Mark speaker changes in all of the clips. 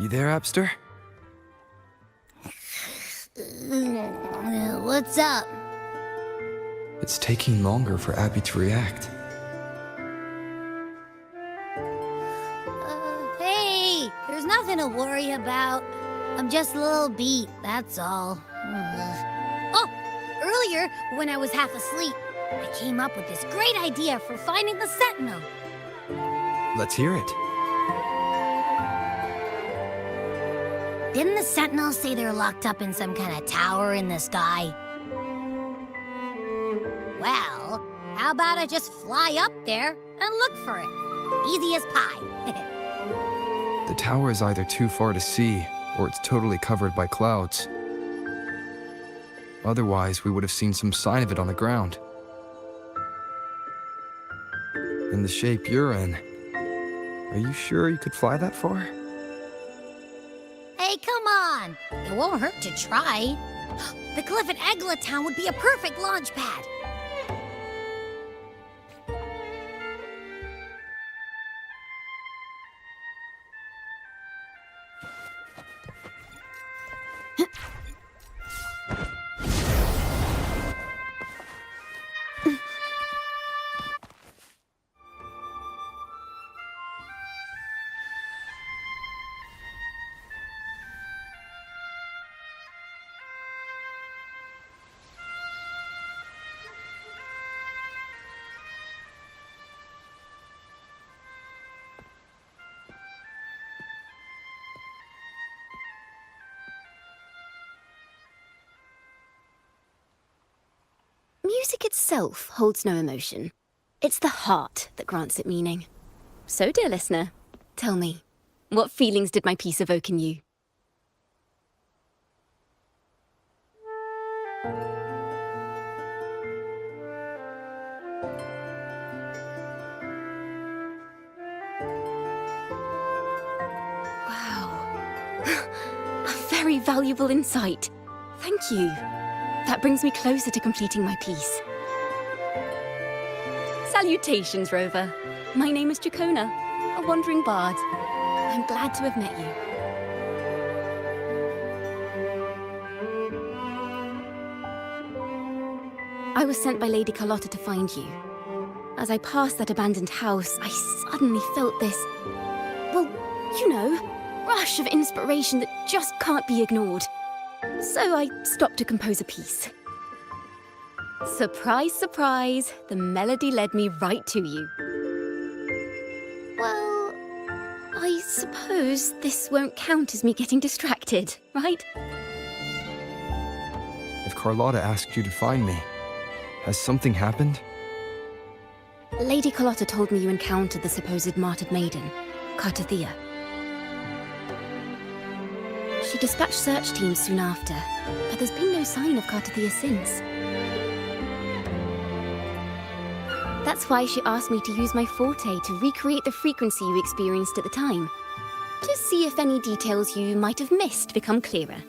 Speaker 1: You there, Abster?
Speaker 2: What's up?
Speaker 1: It's taking longer for Abby to react.
Speaker 2: Hey, there's nothing to worry about. I'm just a little beat, that's all. Oh, earlier, when I was half asleep, I came up with this great idea for finding the Sentinel.
Speaker 1: Let's hear it.
Speaker 2: Didn't the Sentinels say they're locked up in some kind of tower in the sky? Well, how about I just fly up there and look for it? Easy as pie.
Speaker 1: The tower is either too far to see, or it's totally covered by clouds. Otherwise, we would have seen some sign of it on the ground. In the shape you're in, are you sure you could fly that far?
Speaker 2: Hey, come on! It won't hurt to try. The cliff at Egla Town would be a perfect launch pad.
Speaker 3: Music itself holds no emotion. It's the heart that grants it meaning. So, dear listener, tell me, what feelings did my piece evoke in you? Wow. A very valuable insight. Thank you. That brings me closer to completing my piece. Salutations, Rover. My name is Dracona, a wandering bard. I'm glad to have met you. I was sent by Lady Carlotta to find you. As I passed that abandoned house, I suddenly felt this, well, you know, rush of inspiration that just can't be ignored. So I stopped to compose a piece. Surprise, surprise, the melody led me right to you. Well, I suppose this won't count as me getting distracted, right?
Speaker 1: If Carlotta asked you to find me, has something happened?
Speaker 3: Lady Carlotta told me you encountered the supposed martyred maiden, Cartathea. She dispatched search teams soon after, but there's been no sign of Cartathea since. That's why she asked me to use my forte to recreate the frequency you experienced at the time, to see if any details you might have missed become clearer.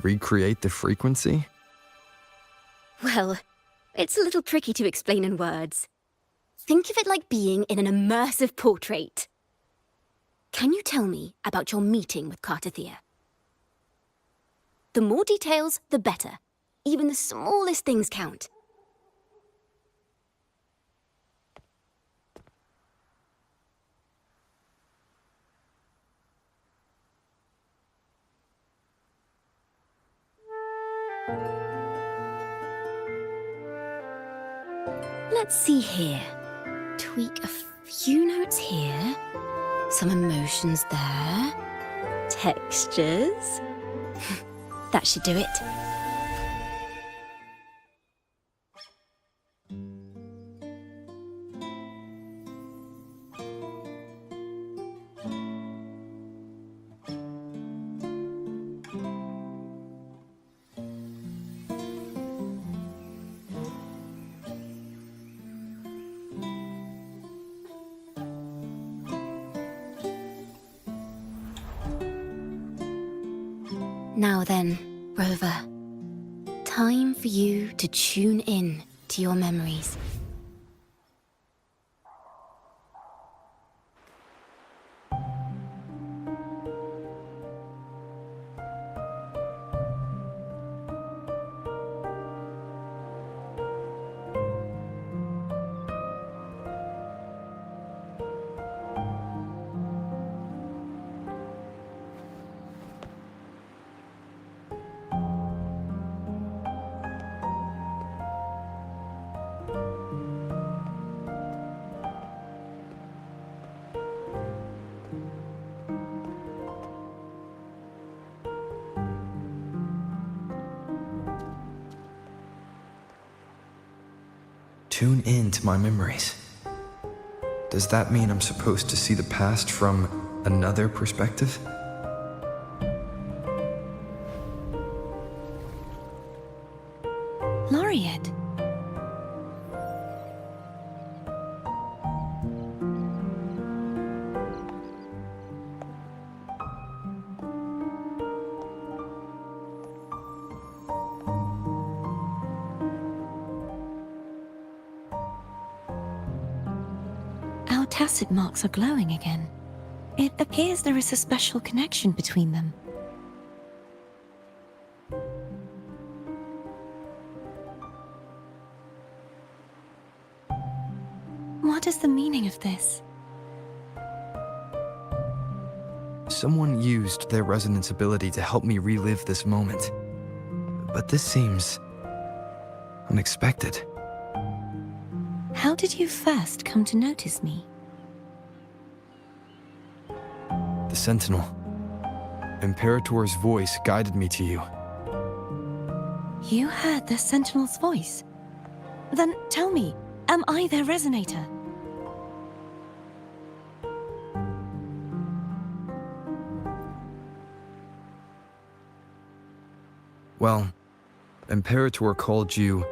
Speaker 1: Recreate the frequency?
Speaker 3: Well, it's a little tricky to explain in words. Think of it like being in an immersive portrait. Can you tell me about your meeting with Cartathea? The more details, the better. Even the smallest things count. Let's see here. Tweak a few notes here. Some emotions there. Textures. That should do it. Now then, Rover. Time for you to tune in to your memories.
Speaker 1: Tune in to my memories. Does that mean I'm supposed to see the past from another perspective?
Speaker 4: Laureate. Our tacit marks are glowing again. It appears there is a special connection between them. What is the meaning of this?
Speaker 1: Someone used their resonance ability to help me relive this moment. But this seems unexpected.
Speaker 4: How did you first come to notice me?
Speaker 1: The Sentinel. Imperator's voice guided me to you.
Speaker 4: You heard the Sentinel's voice? Then tell me, am I their resonator?
Speaker 1: Well, Imperator called you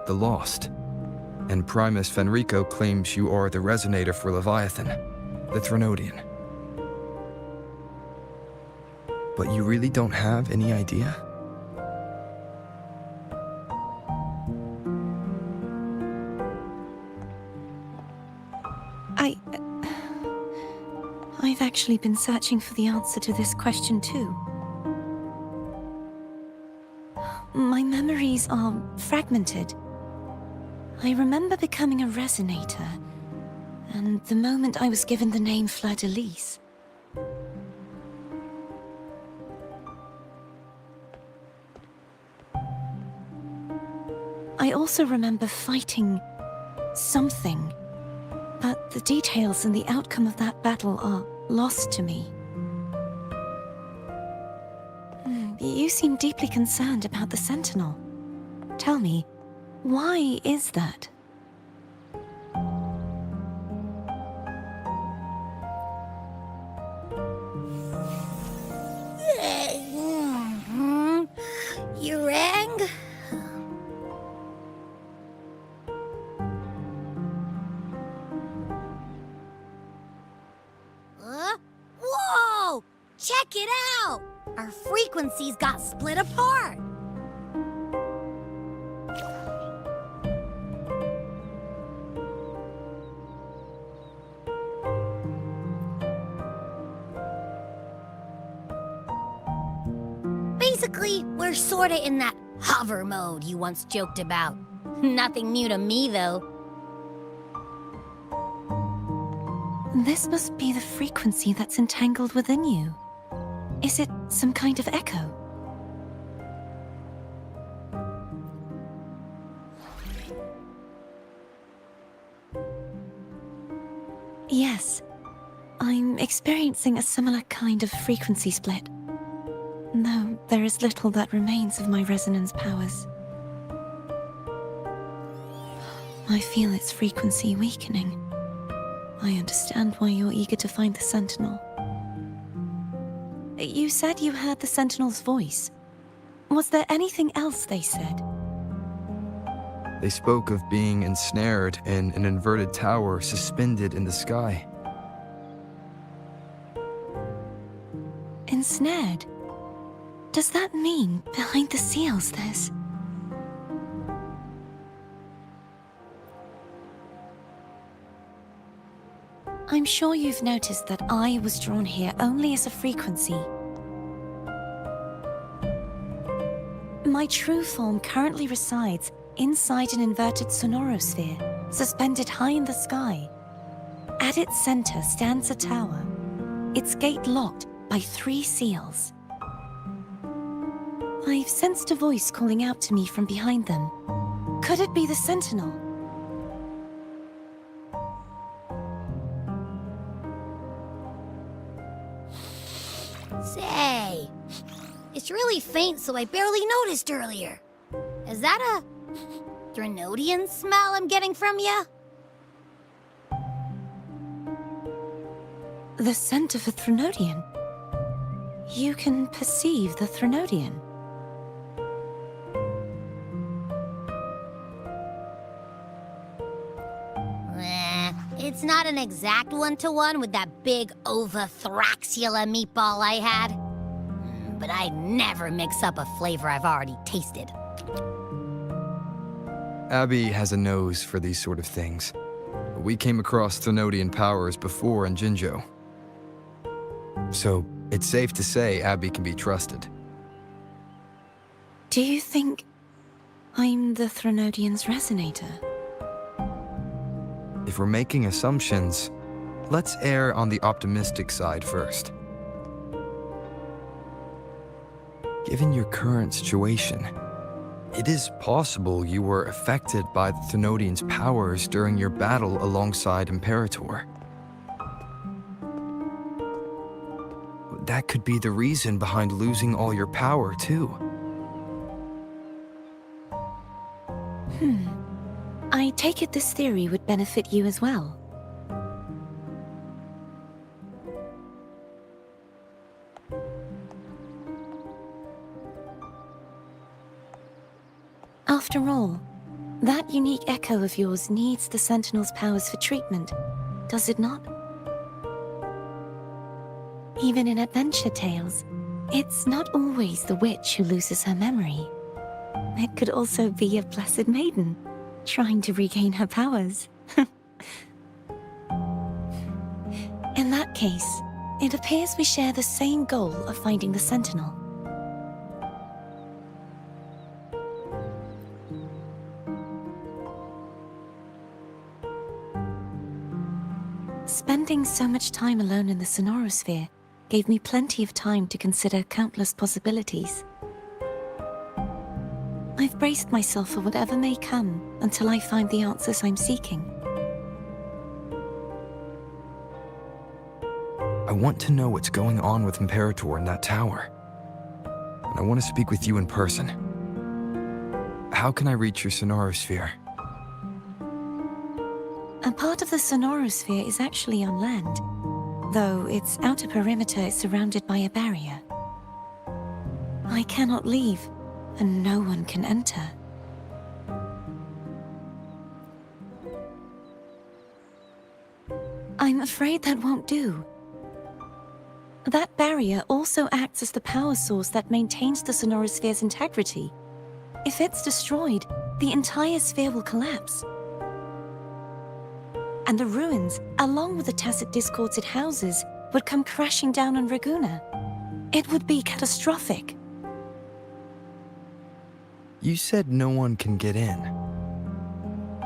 Speaker 1: the Lost, and Primus Fenrico claims you are the resonator for Leviathan, the Threnodian. But you really don't have any idea?
Speaker 4: I've actually been searching for the answer to this question too. My memories are fragmented. I remember becoming a resonator, and the moment I was given the name Fleur-de-Lis. I also remember fighting something, but the details and the outcome of that battle are lost to me. You seem deeply concerned about the Sentinel. Tell me, why is that?
Speaker 2: You rang? Whoa! Check it out! Our frequencies got split apart! Basically, we're sorta in that hover mode you once joked about. Nothing new to me, though.
Speaker 4: This must be the frequency that's entangled within you. Is it some kind of echo? Yes, I'm experiencing a similar kind of frequency split. Though there is little that remains of my resonance powers. I feel its frequency weakening. I understand why you're eager to find the Sentinel. You said you heard the Sentinel's voice. Was there anything else they said?
Speaker 1: They spoke of being ensnared in an inverted tower suspended in the sky.
Speaker 4: Ensnared? Does that mean behind the seals there's... I'm sure you've noticed that I was drawn here only as a frequency. My true form currently resides inside an inverted sonorosphere, suspended high in the sky. At its center stands a tower, its gate locked by 3 seals. I've sensed a voice calling out to me from behind them. Could it be the Sentinel?
Speaker 2: Say, it's really faint, so I barely noticed earlier. Is that a Threnodian smell I'm getting from you?
Speaker 4: The scent of a Threnodian. You can perceive the Threnodian.
Speaker 2: It's not an exact one-to-one with that big Ovathraxula meatball I had. But I'd never mix up a flavor I've already tasted.
Speaker 1: Abby has a nose for these sort of things. We came across Threnodian powers before in Jinzhou. So, it's safe to say Abby can be trusted.
Speaker 4: Do you think I'm the Threnodian's resonator?
Speaker 1: If we're making assumptions, let's err on the optimistic side first. Given your current situation, it is possible you were affected by the Threnodian's powers during your battle alongside Imperator. That could be the reason behind losing all your power, too.
Speaker 4: I take it this theory would benefit you as well. After all, that unique echo of yours needs the Sentinel's powers for treatment, does it not? Even in adventure tales, it's not always the witch who loses her memory. It could also be a blessed maiden, trying to regain her powers. In that case, it appears we share the same goal of finding the Sentinel. Spending so much time alone in the Sonorosphere gave me plenty of time to consider countless possibilities. I've braced myself for whatever may come until I find the answers I'm seeking.
Speaker 1: I want to know what's going on with Imperator in that tower. And I want to speak with you in person. How can I reach your Sonorosphere?
Speaker 4: A part of the Sonorosphere is actually on land, though its outer perimeter is surrounded by a barrier. I cannot leave, and no one can enter. I'm afraid that won't do. That barrier also acts as the power source that maintains the Sonorosphere's integrity. If it's destroyed, the entire sphere will collapse. And the ruins, along with the tacit discords it houses, would come crashing down on Raguna. It would be catastrophic.
Speaker 1: You said no one can get in.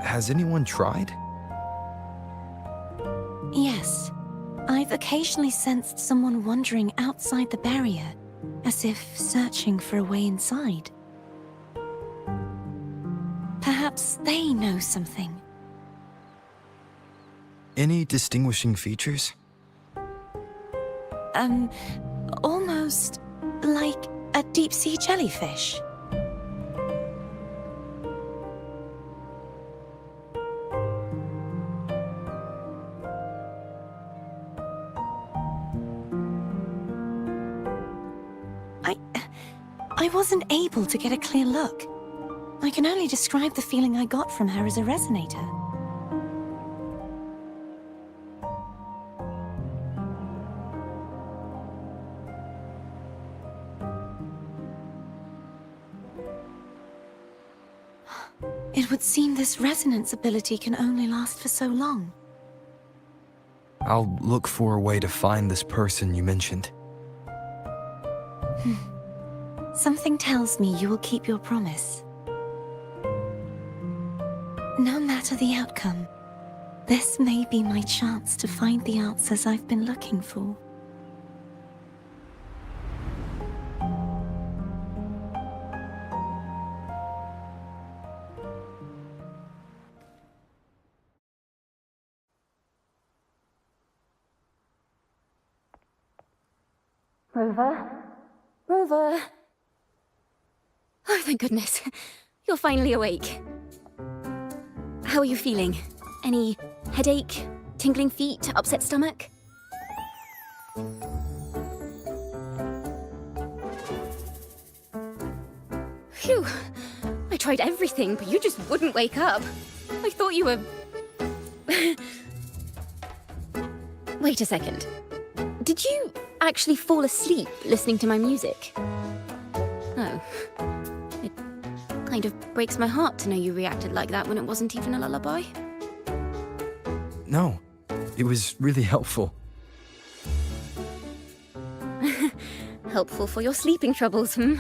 Speaker 1: Has anyone tried?
Speaker 4: Yes. I've occasionally sensed someone wandering outside the barrier, as if searching for a way inside. Perhaps they know something.
Speaker 1: Any distinguishing features?
Speaker 4: Almost like a deep-sea jellyfish. I wasn't able to get a clear look. I can only describe the feeling I got from her as a resonator. It would seem this resonance ability can only last for so long.
Speaker 1: I'll look for a way to find this person you mentioned.
Speaker 4: Something tells me you will keep your promise. No matter the outcome, this may be my chance to find the answers I've been looking for.
Speaker 3: Rover? Rover? Oh, thank goodness. You're finally awake. How are you feeling? Any headache, tingling feet, upset stomach? Phew. I tried everything, but you just wouldn't wake up. I thought you were... Wait a second. Did you actually fall asleep listening to my music? Oh. It kind of breaks my heart to know you reacted like that when it wasn't even a lullaby.
Speaker 1: No, it was really helpful.
Speaker 3: Helpful for your sleeping troubles, hmm?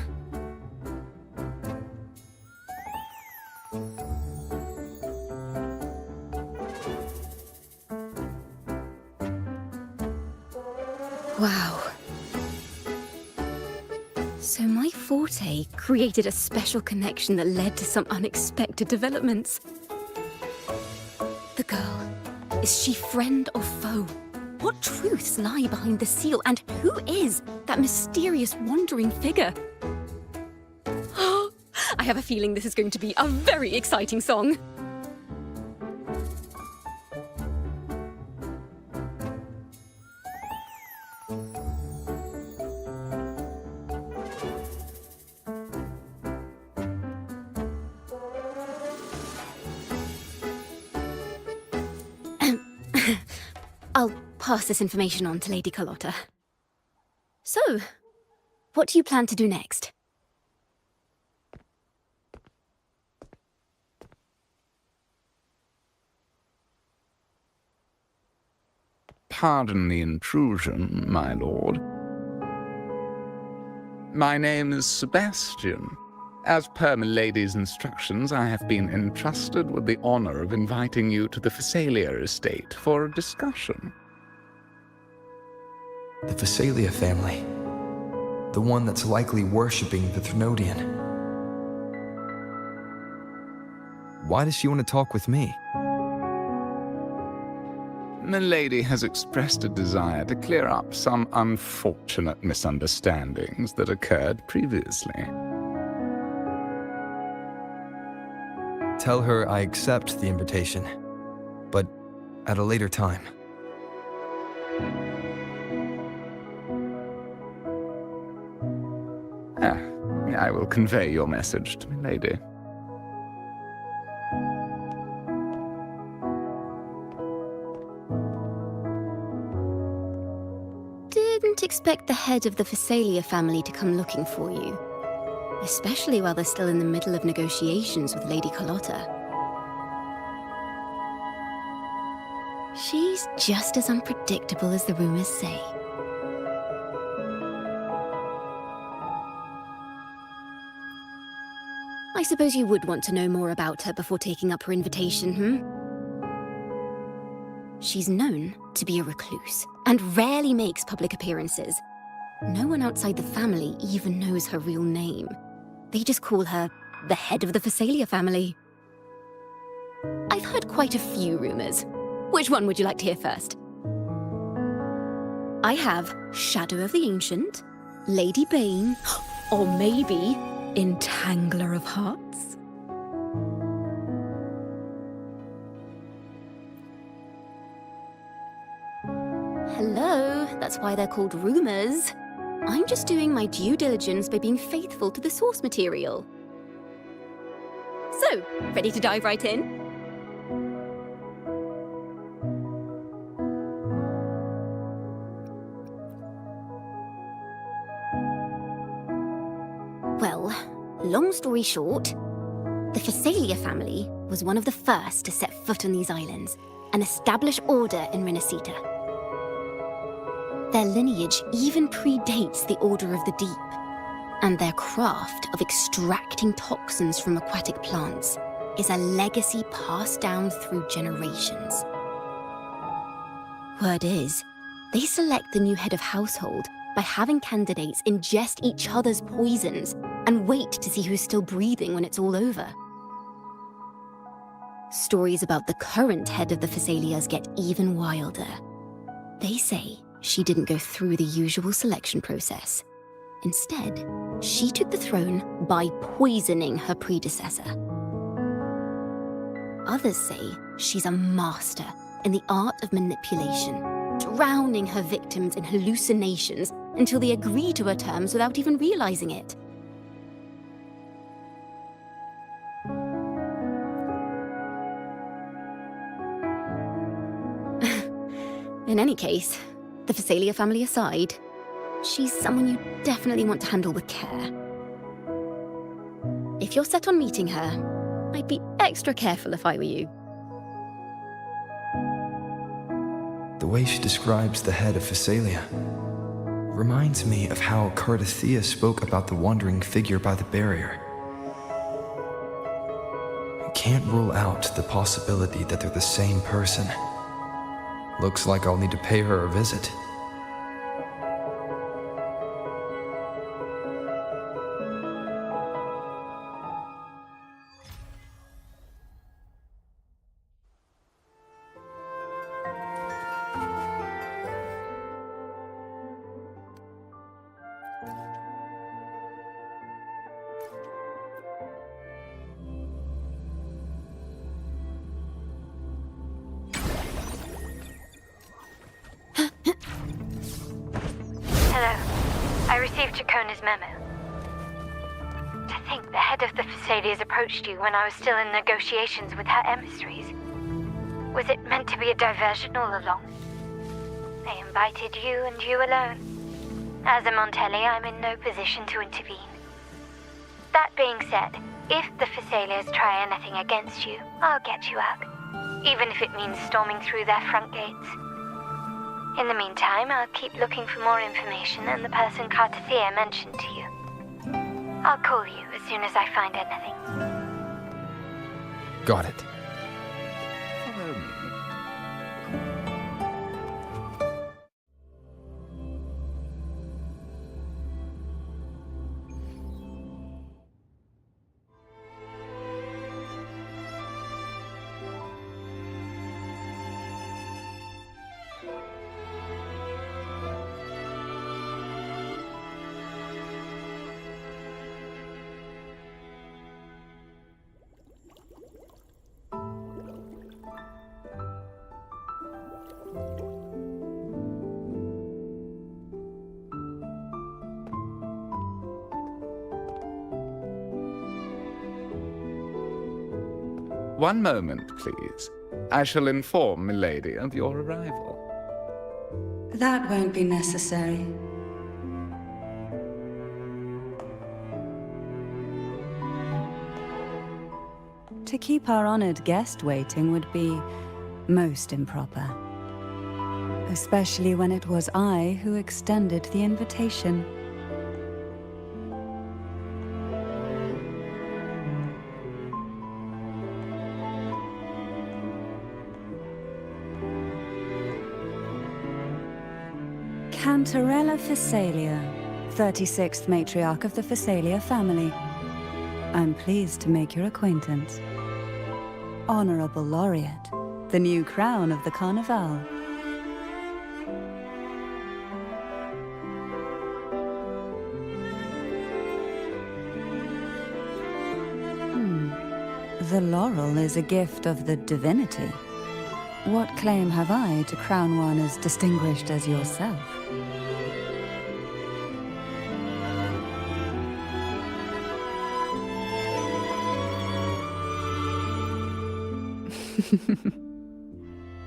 Speaker 3: Wow. So my forte created a special connection that led to some unexpected developments. The girl, is she friend or foe? What truths lie behind the seal, and who is that mysterious wandering figure? I have a feeling this is going to be a very exciting song. I'll pass this information on to Lady Carlotta. So, what do you plan to do next?
Speaker 5: Pardon the intrusion, my lord. My name is Sebastian. As per milady's instructions, I have been entrusted with the honor of inviting you to the Phasalia estate for a discussion.
Speaker 1: The Phasalia family. The one that's likely worshipping the Threnodian. Why does she want to talk with me?
Speaker 5: Milady has expressed a desire to clear up some unfortunate misunderstandings that occurred previously.
Speaker 1: Tell her I accept the invitation, but at a later time.
Speaker 5: I will convey your message to Milady.
Speaker 3: Didn't expect the head of the Phasalia family to come looking for you. Especially while they're still in the middle of negotiations with Lady Carlotta. She's just as unpredictable as the rumors say. I suppose you would want to know more about her before taking up her invitation, hmm? She's known to be a recluse, and rarely makes public appearances. No one outside the family even knows her real name. They just call her the head of the Phasalia family. I've heard quite a few rumors. Which one would you like to hear first? I have Shadow of the Ancient, Lady Bane, or maybe Entangler of Hearts. Hello, that's why they're called rumors. I'm just doing my due diligence by being faithful to the source material. So, ready to dive right in? Well, long story short, the Phasalia family was one of the first to set foot on these islands and establish order in Rinascita. Their lineage even predates the Order of the Deep, and their craft of extracting toxins from aquatic plants is a legacy passed down through generations. Word is, they select the new head of household by having candidates ingest each other's poisons and wait to see who's still breathing when it's all over. Stories about the current head of the Phasalias get even wilder. They say she didn't go through the usual selection process. Instead, she took the throne by poisoning her predecessor. Others say she's a master in the art of manipulation, drowning her victims in hallucinations until they agree to her terms without even realizing it. In any case, the Phasalia family aside, she's someone you definitely want to handle with care. If you're set on meeting her, I'd be extra careful if I were you.
Speaker 1: The way she describes the head of Phasalia reminds me of how Cardathea spoke about the wandering figure by the barrier. I can't rule out the possibility that they're the same person. Looks like I'll need to pay her a visit.
Speaker 6: Hello. I received Chacona's memo. To think the head of the Phasalias approached you when I was still in negotiations with her emissaries. Was it meant to be a diversion all along? They invited you and you alone. As a Montelli, I'm in no position to intervene. That being said, if the Phasalias try anything against you, I'll get you out. Even if it means storming through their front gates. In the meantime, I'll keep looking for more information and the person Cardathea mentioned to you. I'll call you as soon as I find anything.
Speaker 1: Got it.
Speaker 5: One moment, please. I shall inform Milady of your arrival.
Speaker 7: That won't be necessary. To keep our honored guest waiting would be most improper. Especially when it was I who extended the invitation. Cantarella Phasalia, 36th matriarch of the Phasalia family. I'm pleased to make your acquaintance. Honorable Laureate, the new crown of the Carnival. The laurel is a gift of the Divinity. What claim have I to crown one as distinguished as yourself?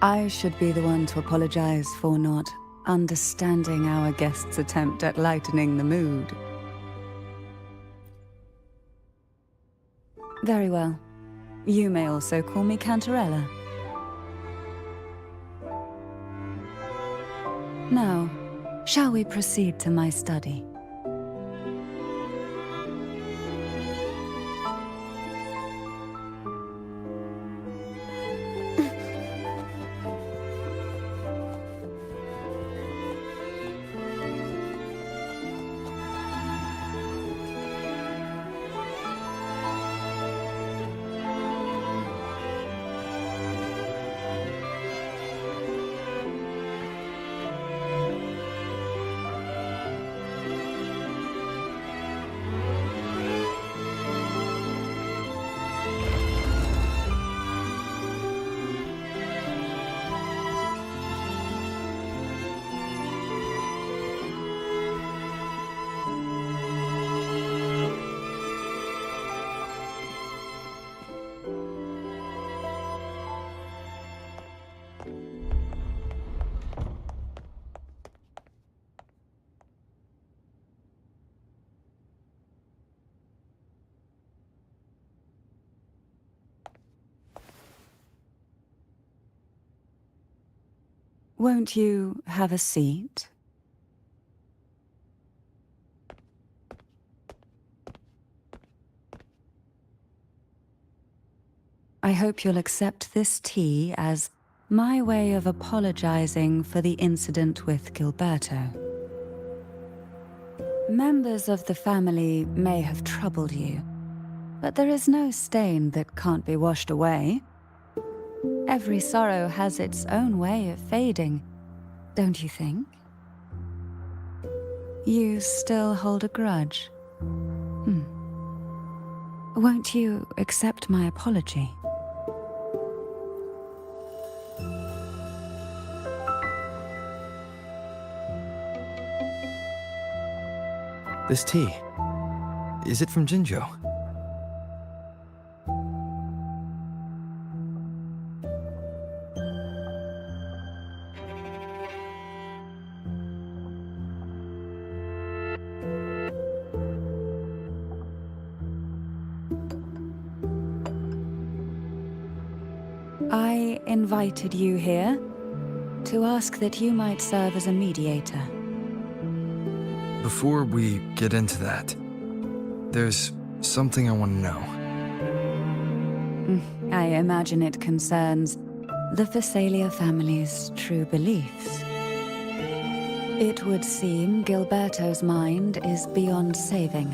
Speaker 7: I should be the one to apologize for not understanding our guest's attempt at lightening the mood. Very well. You may also call me Cantarella. Now, shall we proceed to my study? Won't you have a seat? I hope you'll accept this tea as my way of apologizing for the incident with Gilberto. Members of the family may have troubled you, but there is no stain that can't be washed away. Every sorrow has its own way of fading, don't you think? You still hold a grudge? Won't you accept my apology?
Speaker 1: This tea, is it from Jinjo?
Speaker 7: I invited you here to ask that you might serve as a mediator.
Speaker 1: Before we get into that, there's something I want to know.
Speaker 7: I imagine it concerns the Phasalia family's true beliefs. It would seem Gilberto's mind is beyond saving.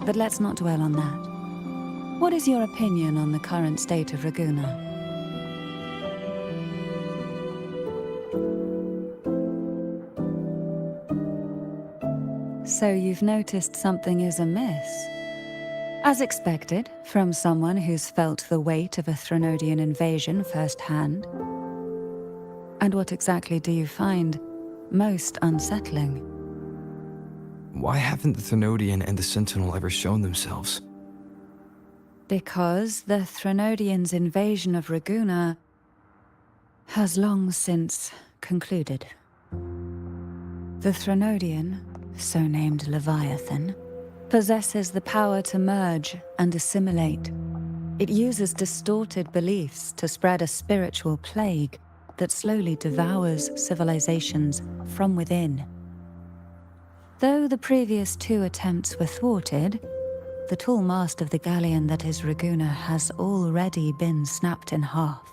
Speaker 7: But let's not dwell on that. What is your opinion on the current state of Raguna? So you've noticed something is amiss. As expected, from someone who's felt the weight of a Threnodian invasion firsthand. And what exactly do you find most unsettling?
Speaker 1: Why haven't the Threnodian and the Sentinel ever shown themselves?
Speaker 7: Because the Threnodians' invasion of Raguna has long since concluded. The Threnodian, so named Leviathan, possesses the power to merge and assimilate. It uses distorted beliefs to spread a spiritual plague that slowly devours civilizations from within. Though the previous 2 attempts were thwarted, the tall mast of the galleon that is Raguna has already been snapped in half.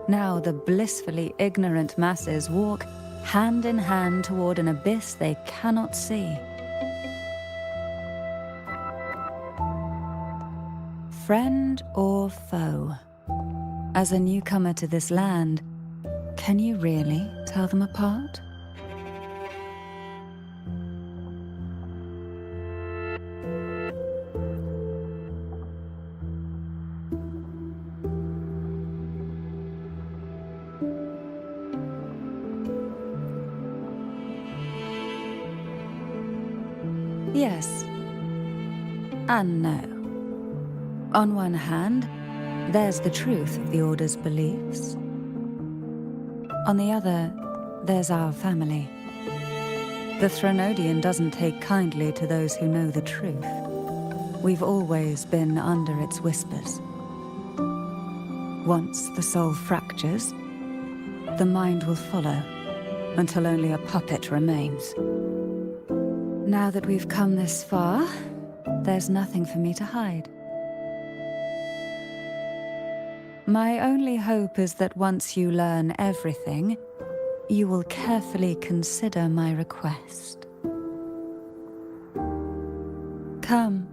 Speaker 7: Now the blissfully ignorant masses walk hand in hand toward an abyss they cannot see. Friend or foe? As a newcomer to this land, can you really tell them apart? Yes and no. On one hand, there's the truth of the Order's beliefs. On the other, there's our family. The Threnodian doesn't take kindly to those who know the truth. We've always been under its whispers. Once the soul fractures, the mind will follow, until only a puppet remains. Now that we've come this far, there's nothing for me to hide. My only hope is that once you learn everything, you will carefully consider my request. Come,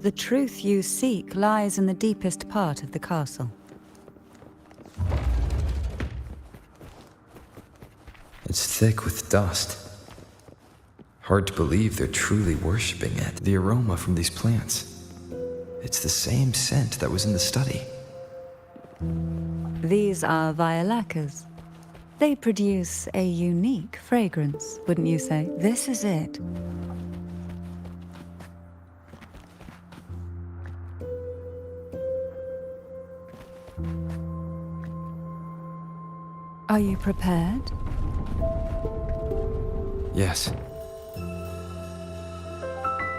Speaker 7: the truth you seek lies in the deepest part of the castle.
Speaker 1: It's thick with dust. Hard to believe they're truly worshipping it. The aroma from these plants. It's the same scent that was in the study.
Speaker 7: These are violacas. They produce a unique fragrance, wouldn't you say? This is it. Are you prepared?
Speaker 1: Yes.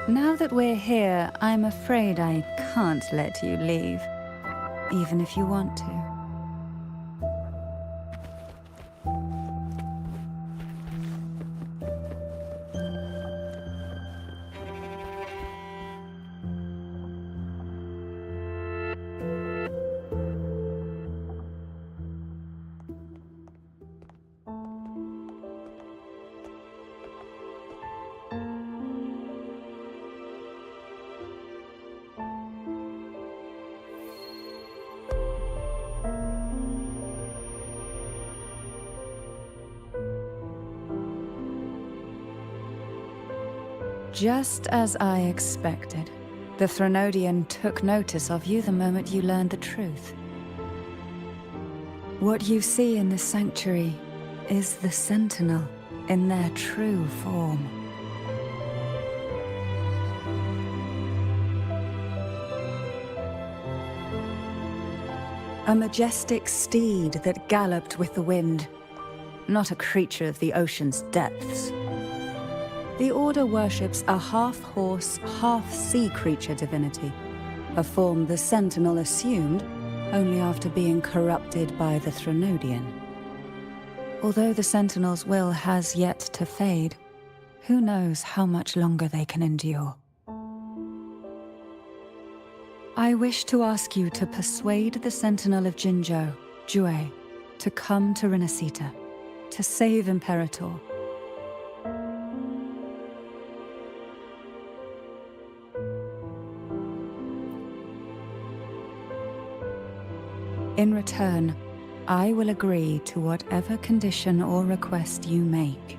Speaker 7: Now that we're here, I'm afraid I can't let you leave, even if you want to. Just as I expected, the Threnodian took notice of you the moment you learned the truth. What you see in the sanctuary is the Sentinel in their true form. A majestic steed that galloped with the wind, not a creature of the ocean's depths. The Order worships a half-horse, half-sea creature divinity, a form the Sentinel assumed only after being corrupted by the Threnodian. Although the Sentinel's will has yet to fade, who knows how much longer they can endure. I wish to ask you to persuade the Sentinel of Jinzhou, Jue, to come to Rinascita, to save Imperator. In return, I will agree to whatever condition or request you make.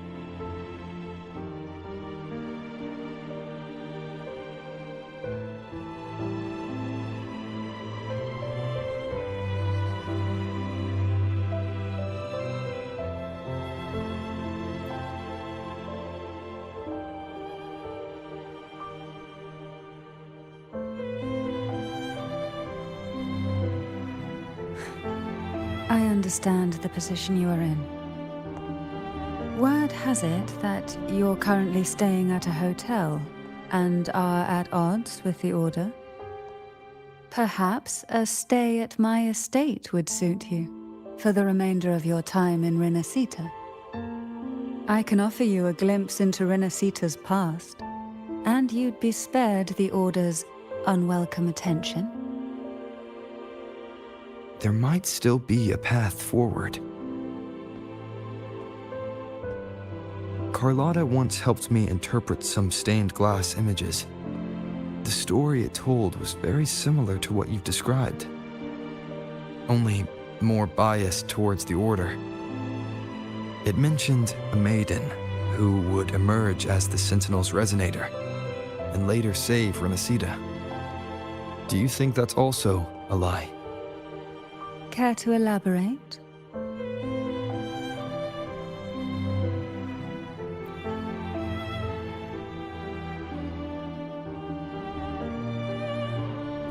Speaker 7: I understand the position you are in. Word has it that you're currently staying at a hotel and are at odds with the Order. Perhaps a stay at my estate would suit you for the remainder of your time in Rinascita. I can offer you a glimpse into Rinascita's past, and you'd be spared the Order's unwelcome attention.
Speaker 1: There might still be a path forward. Carlotta once helped me interpret some stained glass images. The story it told was very similar to what you've described, only more biased towards the Order. It mentioned a maiden who would emerge as the Sentinel's resonator and later save Rinascita. Do you think that's also a lie?
Speaker 7: Care to elaborate?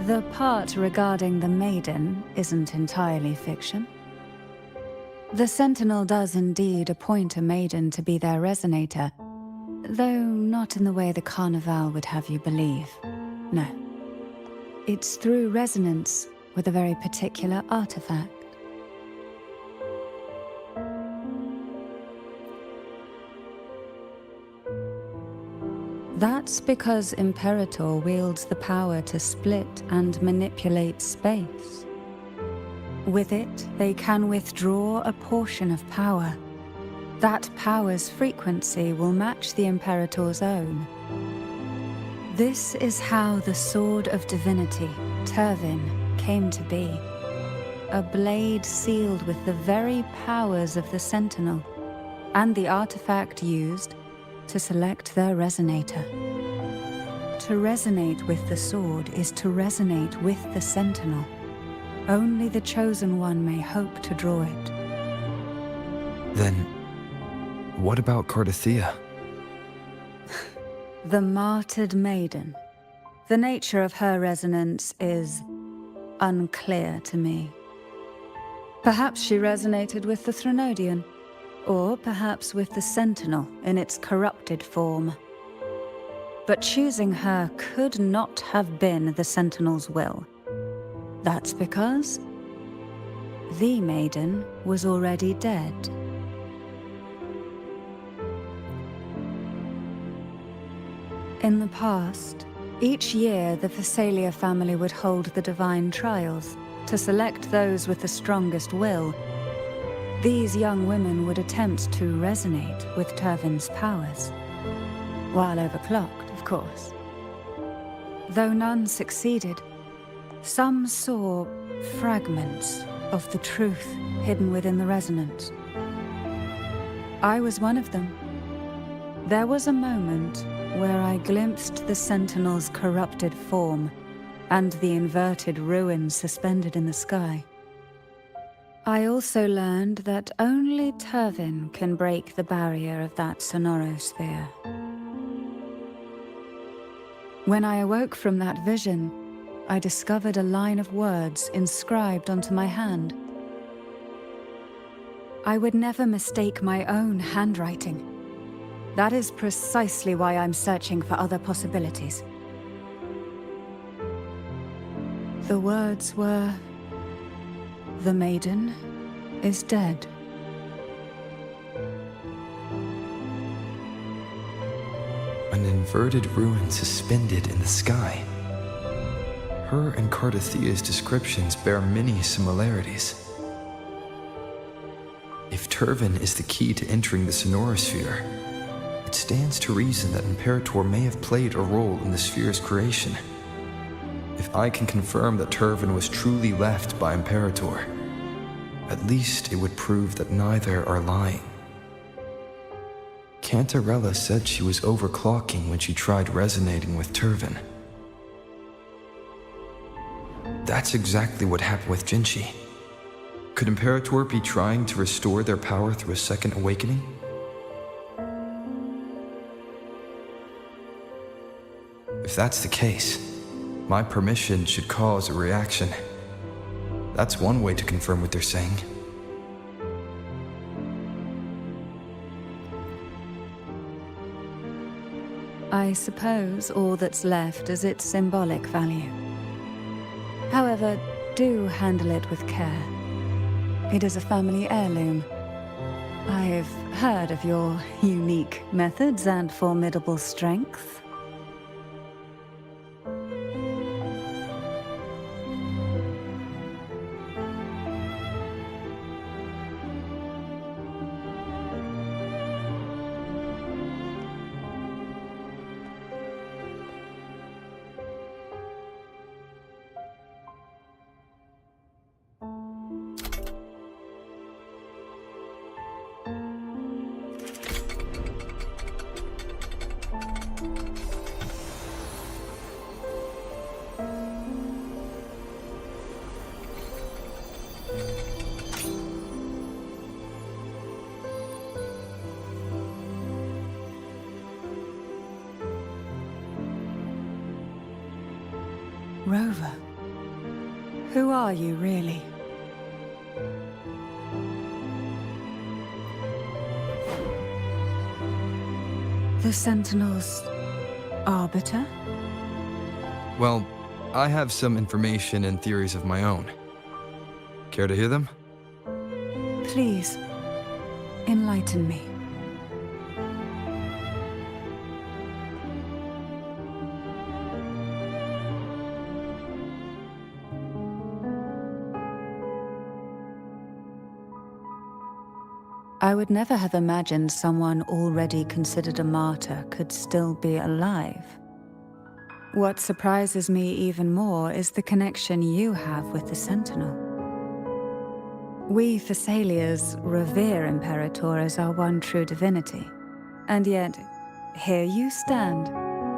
Speaker 7: The part regarding the maiden isn't entirely fiction. The Sentinel does indeed appoint a maiden to be their resonator, though not in the way the Carnival would have you believe. No. It's through resonance with a very particular artifact. That's because Imperator wields the power to split and manipulate space. With it, they can withdraw a portion of power. That power's frequency will match the Imperator's own. This is how the Sword of Divinity, Turvin, came to be. A blade sealed with the very powers of the Sentinel, and the artifact used to select their resonator. To resonate with the sword is to resonate with the Sentinel. Only the Chosen One may hope to draw it.
Speaker 1: Then, what about Cardothea?
Speaker 7: The martyred maiden. The nature of her resonance is unclear to me. Perhaps she resonated with the Threnodian, or perhaps with the Sentinel in its corrupted form. But choosing her could not have been the Sentinel's will. That's because the maiden was already dead. In the past, each year the Phasalia family would hold the divine trials to select those with the strongest will. These young women would attempt to resonate with Turvin's powers, while overclocked, of course. Though none succeeded, some saw fragments of the truth hidden within the resonance. I was one of them. There was a moment where I glimpsed the Sentinel's corrupted form and the inverted ruins suspended in the sky. I also learned that only Turvin can break the barrier of that sonorosphere. When I awoke from that vision, I discovered a line of words inscribed onto my hand. I would never mistake my own handwriting. That is precisely why I'm searching for other possibilities. The words were, "The maiden is dead."
Speaker 1: An inverted ruin suspended in the sky. Her and Cardathia's descriptions bear many similarities. If Turvin is the key to entering the sonorosphere, it stands to reason that Imperator may have played a role in the sphere's creation. If I can confirm that Turvin was truly left by Imperator, at least it would prove that neither are lying. Cantarella said she was overclocking when she tried resonating with Turvin. That's exactly what happened with Jinchi. Could Imperator be trying to restore their power through a second awakening? If that's the case, my permission should cause a reaction. That's one way to confirm what they're saying.
Speaker 7: I suppose all that's left is its symbolic value. However, do handle it with care. It is a family heirloom. I've heard of your unique methods and formidable strength. Rover, who are you really? The Sentinel's arbiter?
Speaker 1: Well, I have some information and theories of my own. Care to hear them?
Speaker 7: Please, enlighten me. I would never have imagined someone already considered a martyr could still be alive. What surprises me even more is the connection you have with the Sentinel. We Thessalians revere Imperator as our one true divinity, and yet, here you stand,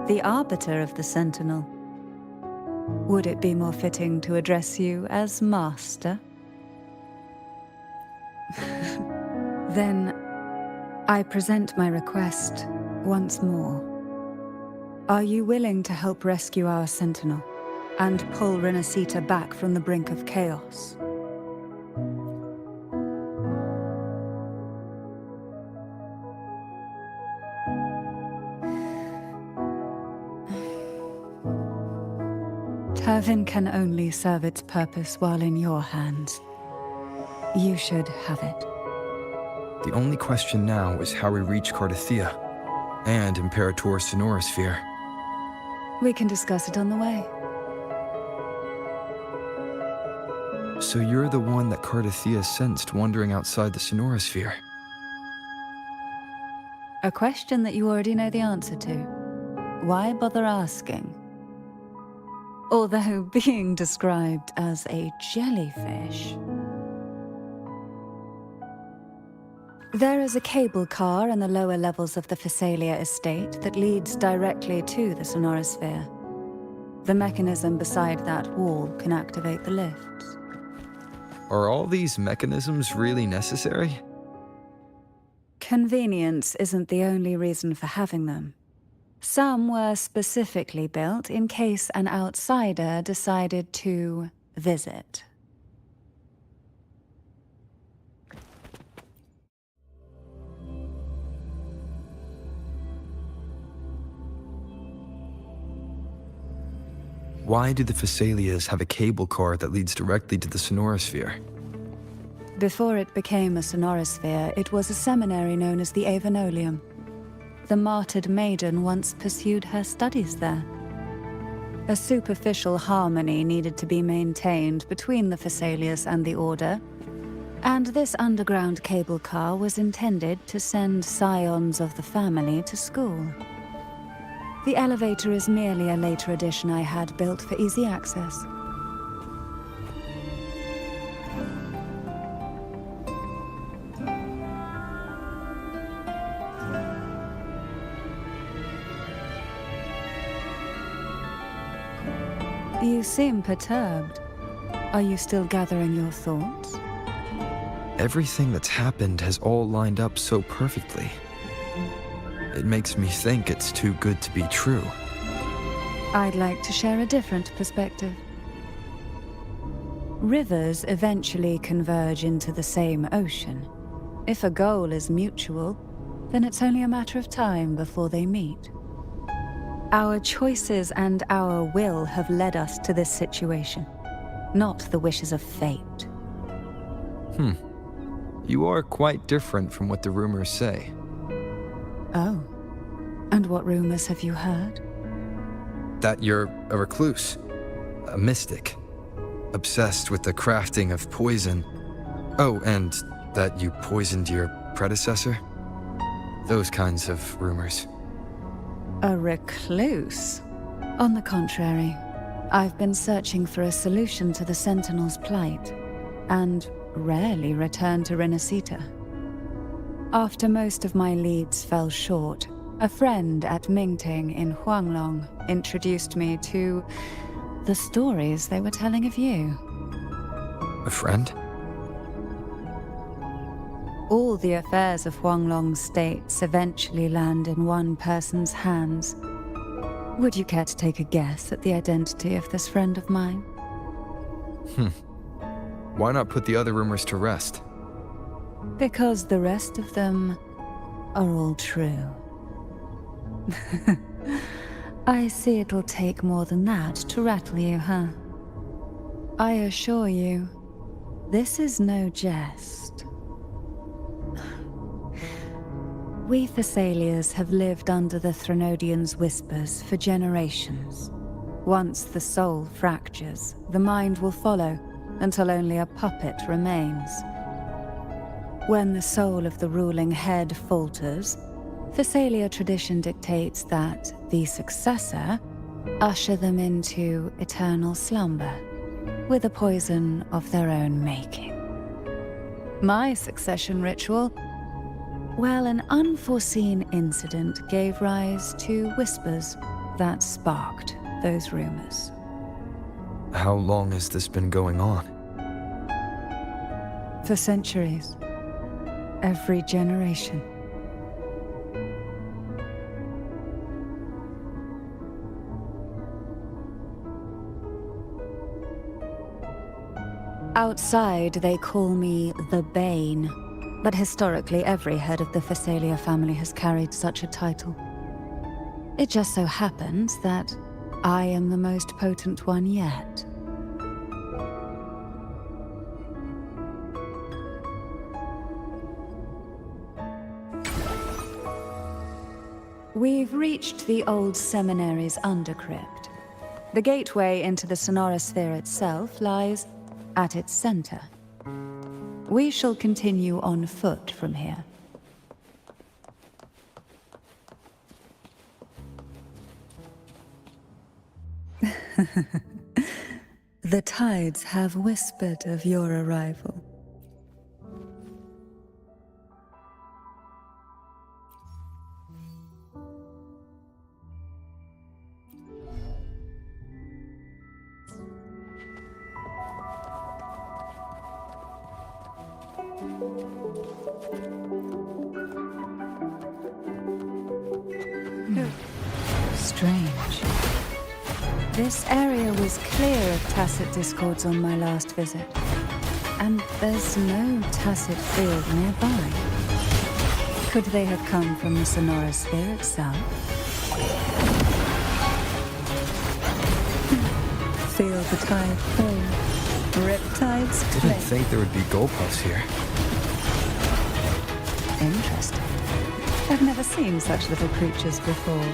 Speaker 7: the arbiter of the Sentinel. Would it be more fitting to address you as Master? Then, I present my request once more. Are you willing to help rescue our Sentinel and pull Rinascita back from the brink of chaos? Turvin can only serve its purpose while in your hands. You should have it.
Speaker 1: The only question now is how we reach Cardathia and Imperator's sonorosphere.
Speaker 7: We can discuss it on the way.
Speaker 1: So you're the one that Cardathia sensed wandering outside the sonorosphere?
Speaker 7: A question that you already know the answer to. Why bother asking? Although being described as a jellyfish There is a cable car in the lower levels of the Phasalia estate that leads directly to the sonorosphere. The mechanism beside that wall can activate the lifts.
Speaker 1: Are all these mechanisms really necessary?
Speaker 7: Convenience isn't the only reason for having them. Some were specifically built in case an outsider decided to visit.
Speaker 1: Why do the Phasalias have a cable car that leads directly to the sonorosphere?
Speaker 7: Before it became a sonorosphere, it was a seminary known as the Avenolium. The martyred maiden once pursued her studies there. A superficial harmony needed to be maintained between the Phasalias and the Order, and this underground cable car was intended to send scions of the family to school. The elevator is merely a later addition I had built for easy access. You seem perturbed. Are you still gathering your thoughts?
Speaker 1: Everything that's happened has all lined up so perfectly. It makes me think it's too good to be true.
Speaker 7: I'd like to share a different perspective. Rivers eventually converge into the same ocean. If a goal is mutual, then it's only a matter of time before they meet. Our choices and our will have led us to this situation, not the wishes of fate.
Speaker 1: You are quite different from what the rumors say.
Speaker 7: Oh, and what rumors have you heard?
Speaker 1: That you're a recluse, a mystic, obsessed with the crafting of poison. Oh, and that you poisoned your predecessor? Those kinds of rumors.
Speaker 7: A recluse? On the contrary, I've been searching for a solution to the Sentinel's plight, and rarely return to Rinascita. After most of my leads fell short, a friend at Mingting in Huanglong introduced me to the stories they were telling of you.
Speaker 1: A friend?
Speaker 7: All the affairs of Huanglong states eventually land in one person's hands. Would you care to take a guess at the identity of this friend of mine?
Speaker 1: Why not put the other rumors to rest?
Speaker 7: Because the rest of them are all true. I see it'll take more than that to rattle you, huh? I assure you, this is no jest. We Thessalians have lived under the Threnodians' whispers for generations. Once the soul fractures, the mind will follow, until only a puppet remains. When the soul of the ruling head falters, Thessalia tradition dictates that the successor usher them into eternal slumber, with a poison of their own making. My succession ritual, well, an unforeseen incident gave rise to whispers that sparked those rumors.
Speaker 1: How long has this been going on?
Speaker 7: For centuries. Every generation. Outside, they call me the Bane, but historically every head of the Phasalia family has carried such a title. It just so happens that I am the most potent one yet. We've reached the old seminary's undercrypt. The gateway into the sonorosphere itself lies at its center. We shall continue on foot from here. The tides have whispered of your arrival. Strange. This area was clear of tacit discords on my last visit. And there's no tacit field nearby. Could they have come from the Sonorosphere itself? Feel the tide pull. Riptides
Speaker 1: Didn't
Speaker 7: click.
Speaker 1: think there would be goalposts here.
Speaker 7: Interesting. I've never seen such little creatures before.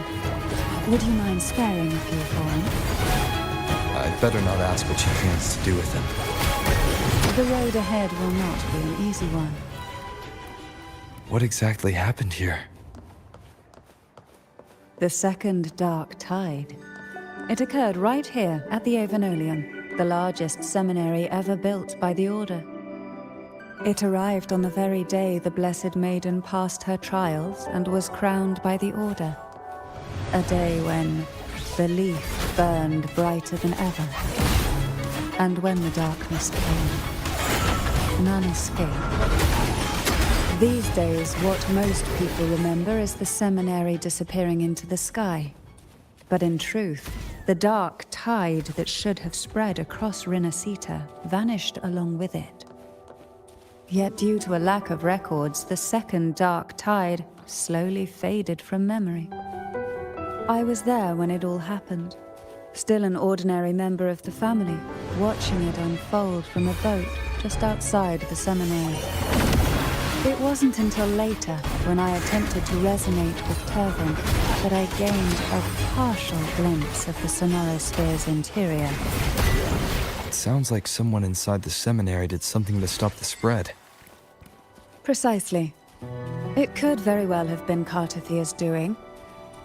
Speaker 7: Would you mind sparing a few for me?
Speaker 1: I'd better not ask what she plans to do with them.
Speaker 7: The road ahead will not be an easy one.
Speaker 1: What exactly happened here?
Speaker 7: The second dark tide. It occurred right here at the Avenolium, the largest seminary ever built by the Order. It arrived on the very day the Blessed Maiden passed her trials and was crowned by the Order. A day when the leaf burned brighter than ever. And when the darkness came, none escaped. These days, what most people remember is the seminary disappearing into the sky. But in truth, the dark tide that should have spread across Rinascita vanished along with it. Yet due to a lack of records, the second dark tide slowly faded from memory. I was there when it all happened, still an ordinary member of the family, watching it unfold from a boat just outside the seminary. It wasn't until later, when I attempted to resonate with Turvin, that I gained a partial glimpse of the Sonorosphere's interior.
Speaker 1: It sounds like someone inside the seminary did something to stop the spread.
Speaker 7: Precisely. It could very well have been Cartathia's doing,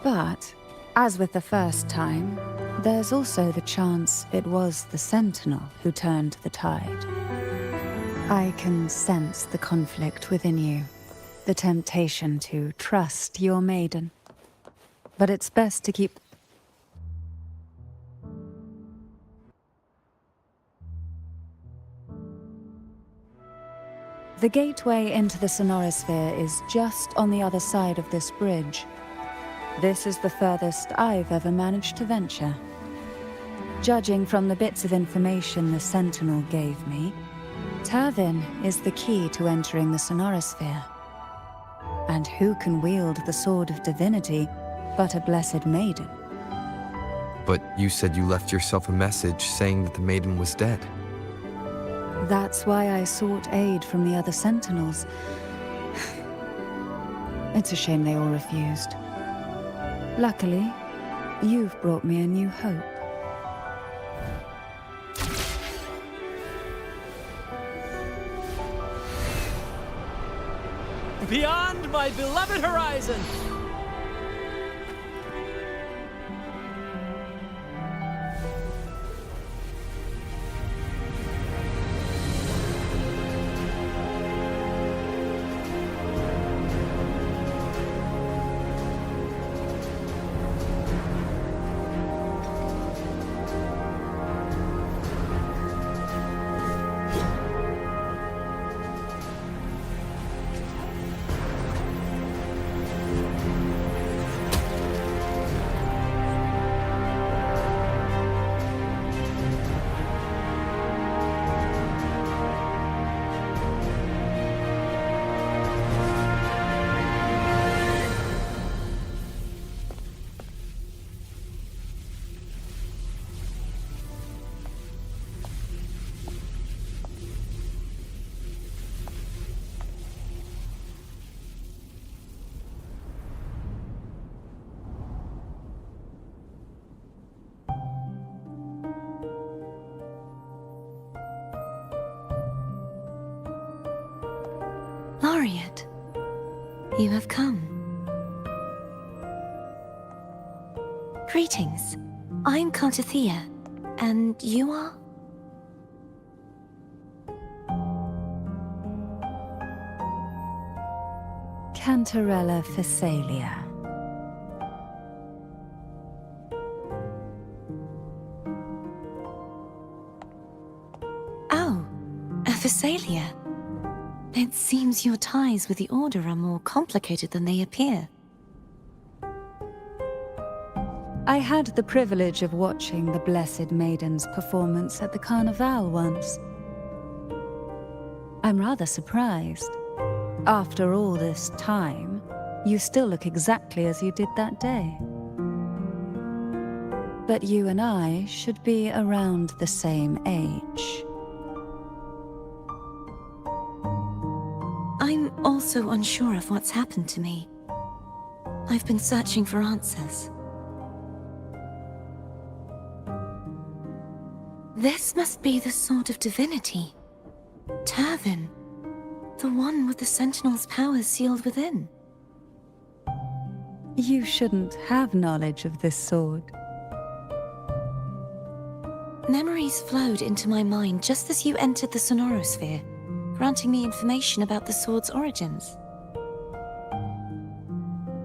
Speaker 7: but, as with the first time, there's also the chance it was the Sentinel who turned the tide. I can sense the conflict within you, the temptation to trust your maiden. But it's best to keep... The gateway into the Sonorosphere is just on the other side of this bridge. This is the furthest I've ever managed to venture. Judging from the bits of information the Sentinel gave me, Turvin is the key to entering the Sonorosphere. And who can wield the Sword of Divinity but a Blessed Maiden?
Speaker 1: But you said you left yourself a message saying that the maiden was dead.
Speaker 7: That's why I sought aid from the other Sentinels. It's a shame they all refused. Luckily, you've brought me a new hope.
Speaker 8: Beyond my beloved horizon!
Speaker 4: Laureate, you have come. Greetings. I'm Cartathia, and you are?
Speaker 7: Cantarella Phasalia.
Speaker 4: Oh, a Phasalia. It seems your ties with the Order are more complicated than they appear.
Speaker 7: I had the privilege of watching the Blessed Maiden's performance at the Carnival once. I'm rather surprised. After all this time, you still look exactly as you did that day. But you and I should be around the same age.
Speaker 4: I'm also unsure of what's happened to me. I've been searching for answers. This must be the Sword of Divinity. Turvin. The one with the Sentinel's powers sealed within.
Speaker 7: You shouldn't have knowledge of this sword.
Speaker 4: Memories flowed into my mind just as you entered the Sonorosphere, granting me information about the sword's origins.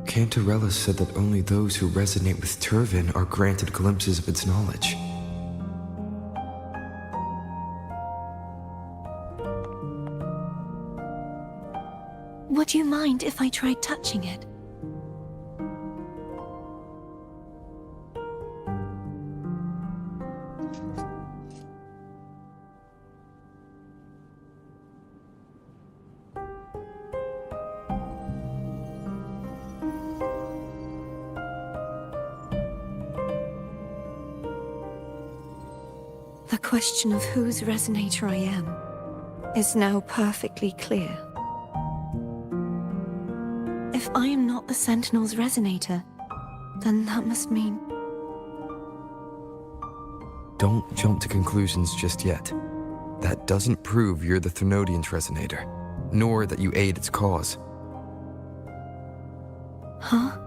Speaker 1: Cantarella said that only those who resonate with Turvin are granted glimpses of its knowledge.
Speaker 4: Would you mind if I tried touching it? The question of whose resonator I am is now perfectly clear. If I am not the Sentinel's resonator, then that must mean...
Speaker 1: Don't jump to conclusions just yet. That doesn't prove you're the Thenodian's resonator, nor that you aid its cause.
Speaker 4: Huh?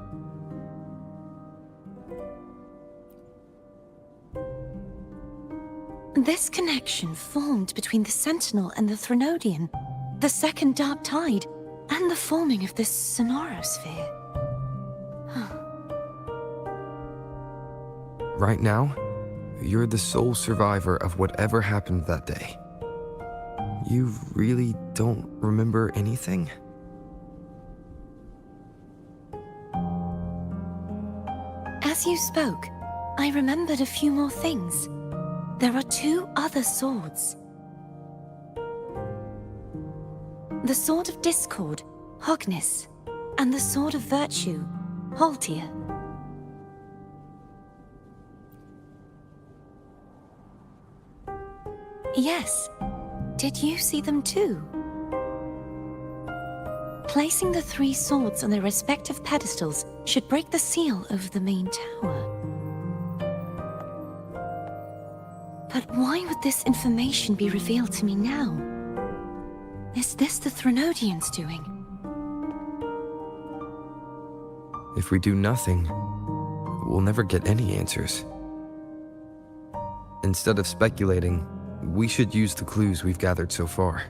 Speaker 4: This connection formed between the Sentinel and the Thenodian, the second Dark Tide, and the forming of this Sonorosphere.
Speaker 1: Right now, you're the sole survivor of whatever happened that day. You really don't remember anything?
Speaker 4: As you spoke, I remembered a few more things. There are 2 other swords. The Sword of Discord, Hognis, and the Sword of Virtue, Haltia. Yes. Did you see them too? Placing the 3 swords on their respective pedestals should break the seal over the main tower. But why would this information be revealed to me now? Is this the Thenodian's doing?
Speaker 1: If we do nothing, we'll never get any answers. Instead of speculating, we should use the clues we've gathered so far.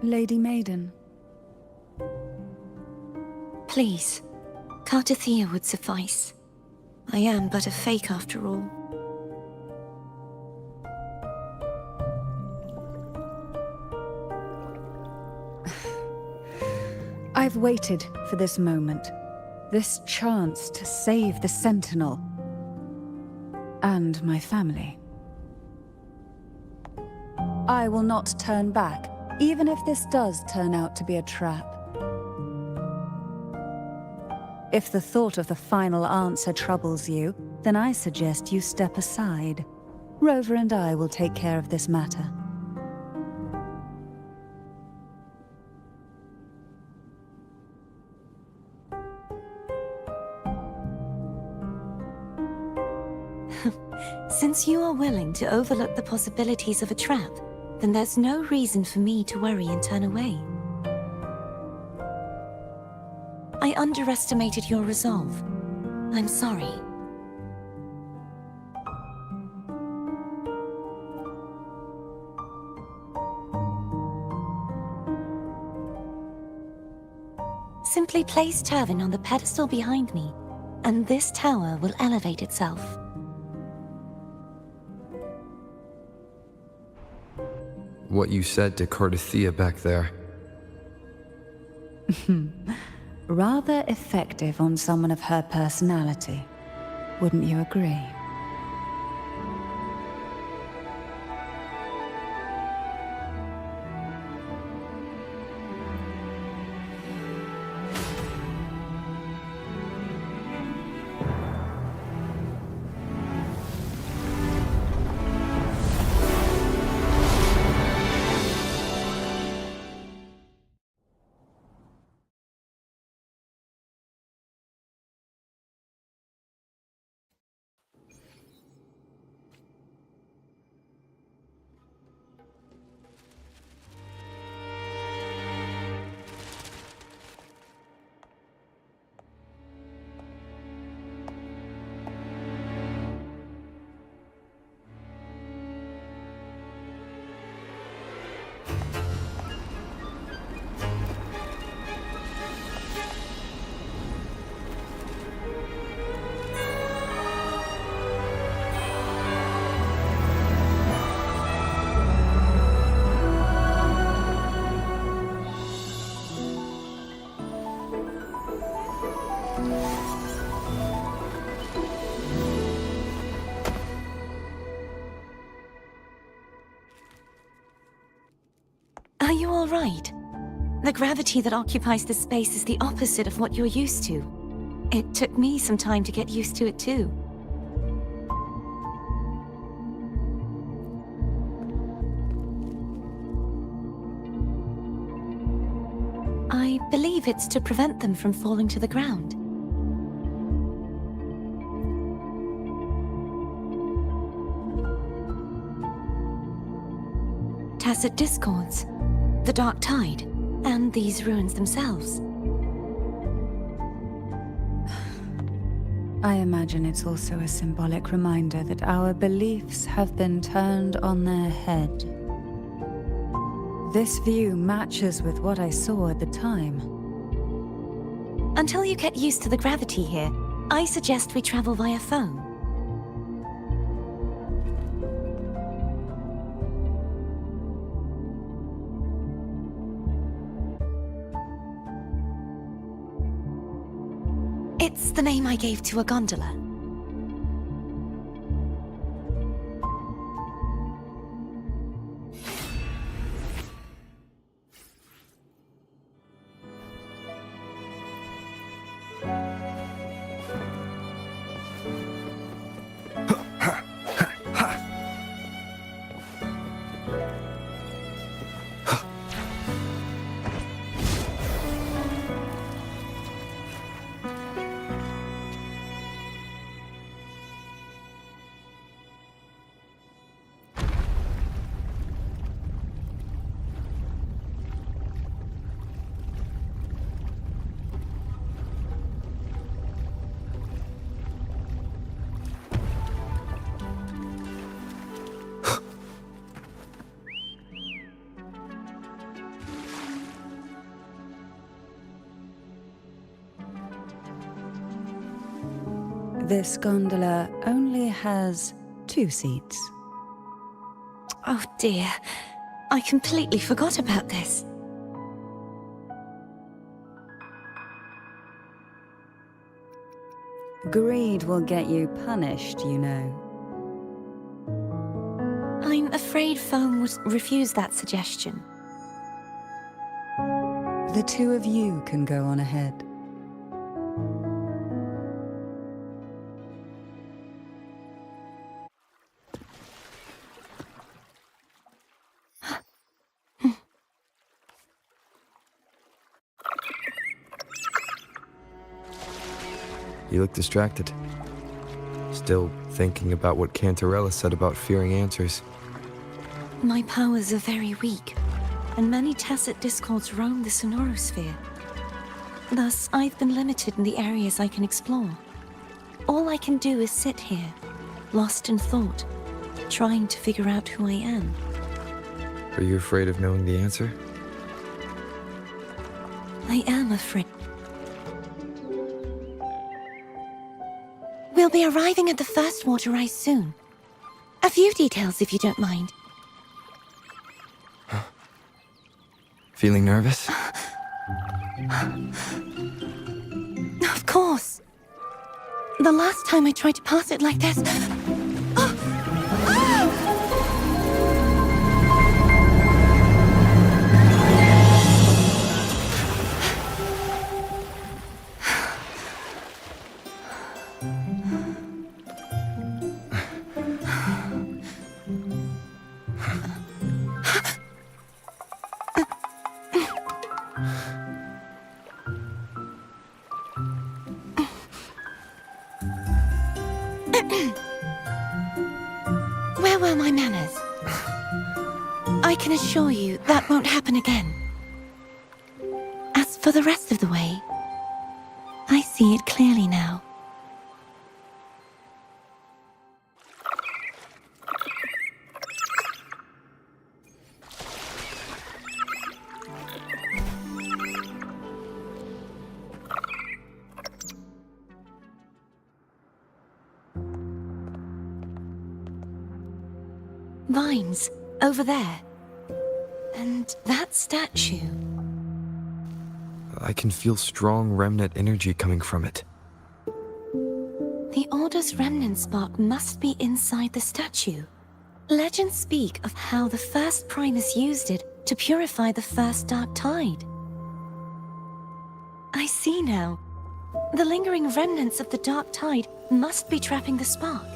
Speaker 7: Lady Maiden.
Speaker 4: Please, Cartathea would suffice. I am but a fake after all.
Speaker 7: I've waited for this moment, this chance to save the Sentinel and my family. I will not turn back, even if this does turn out to be a trap. If the thought of the final answer troubles you, then I suggest you step aside. Rover and I will take care of this matter.
Speaker 4: Since you are willing to overlook the possibilities of a trap, then there's no reason for me to worry and turn away. I underestimated your resolve. I'm sorry. Simply place Turvin on the pedestal behind me, and this tower will elevate itself.
Speaker 1: what you said to Cardathea back there.
Speaker 7: Rather effective on someone of her personality. Wouldn't you agree?
Speaker 4: Are you all right? The gravity that occupies this space is the opposite of what you're used to. It took me some time to get used to it too. I believe it's to prevent them from falling to the ground. Tacit discords, the dark tide, and these ruins themselves.
Speaker 7: I imagine it's also a symbolic reminder that our beliefs have been turned on their head. This view matches with what I saw at the time.
Speaker 4: Until you get used to the gravity here, I suggest we travel via phone. It's the name I gave to a gondola.
Speaker 7: This gondola only has 2 seats.
Speaker 4: Oh dear, I completely forgot about this.
Speaker 7: Greed will get you punished, you know.
Speaker 4: I'm afraid Foam would refuse that suggestion.
Speaker 7: The 2 of you can go on ahead.
Speaker 1: You look distracted. Still thinking about what Cantarella said about fearing answers.
Speaker 4: My powers are very weak, and many tacit discords roam the sonorosphere. Thus, I've been limited in the areas I can explore. All I can do is sit here, lost in thought, trying to figure out who I am.
Speaker 1: Are you afraid of knowing the answer?
Speaker 4: I am afraid. We'll be arriving at the first water rise soon. A few details, if you don't mind.
Speaker 1: Feeling nervous?
Speaker 4: Of course. The last time I tried to pass it like this... Where were my manners? I can assure you that won't happen again. As for the rest of the way, I see it clearly now. Vines, over there. And that statue.
Speaker 1: I can feel strong remnant energy coming from it.
Speaker 4: The Order's remnant spark must be inside the statue. Legends speak of how the first Primus used it to purify the first Dark Tide. I see now. The lingering remnants of the Dark Tide must be trapping the spark.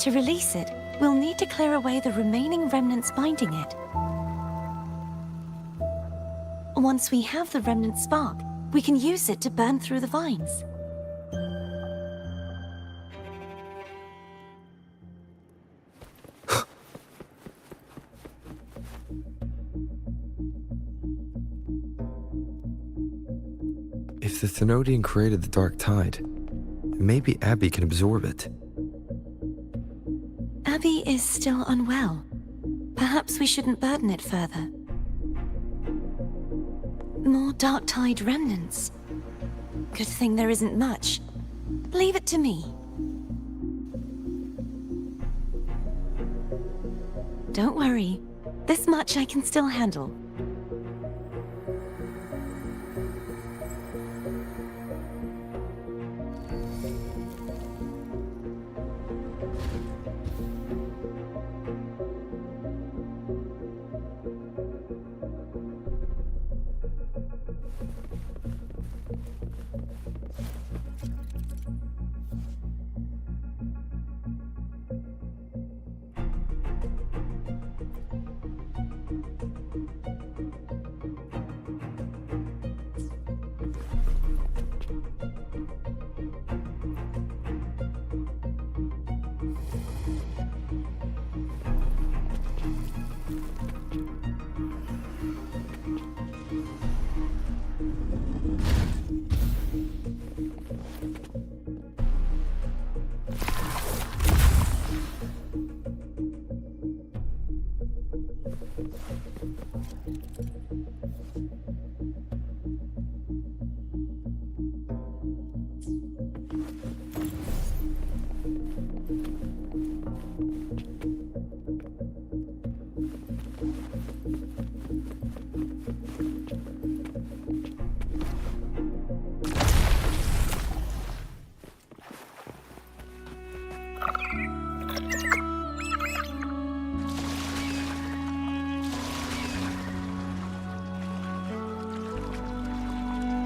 Speaker 4: To release it, we'll need to clear away the remaining remnants binding it. Once we have the remnant spark, we can use it to burn through the vines.
Speaker 1: If the Thenodian created the Dark Tide, maybe Abby can absorb it.
Speaker 4: Abby is still unwell. Perhaps we shouldn't burden it further. More Dark Tide remnants. Good thing there isn't much. Leave it to me. Don't worry. This much I can still handle.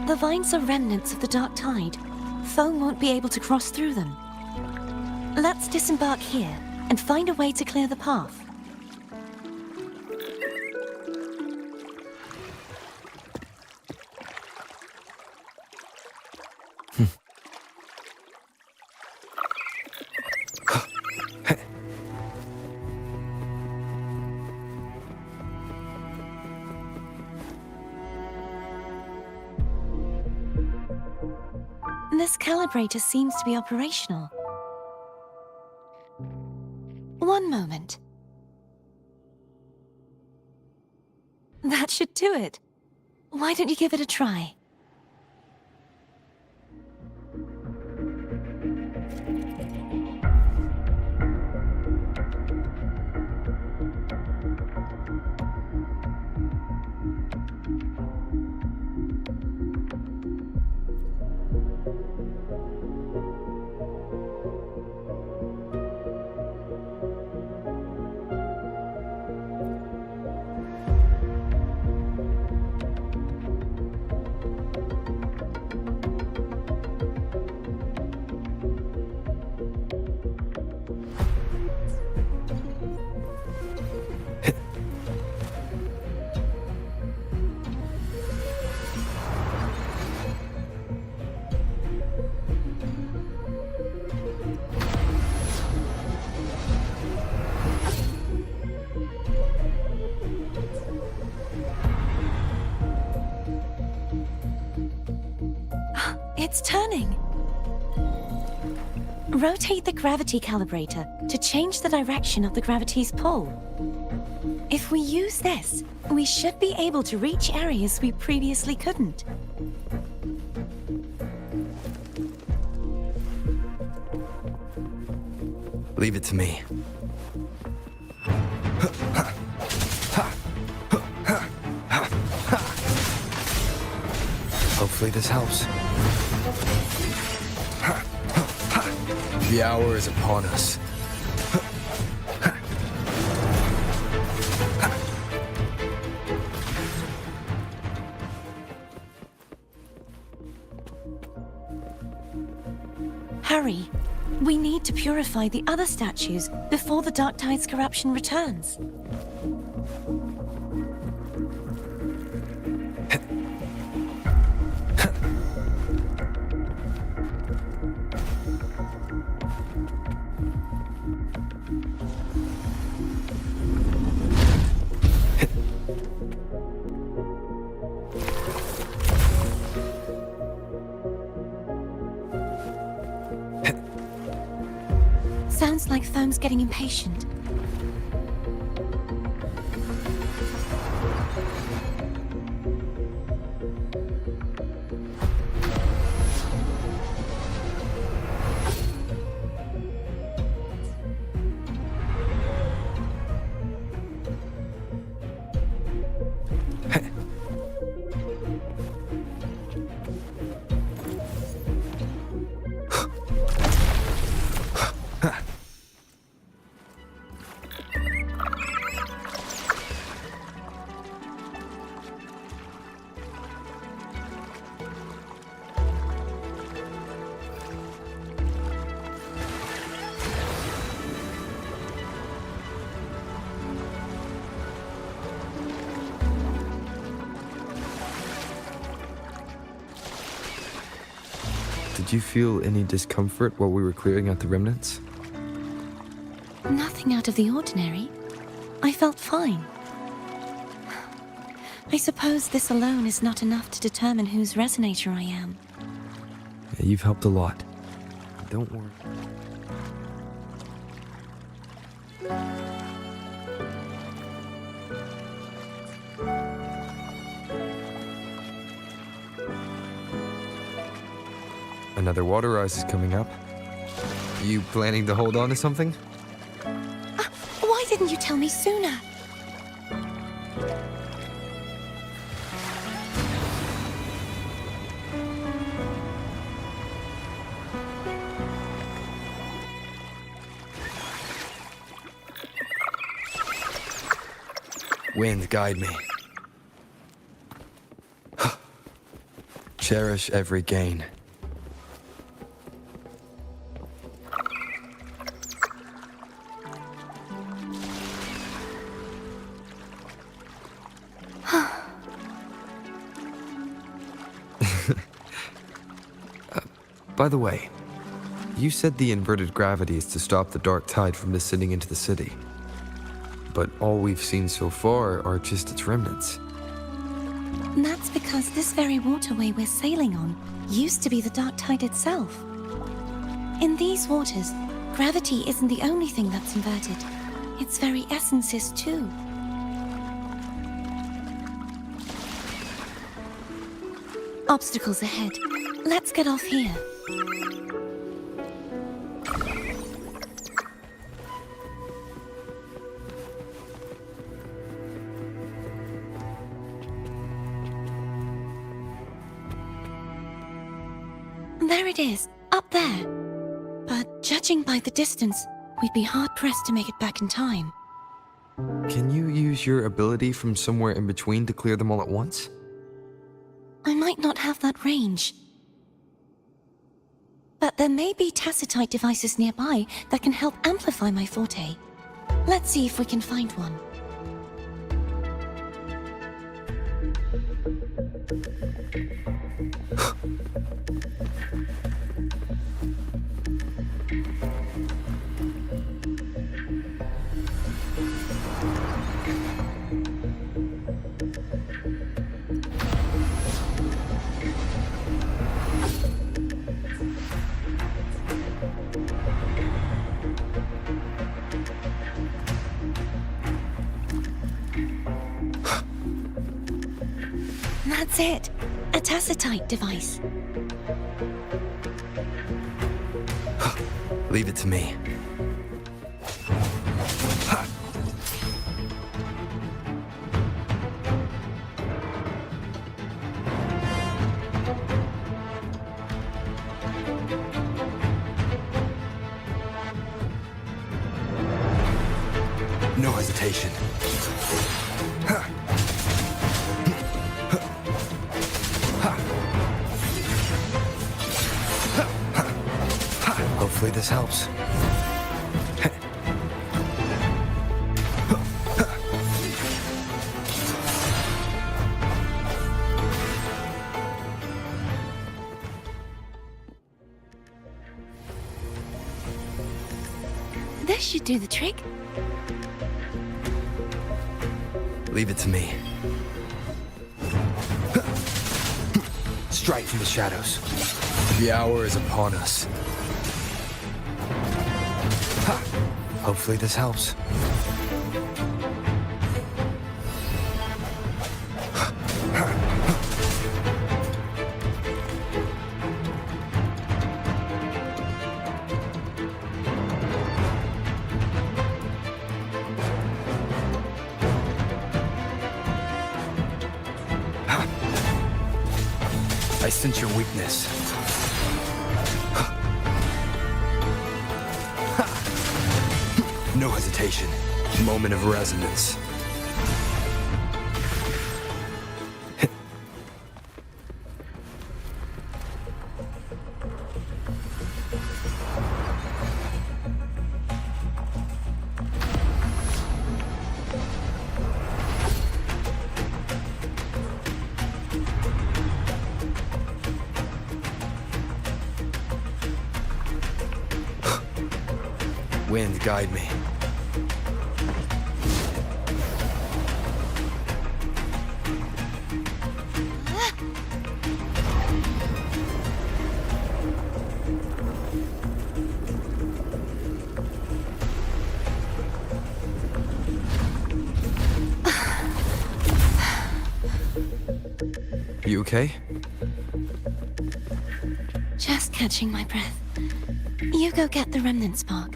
Speaker 4: The vines are remnants of the Dark Tide. Foam won't be able to cross through them. Let's disembark here and find a way to clear the path. This calibrator seems to be operational. One moment. That should do it. Why don't you give it a try? It's turning. Rotate the gravity calibrator to change the direction of the gravity's pull. If we use this, we should be able to reach areas we previously couldn't.
Speaker 1: Leave it to me. Hopefully this helps. The hour is upon us.
Speaker 4: Hurry. We need to purify the other statues before the Dark Tide's corruption returns. Sounds like Foam's getting impatient.
Speaker 1: Did you feel any discomfort while we were clearing out the remnants?
Speaker 4: Nothing out of the ordinary. I felt fine. I suppose this alone is not enough to determine whose resonator I am.
Speaker 1: Yeah, you've helped a lot. Don't worry. Another water rise is coming up. You planning to hold on to something?
Speaker 4: Why didn't you tell me sooner?
Speaker 1: Wind, guide me. Cherish every gain. By the way, you said the inverted gravity is to stop the dark tide from descending into the city. But all we've seen so far are just its remnants.
Speaker 4: And that's because this very waterway we're sailing on used to be the dark tide itself. In these waters, gravity isn't the only thing that's inverted. Its very essence is too. Obstacles ahead. Let's get off here. There it is, up there. But judging by the distance, we'd be hard-pressed to make it back in time.
Speaker 1: Can you use your ability from somewhere in between to clear them all at once?
Speaker 4: I might not have that range. But there may be tacitite devices nearby that can help amplify my forte. Let's see if we can find one. That's it. A tacitite device.
Speaker 1: Leave it to me. No hesitation. Hopefully this helps.
Speaker 4: This should do the trick.
Speaker 1: Leave it to me. Strike from the shadows. The hour is upon us. Hopefully this helps. I sense your weakness. No hesitation. Moment of resonance. Wind, guide me. You okay?
Speaker 4: Just catching my breath. You go get the remnant spark.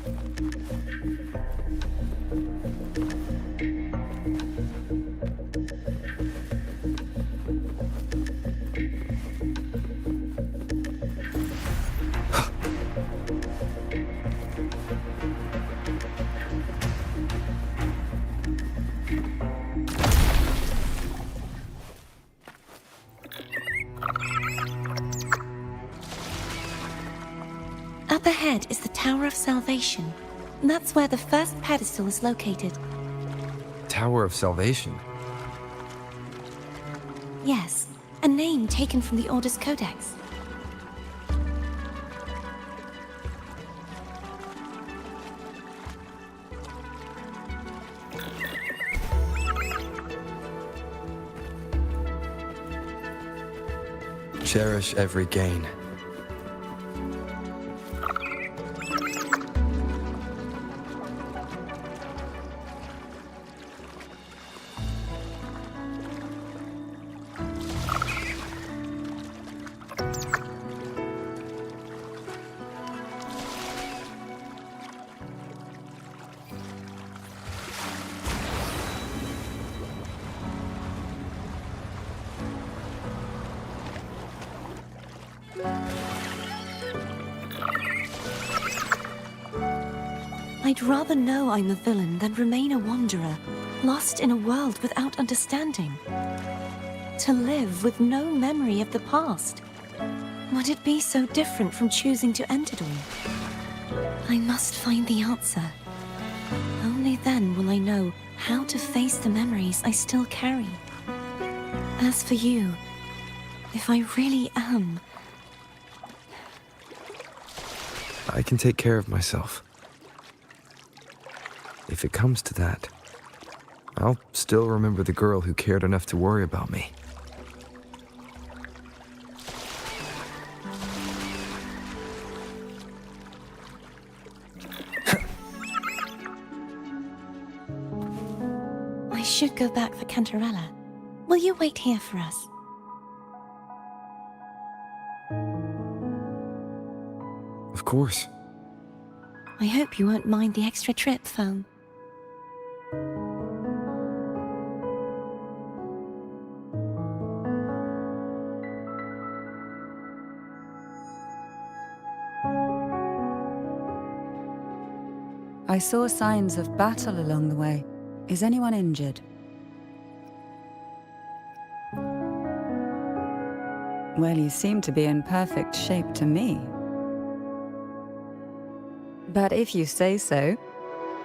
Speaker 4: Up ahead is the Tower of Salvation. That's where the first pedestal is located.
Speaker 1: Tower of Salvation.
Speaker 4: Yes, a name taken from the Order's Codex.
Speaker 1: Cherish every gain.
Speaker 4: I'd rather know I'm a villain than remain a wanderer, lost in a world without understanding. To live with no memory of the past. Would it be so different from choosing to end it all? I must find the answer. Only then will I know how to face the memories I still carry. As for you, if I really am...
Speaker 1: I can take care of myself. If it comes to that, I'll still remember the girl who cared enough to worry about me.
Speaker 4: I should go back for Cantarella. Will you wait here for us?
Speaker 1: course.
Speaker 4: I hope you won't mind the extra trip, Foam.
Speaker 7: I saw signs of battle along the way. Is anyone injured? Well, you seem to be in perfect shape to me. But if you say so,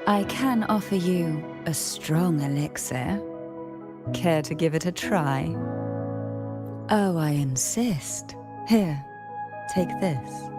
Speaker 7: I can offer you a strong elixir. Care to give it a try? Oh, I insist. Here, take this.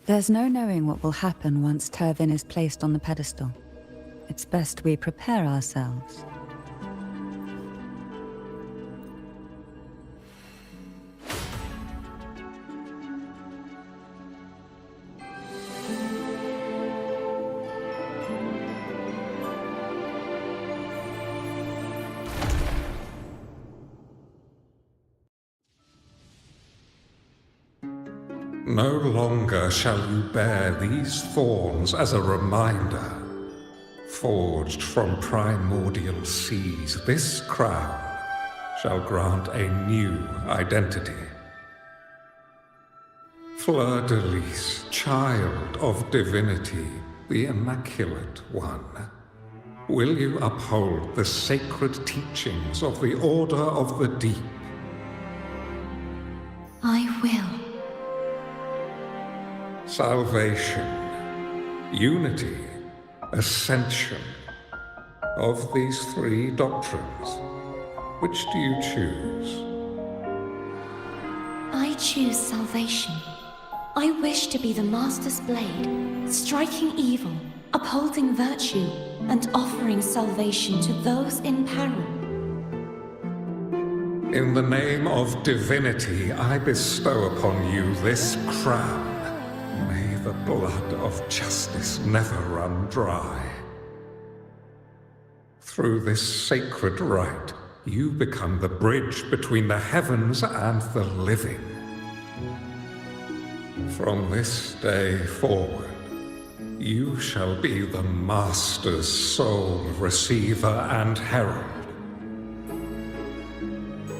Speaker 7: There's no knowing what will happen once Turvin is placed on the pedestal. It's best we prepare ourselves.
Speaker 9: No longer shall you bear these thorns as a reminder. Forged from primordial seas, this crown shall grant a new identity. Fleur-de-Lis, child of divinity, the Immaculate One, will you uphold the sacred teachings of the Order of the Deep?
Speaker 4: I will.
Speaker 9: Salvation, unity, ascension. Of these three doctrines, which do you choose?
Speaker 4: I choose salvation. I wish to be the Master's blade, striking evil, upholding virtue, and offering salvation to those in peril.
Speaker 9: In the name of divinity, I bestow upon you this crown. May the blood of justice never run dry. Through this sacred rite, you become the bridge between the heavens and the living. From this day forward, you shall be the Master's sole receiver and herald.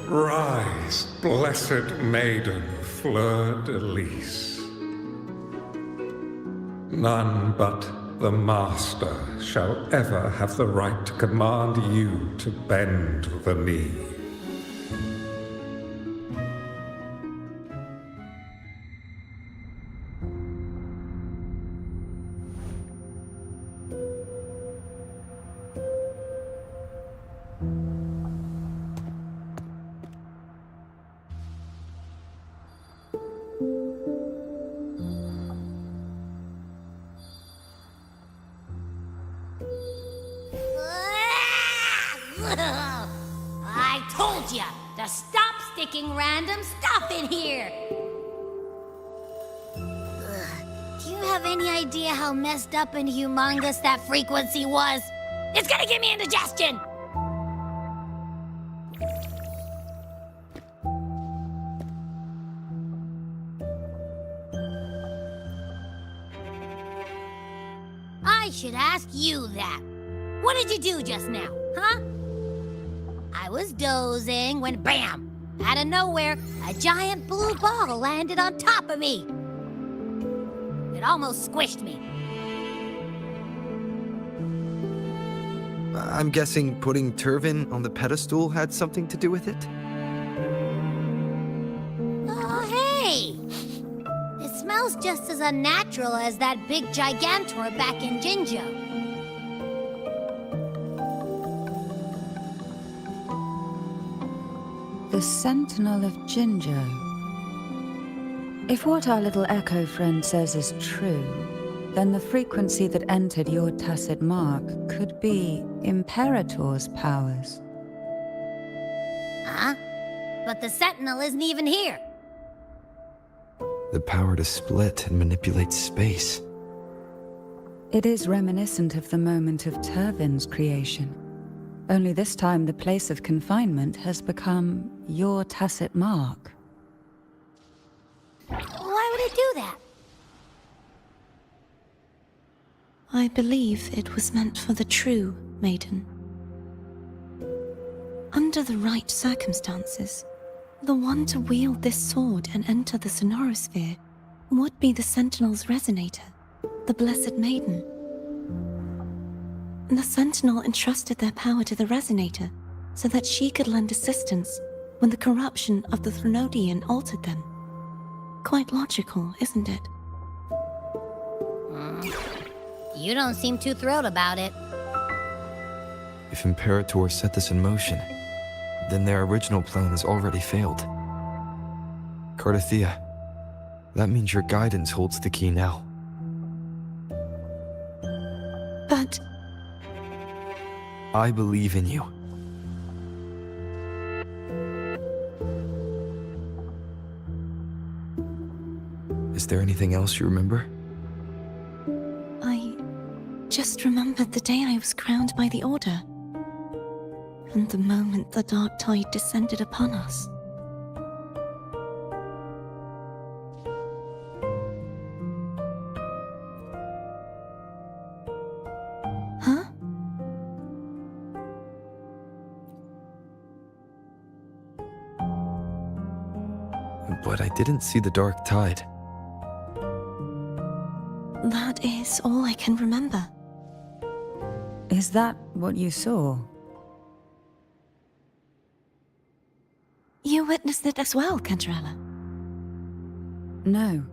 Speaker 9: Rise, blessed maiden Fleur-de-Lis. None but the Master shall ever have the right to command you to bend the knee.
Speaker 2: I told ya to stop random stuff in here. Do you have any idea how messed up and humongous that frequency was? It's gonna give me indigestion! I should ask you that. What did you do just now, huh? I was dozing when BAM! Out of nowhere, a giant blue ball landed on top of me. It almost squished me.
Speaker 1: I'm guessing putting Turvin on the pedestal had something to do with it?
Speaker 2: Oh, hey! It smells just as unnatural as that big gigantor back in Jinjo.
Speaker 7: The Sentinel of Jinjo. If what our little echo friend says is true, then the frequency that entered your tacit mark could be Imperator's powers.
Speaker 2: Huh? But the Sentinel isn't even here.
Speaker 1: The power to split and manipulate space.
Speaker 7: It is reminiscent of the moment of Turvin's creation. Only this time the place of confinement has become your tacit mark.
Speaker 2: Why would it do that?
Speaker 4: I believe it was meant for the true maiden. Under the right circumstances, the one to wield this sword and enter the sonorosphere would be the Sentinel's resonator, the Blessed Maiden. The Sentinel entrusted their power to the resonator so that she could lend assistance when the corruption of the Threnodian altered them. Quite logical, isn't it?
Speaker 2: You don't seem too thrilled about it.
Speaker 1: If Imperator set this in motion, then their original plan has already failed. Cardathea, that means your guidance holds the key now.
Speaker 4: But
Speaker 1: I believe in you. Is there anything else you remember?
Speaker 4: I just remembered the day I was crowned by the Order, and the moment the dark tide descended upon us. Huh?
Speaker 1: But I didn't see the dark tide.
Speaker 4: That is all I can remember.
Speaker 7: Is that what you saw?
Speaker 4: You witnessed it as well, Cantarella.
Speaker 7: No.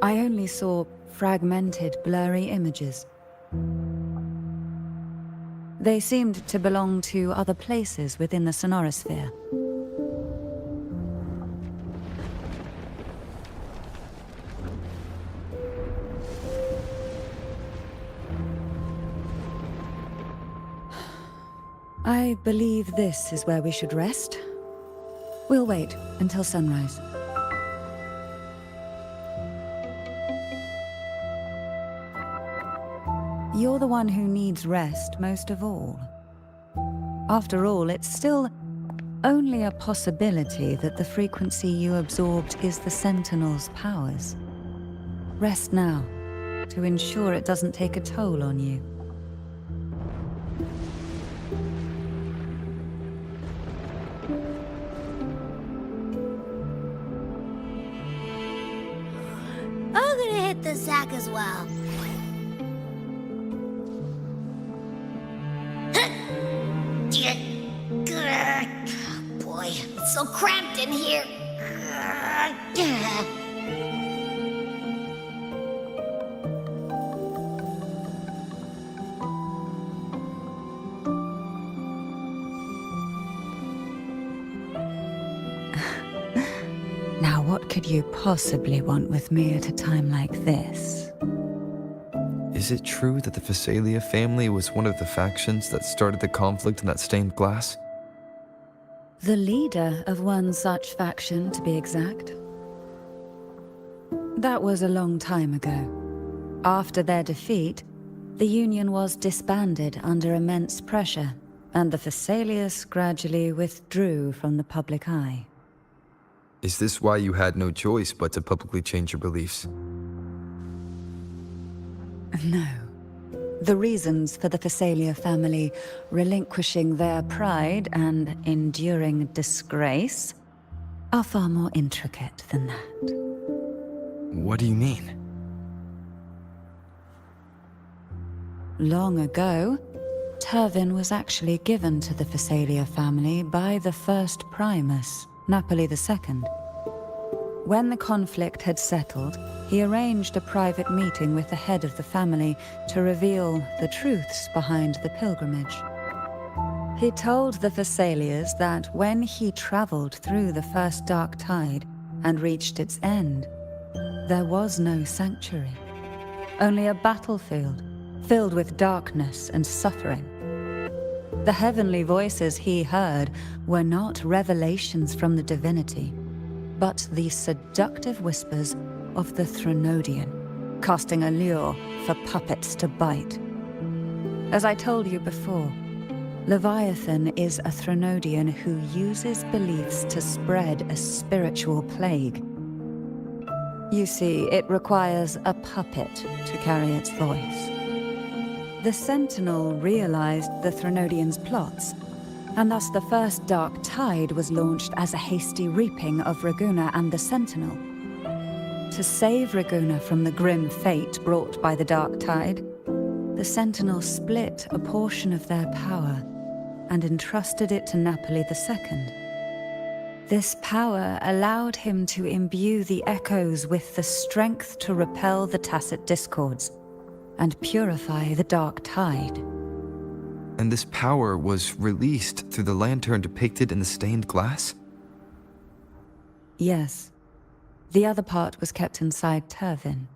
Speaker 7: I only saw fragmented, blurry images. They seemed to belong to other places within the sonorosphere. I believe this is where we should rest. We'll wait until sunrise. You're the one who needs rest most of all. After all, it's still only a possibility that the frequency you absorbed is the Sentinel's powers. Rest now, to ensure it doesn't take a toll on you.
Speaker 2: I'm gonna hit the sack as well. Boy, it's so cramped in here.
Speaker 7: Now, what could you possibly want with me at a time like this?
Speaker 1: Is it true that the Phasalia family was one of the factions that started the conflict in that stained glass?
Speaker 7: The leader of one such faction, to be exact. That was a long time ago. After their defeat, the Union was disbanded under immense pressure, and the Phasaelius gradually withdrew from the public eye.
Speaker 1: Is this why you had no choice but to publicly change your beliefs?
Speaker 7: No. The reasons for the Phasalia family relinquishing their pride and enduring disgrace are far more intricate than that.
Speaker 1: What do you mean?
Speaker 7: Long ago, Turvin was actually given to the Phasalia family by the first Primus, Napoli II. When the conflict had settled, he arranged a private meeting with the head of the family to reveal the truths behind the pilgrimage. He told the Phasalias that when he traveled through the first dark tide and reached its end, there was no sanctuary, only a battlefield filled with darkness and suffering. The heavenly voices he heard were not revelations from the Divinity, but the seductive whispers of the Threnodian, casting a lure for puppets to bite. As I told you before, Leviathan is a Threnodian who uses beliefs to spread a spiritual plague. You see, it requires a puppet to carry its voice. The Sentinel realized the Threnodian's plots, and thus the first dark tide was launched as a hasty reaping of Raguna and the Sentinel. To save Raguna from the grim fate brought by the dark tide, the Sentinel split a portion of their power and entrusted it to Napoli II. This power allowed him to imbue the echoes with the strength to repel the tacit discords and purify the dark tide.
Speaker 1: And this power was released through the lantern depicted in the stained glass?
Speaker 7: Yes. The other part was kept inside Turvin.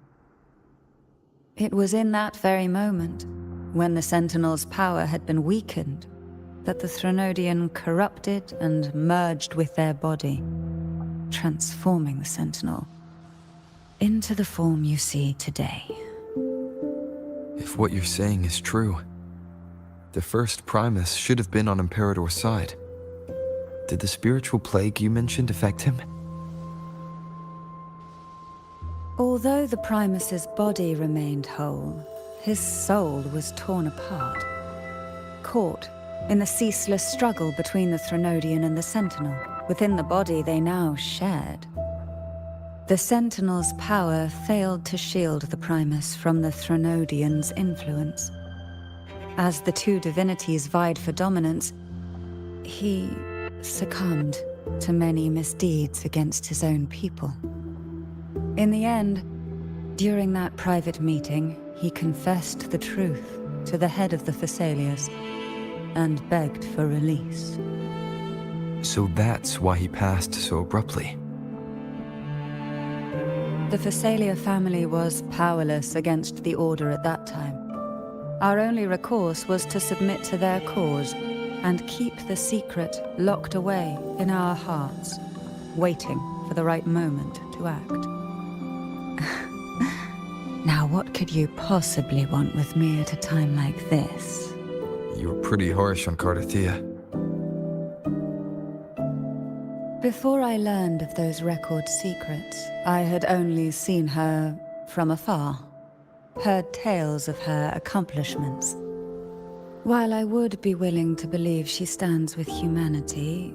Speaker 7: It was in that very moment, when the Sentinel's power had been weakened, that the Threnodian corrupted and merged with their body, transforming the Sentinel into the form you see today.
Speaker 1: If what you're saying is true, the first Primus should have been on Imperator's side. Did the spiritual plague you mentioned affect him?
Speaker 7: Although the Primus's body remained whole, his soul was torn apart, caught in the ceaseless struggle between the Threnodian and the Sentinel. Within the body they now shared. The Sentinel's power failed to shield the Primus from the Threnodian's influence. As the two divinities vied for dominance, he succumbed to many misdeeds against his own people. In the end, during that private meeting, he confessed the truth to the head of the Phasaelius and begged for release.
Speaker 1: So that's why he passed so abruptly.
Speaker 7: The Phasalia family was powerless against the Order at that time. Our only recourse was to submit to their cause and keep the secret locked away in our hearts, waiting for the right moment to act. Now, what could you possibly want with me at a time like this?
Speaker 1: You were pretty harsh on Cardathia.
Speaker 7: Before I learned of those record secrets, I had only seen her from afar, heard tales of her accomplishments. While I would be willing to believe she stands with humanity,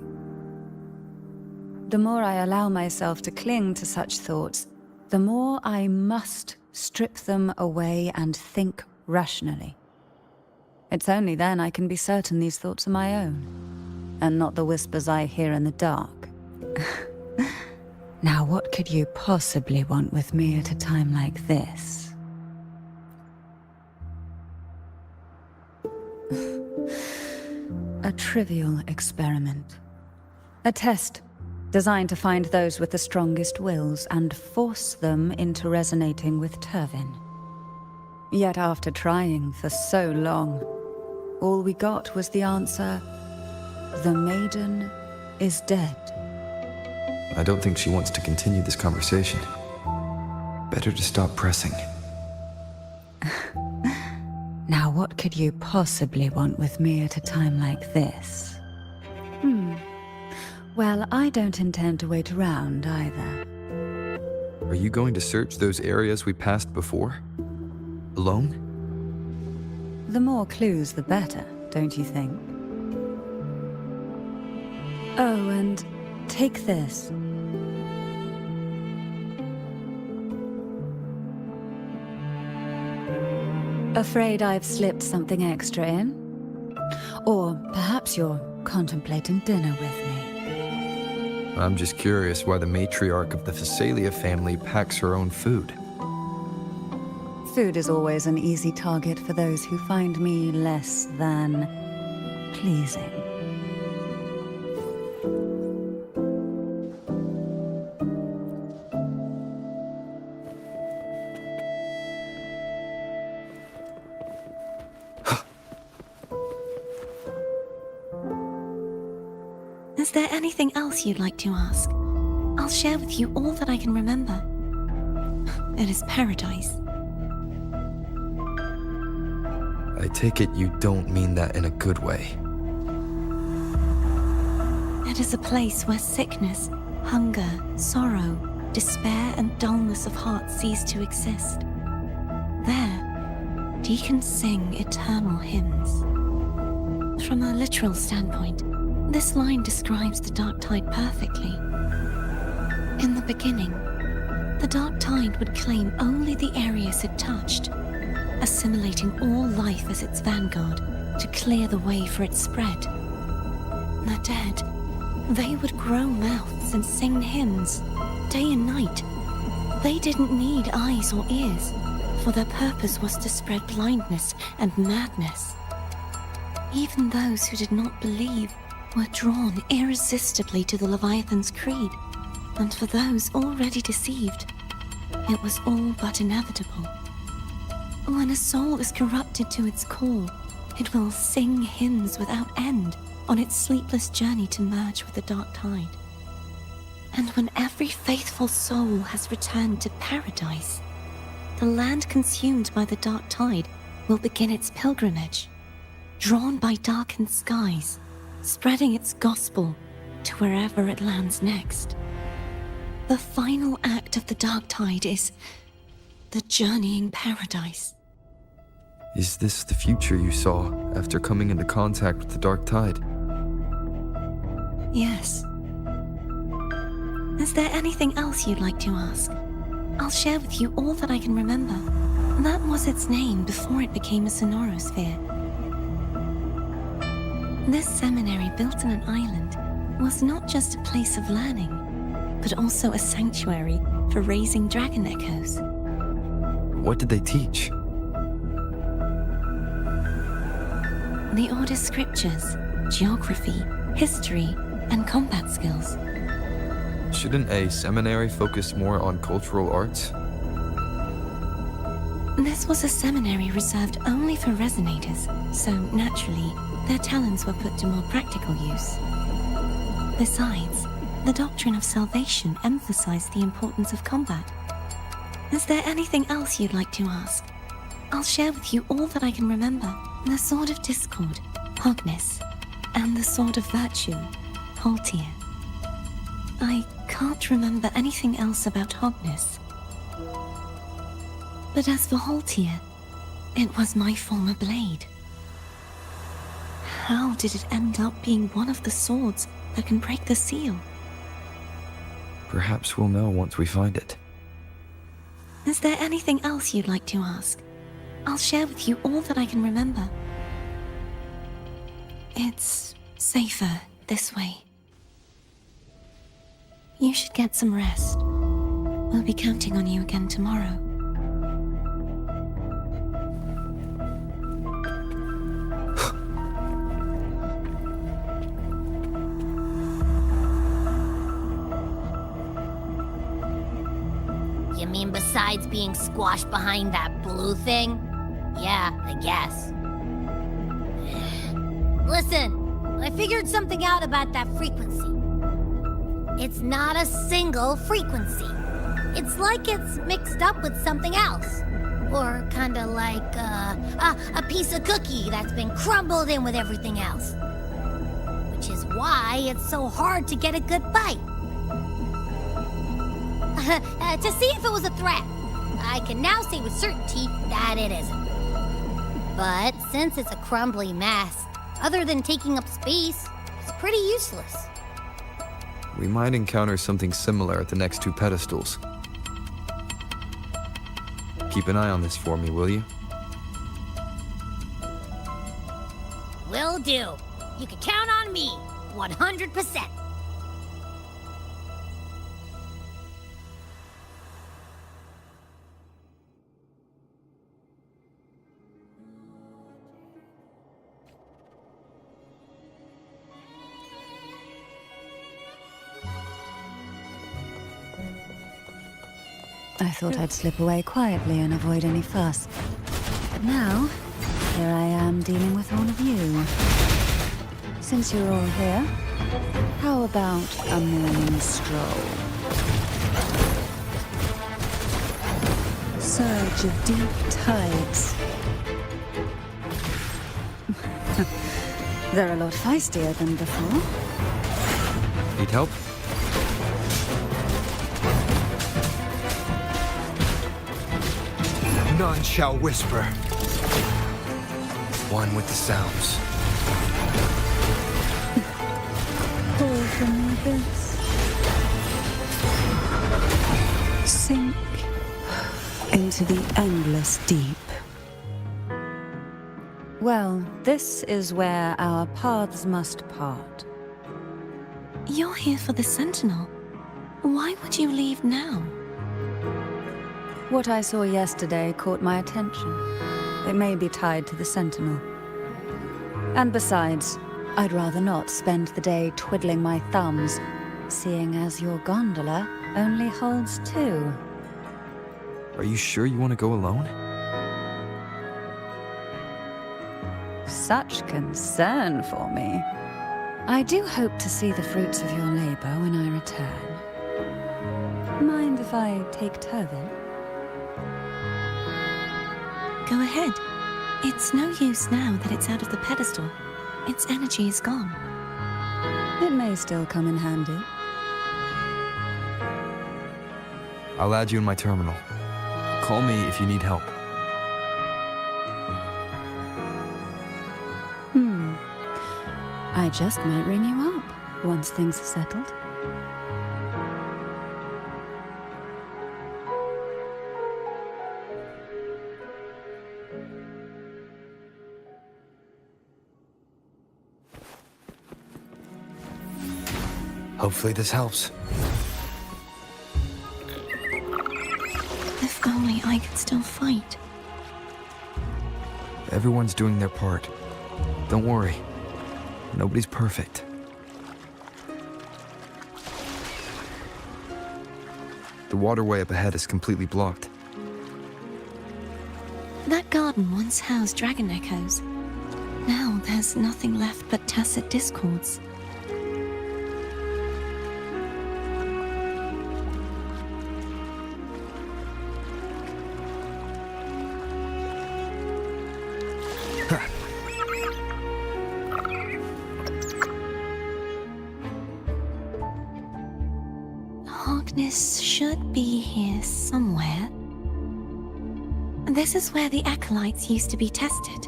Speaker 7: the more I allow myself to cling to such thoughts, the more I must strip them away and think rationally. It's only then I can be certain these thoughts are my own, and not the whispers I hear in the dark. Now, what could you possibly want with me at a time like this? A trivial experiment. A test designed to find those with the strongest wills and force them into resonating with Turvin. Yet after trying for so long, all we got was the answer, "The maiden is dead."
Speaker 1: I don't think she wants to continue this conversation. Better to stop pressing.
Speaker 7: What could you possibly want with me at a time like this? Well, I don't intend to wait around either.
Speaker 1: Are you going to search those areas we passed before? Alone?
Speaker 7: The more clues, the better, don't you think? Oh, and take this. Afraid I've slipped something extra in? Or perhaps you're contemplating dinner with me.
Speaker 1: I'm just curious why the matriarch of the Phasalia family packs her own food.
Speaker 7: Food is always an easy target for those who find me less than pleasing.
Speaker 4: Is there anything else you'd like to ask? I'll share with you all that I can remember. It is paradise.
Speaker 1: I take it you don't mean that in a good way.
Speaker 4: It is a place where sickness, hunger, sorrow, despair, and dullness of heart cease to exist. There, deacons sing eternal hymns. From a literal standpoint, this line describes the dark tide perfectly. In the beginning, the dark tide would claim only the areas it touched, assimilating all life as its vanguard to clear the way for its spread. The dead, they would grow mouths and sing hymns, day and night. They didn't need eyes or ears, for their purpose was to spread blindness and madness. Even those who did not believe were drawn irresistibly to the Leviathan's creed, and for those already deceived, it was all but inevitable. When a soul is corrupted to its core, it will sing hymns without end on its sleepless journey to merge with the dark tide. And when every faithful soul has returned to paradise, the land consumed by the dark tide will begin its pilgrimage, drawn by darkened skies, spreading its gospel to wherever it lands next. The final act of the dark tide is the journeying paradise.
Speaker 1: Is this the future you saw after coming into contact with the dark tide?
Speaker 4: Yes. Is there anything else you'd like to ask? I'll share with you all that I can remember. That was its name before it became a sonorosphere. This seminary, built on an island, was not just a place of learning, but also a sanctuary for raising dragon echoes.
Speaker 1: What did they teach?
Speaker 4: The Order's scriptures, geography, history, and combat skills.
Speaker 1: Shouldn't a seminary focus more on cultural arts?
Speaker 4: This was a seminary reserved only for resonators, so naturally, their talents were put to more practical use. Besides, the doctrine of salvation emphasized the importance of combat. Is there anything else you'd like to ask? I'll share with you all that I can remember. The Sword of Discord, Hognis, and the Sword of Virtue, Haltier. I can't remember anything else about Hognis. But as for Haltier, it was my former blade. How did it end up being one of the swords that can break the seal?
Speaker 1: Perhaps we'll know once we find it.
Speaker 4: Is there anything else you'd like to ask? I'll share with you all that I can remember. It's safer this way. You should get some rest. We'll be counting on you again tomorrow.
Speaker 2: You mean besides being squashed behind that blue thing? Yeah, I guess. Listen, I figured something out about that frequency. It's not a single frequency. It's like it's mixed up with something else. Or kinda like, a piece of cookie that's been crumbled in with everything else. Which is why it's so hard to get a good bite. To see if it was a threat, I can now say with certainty that it isn't. But since it's a crumbly mess, other than taking up space, it's pretty useless.
Speaker 1: We might encounter something similar at the next two pedestals. Keep an eye on this for me, will you?
Speaker 2: Will do. You can count on me, 100%.
Speaker 7: I thought I'd slip away quietly and avoid any fuss. But now, here I am dealing with all of you. Since you're all here, how about a morning stroll? Surge of deep tides. They're a lot feistier than before.
Speaker 1: Need help?
Speaker 10: None shall whisper.
Speaker 1: One with the sounds.
Speaker 7: Pull from the abyss. Sink into the endless deep. Well, this is where our paths must part.
Speaker 4: You're here for the Sentinel. Why would you leave now?
Speaker 7: What I saw yesterday caught my attention. It may be tied to the Sentinel. And besides, I'd rather not spend the day twiddling my thumbs, seeing as your gondola only holds two.
Speaker 1: Are you sure you want to go alone?
Speaker 7: Such concern for me. I do hope to see the fruits of your labor when I return. Mind if I take Turvin?
Speaker 4: Go ahead. It's no use now that it's out of the pedestal. Its energy is gone.
Speaker 7: It may still come in handy.
Speaker 1: I'll add you in my terminal. Call me if you need help.
Speaker 7: I just might ring you up once things are settled.
Speaker 1: Hopefully this helps.
Speaker 4: If only I could still fight.
Speaker 1: Everyone's doing their part. Don't worry. Nobody's perfect. The waterway up ahead is completely blocked.
Speaker 4: That garden once housed dragon echoes. Now there's nothing left but tacit discords. Hogness should be here somewhere. This is where the acolytes used to be tested.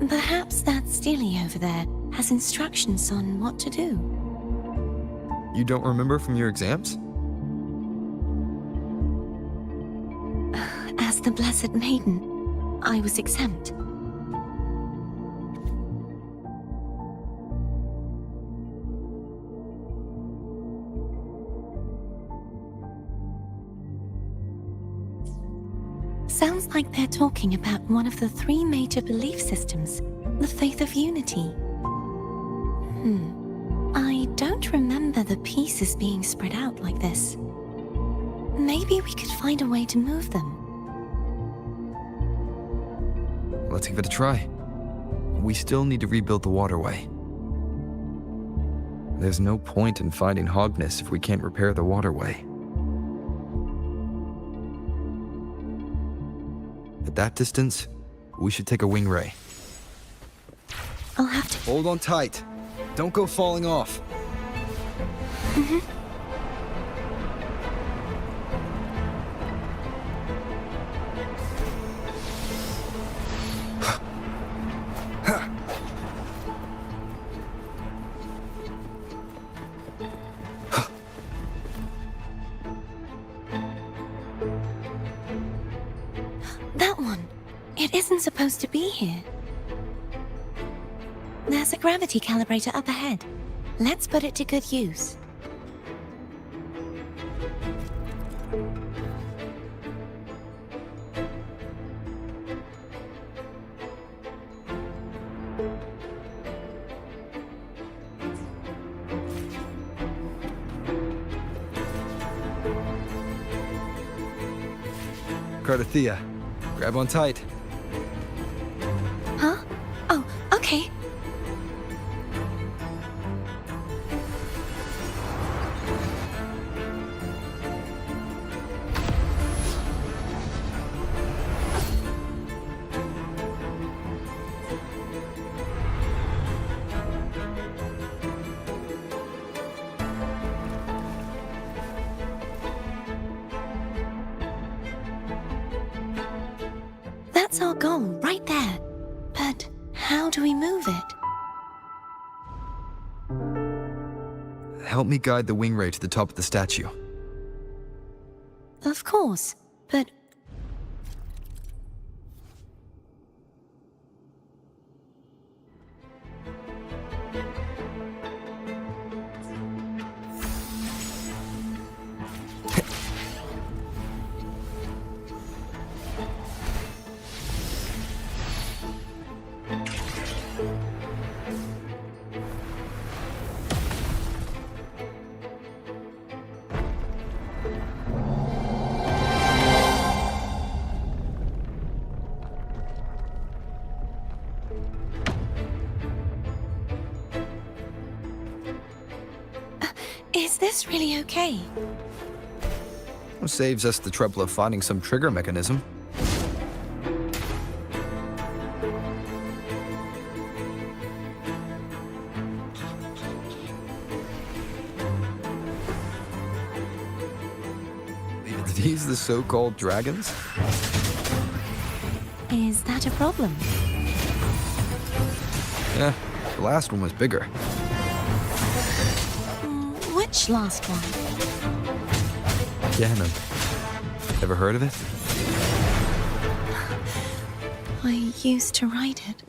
Speaker 4: Perhaps that Steely over there has instructions on what to do.
Speaker 1: You don't remember from your exams?
Speaker 4: As the Blessed Maiden, I was exempt. Sounds like they're talking about one of the three major belief systems, the faith of unity. I don't remember the pieces being spread out like this. Maybe we could find a way to move them.
Speaker 1: Let's give it a try. We still need to rebuild the waterway. There's no point in finding Hogness if we can't repair the waterway. At that distance, we should take a wing ray.
Speaker 4: I'll have to.
Speaker 1: Hold on tight. Don't go falling off.
Speaker 4: That one. It isn't supposed to be here. There's a gravity calibrator up ahead. Let's put it to good use.
Speaker 1: Cardathea, grab on tight.
Speaker 4: Huh? Oh, okay. That's our goal, right there. But how do we move it?
Speaker 1: Help me guide the wing ray to the top of the statue.
Speaker 4: Of course, but... Is this really okay?
Speaker 1: Saves us the trouble of finding some trigger mechanism. Are these the so-called dragons?
Speaker 4: Is that a problem?
Speaker 1: Yeah, the last one was bigger.
Speaker 4: Which last one?
Speaker 1: Ganon. Ever heard of it?
Speaker 4: I used to ride it.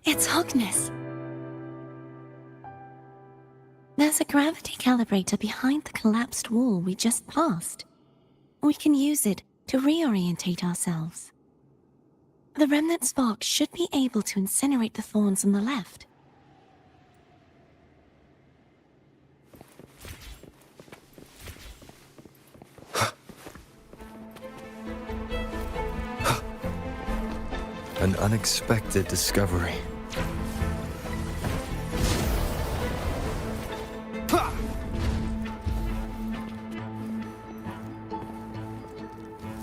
Speaker 4: It's Hogness. There's a gravity calibrator behind the collapsed wall we just passed. We can use it to reorientate ourselves. The remnant spark should be able to incinerate the thorns on the left.
Speaker 1: An unexpected discovery.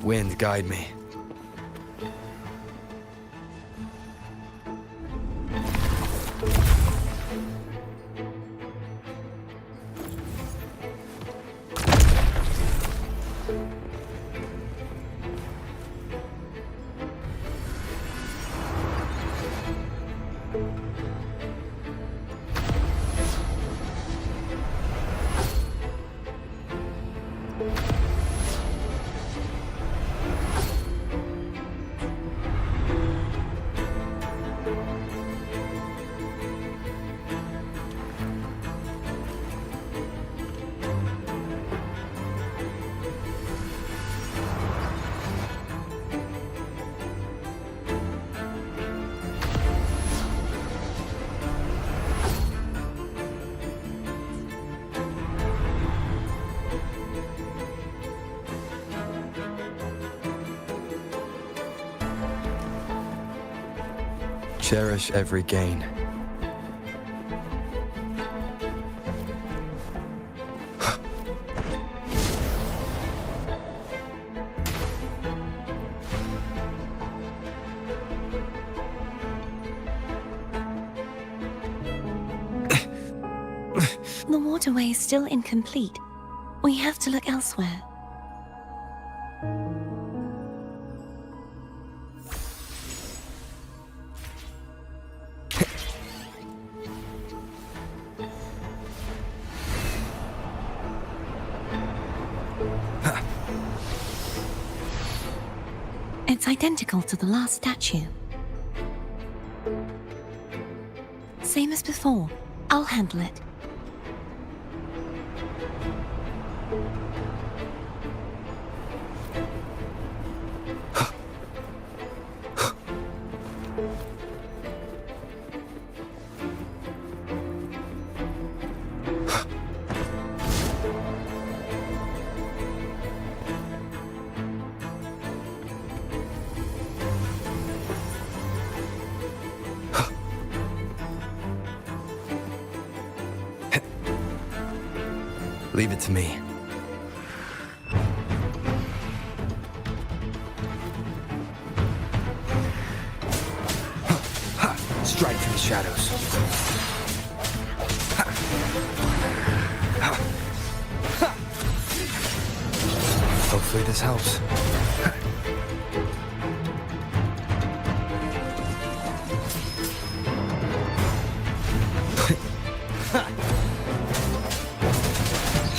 Speaker 1: Wind, guide me. Cherish every gain.
Speaker 4: waterway is still incomplete. We have to look elsewhere. It's identical to the last statue. Same as before. I'll handle it.
Speaker 1: Leave it to me. Strike through the shadows. Hopefully this helps.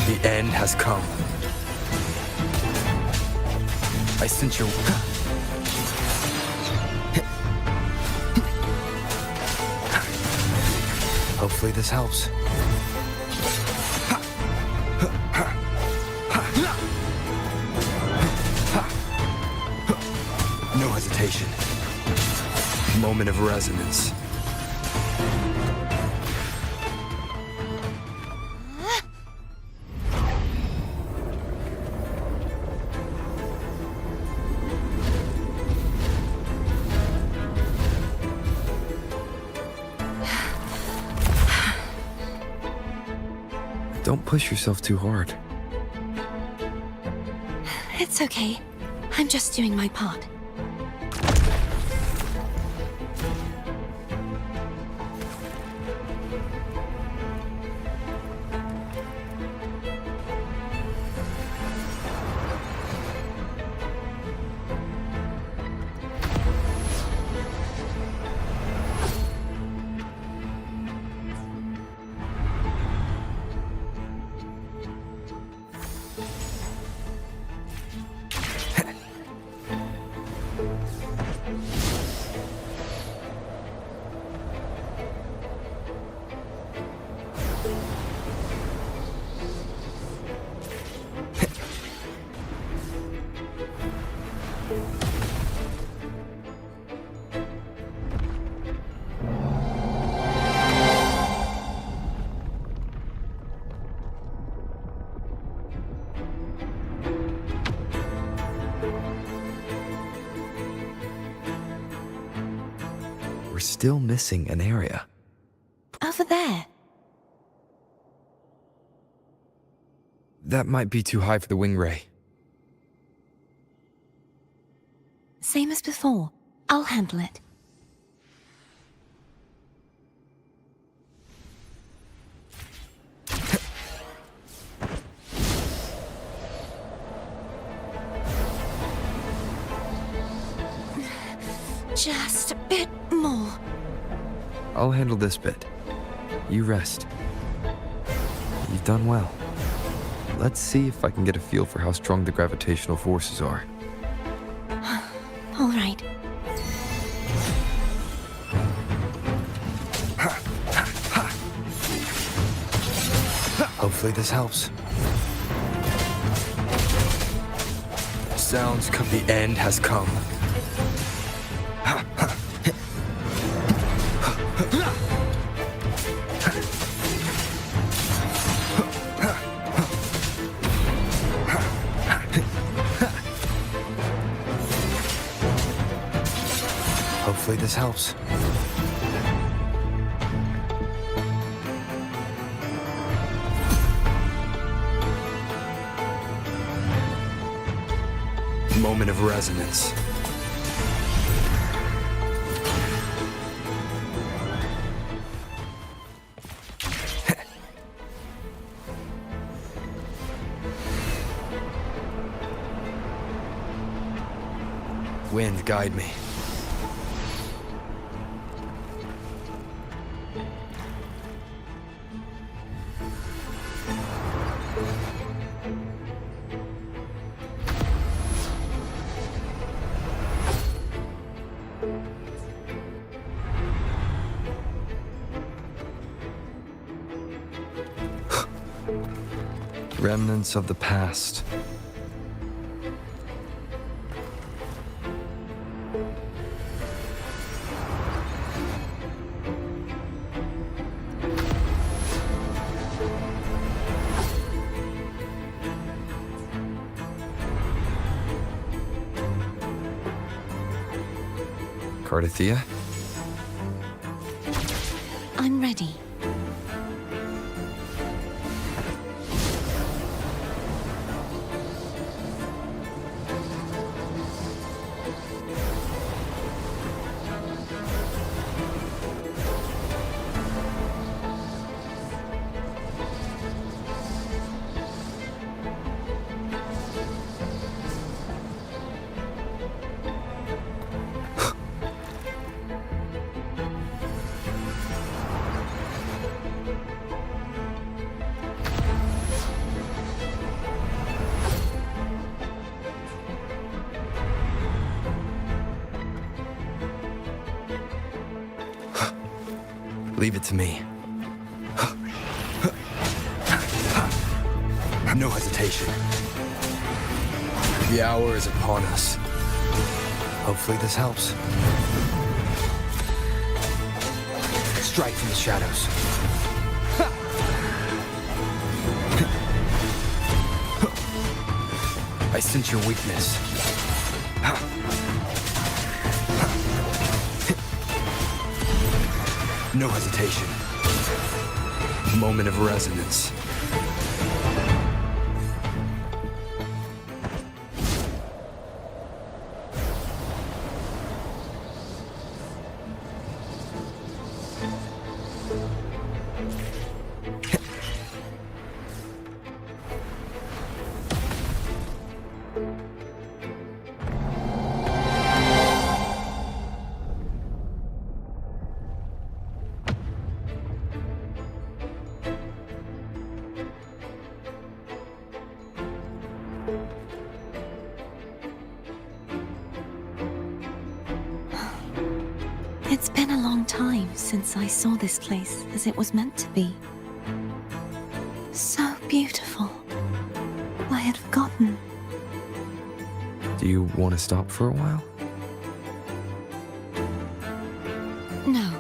Speaker 1: The end has come. I sense your... Hopefully this helps. No hesitation. Moment of resonance. Don't push yourself too hard.
Speaker 4: It's okay. I'm just doing my part.
Speaker 1: We're still missing an area.
Speaker 4: Over there.
Speaker 1: That might be too high for the wing ray.
Speaker 4: Same as before. I'll handle it. Just a bit more.
Speaker 1: I'll handle this bit. You rest. You've done well. Let's see if I can get a feel for how strong the gravitational forces are.
Speaker 4: All right.
Speaker 1: Hopefully this helps. Sounds come. The end has come. Hopefully this helps. Moment of resonance. strength guide me. Remnants of the past. Cardathia?
Speaker 4: I'm ready.
Speaker 1: Leave it to me. No hesitation. The hour is upon us. Hopefully this helps. Strike from the shadows. I sense your weakness. No hesitation. Moment of resonance.
Speaker 4: It's been a long time since I saw this place as it was meant to be. So beautiful. I had forgotten.
Speaker 1: Do you want to stop for a while?
Speaker 4: No,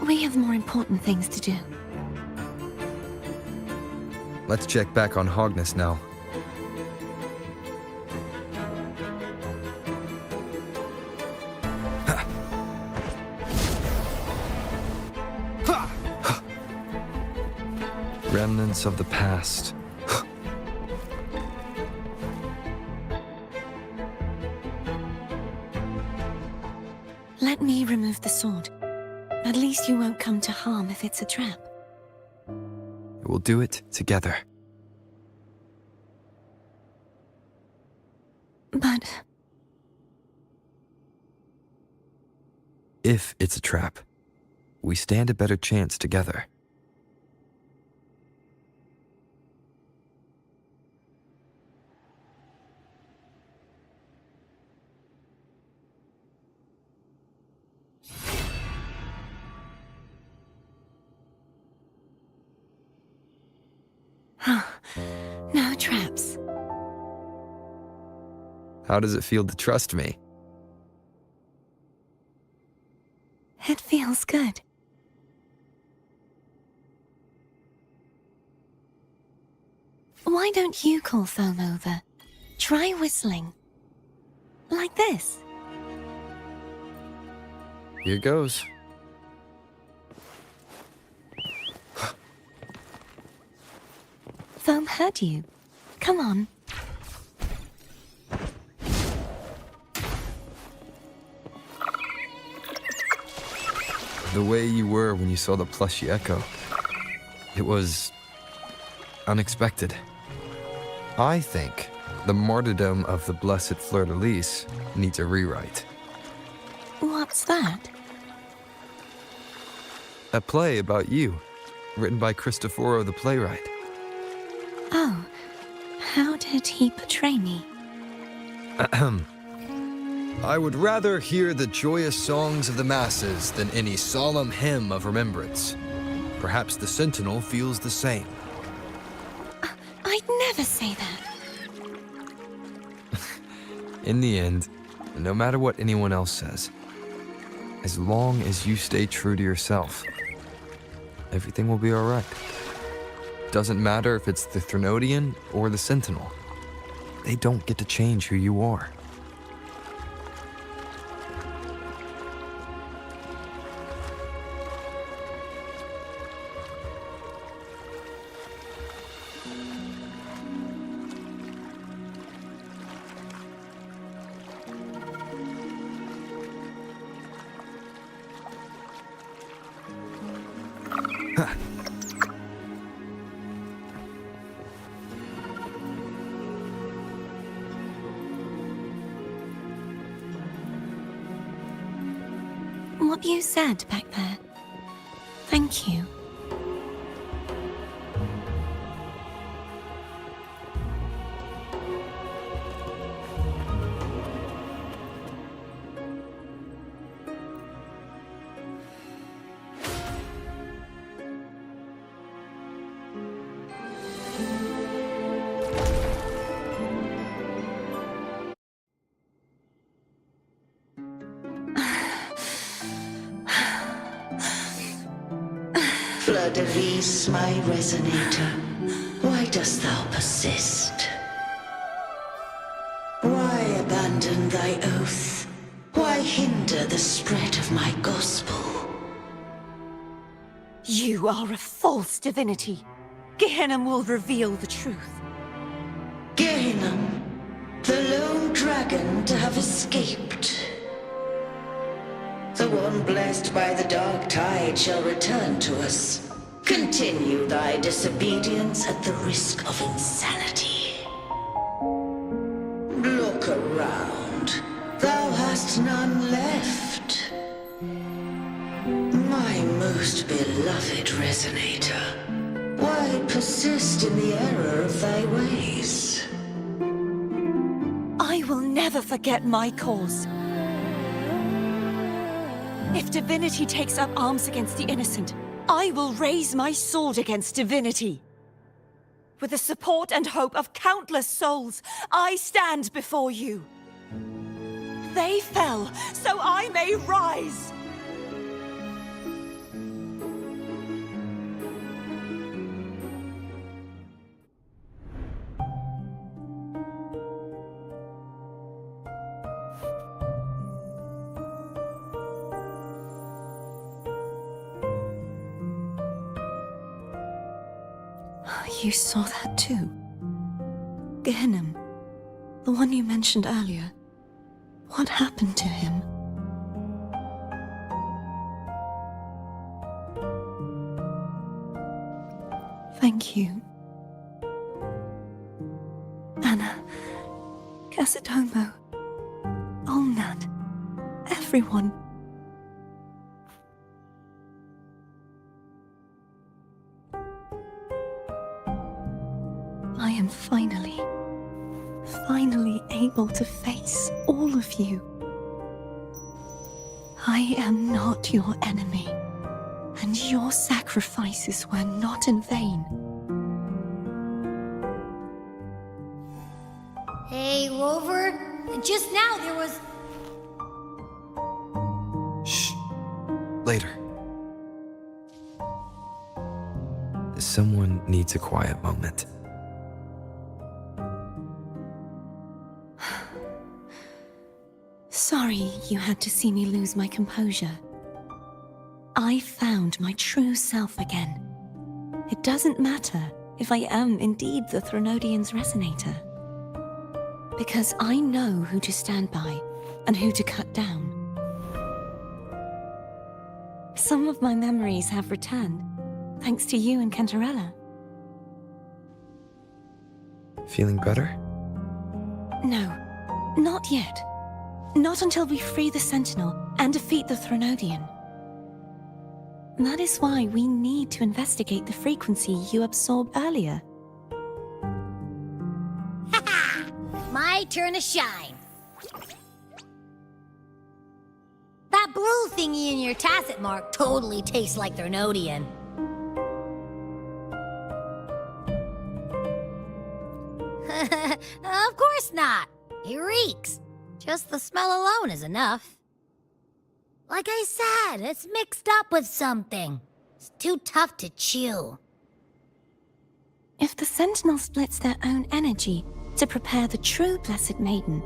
Speaker 4: we have more important things to do.
Speaker 1: Let's check back on Hogness now. Remnants of the past.
Speaker 4: Let me remove the sword. At least you won't come to harm if it's a trap.
Speaker 1: We'll do it together.
Speaker 4: But
Speaker 1: If it's a trap, we stand a better chance together.
Speaker 4: no traps.
Speaker 1: How does it feel to trust me?
Speaker 4: It feels good. Why don't you call Foam over? Try whistling. Like this.
Speaker 1: Here goes.
Speaker 4: Foam heard you. Come on.
Speaker 1: The way you were when you saw the plushy echo. It was unexpected. I think the martyrdom of the blessed fleur-de-lis needs a rewrite.
Speaker 4: What's that?
Speaker 1: A play about you, written by Cristoforo the playwright.
Speaker 4: Oh, how did he portray me?
Speaker 1: I would rather hear the joyous songs of the masses than any solemn hymn of remembrance. Perhaps the Sentinel feels the same.
Speaker 4: I'd never say that.
Speaker 1: In the end, no matter what anyone else says, as long as you stay true to yourself, everything will be all right. Doesn't matter if it's the Threnodian or the Sentinel. They don't get to change who you are.
Speaker 4: What you said back there. Thank you.
Speaker 10: Fleur-de-lis, my resonator, why dost thou persist? Why abandon thy oath? Why hinder the spread of my gospel?
Speaker 4: You are a false divinity. Gehenna will reveal the truth.
Speaker 10: Gehenna, the lone dragon to have escaped. The one blessed by the dark tide shall return to us. Continue thy disobedience at the risk of insanity. Look around. Thou hast none left. My most beloved resonator, why persist in the error of thy ways?
Speaker 4: I will never forget my cause. If Divinity takes up arms against the innocent, I will raise my sword against Divinity. With the support and hope of countless souls, I stand before you. They fell, so I may rise! You saw that too? Gehenna, the one you mentioned earlier. What happened to him? Thank you. Anna, Casitomo, Olnat, everyone. I am finally able to face all of you. I am not your enemy, and your sacrifices were not in vain.
Speaker 2: Hey, Rover, just now there was...
Speaker 1: Shh. Later. Someone needs a quiet moment.
Speaker 4: Sorry you had to see me lose my composure. I found my true self again. It doesn't matter if I am indeed the Threnodian's resonator. Because I know who to stand by and who to cut down. Some of my memories have returned, thanks to you and Cantarella.
Speaker 1: Feeling better?
Speaker 4: No, not yet. Not until we free the Sentinel and defeat the Threnodian. That is why we need to investigate the frequency you absorbed earlier.
Speaker 2: My turn to shine. That blue thingy in your tacit mark totally tastes like Threnodian. Of course not. It reeks. Just the smell alone is enough. Like I said, it's mixed up with something. It's too tough to chew.
Speaker 4: If the Sentinel splits their own energy to prepare the true Blessed Maiden,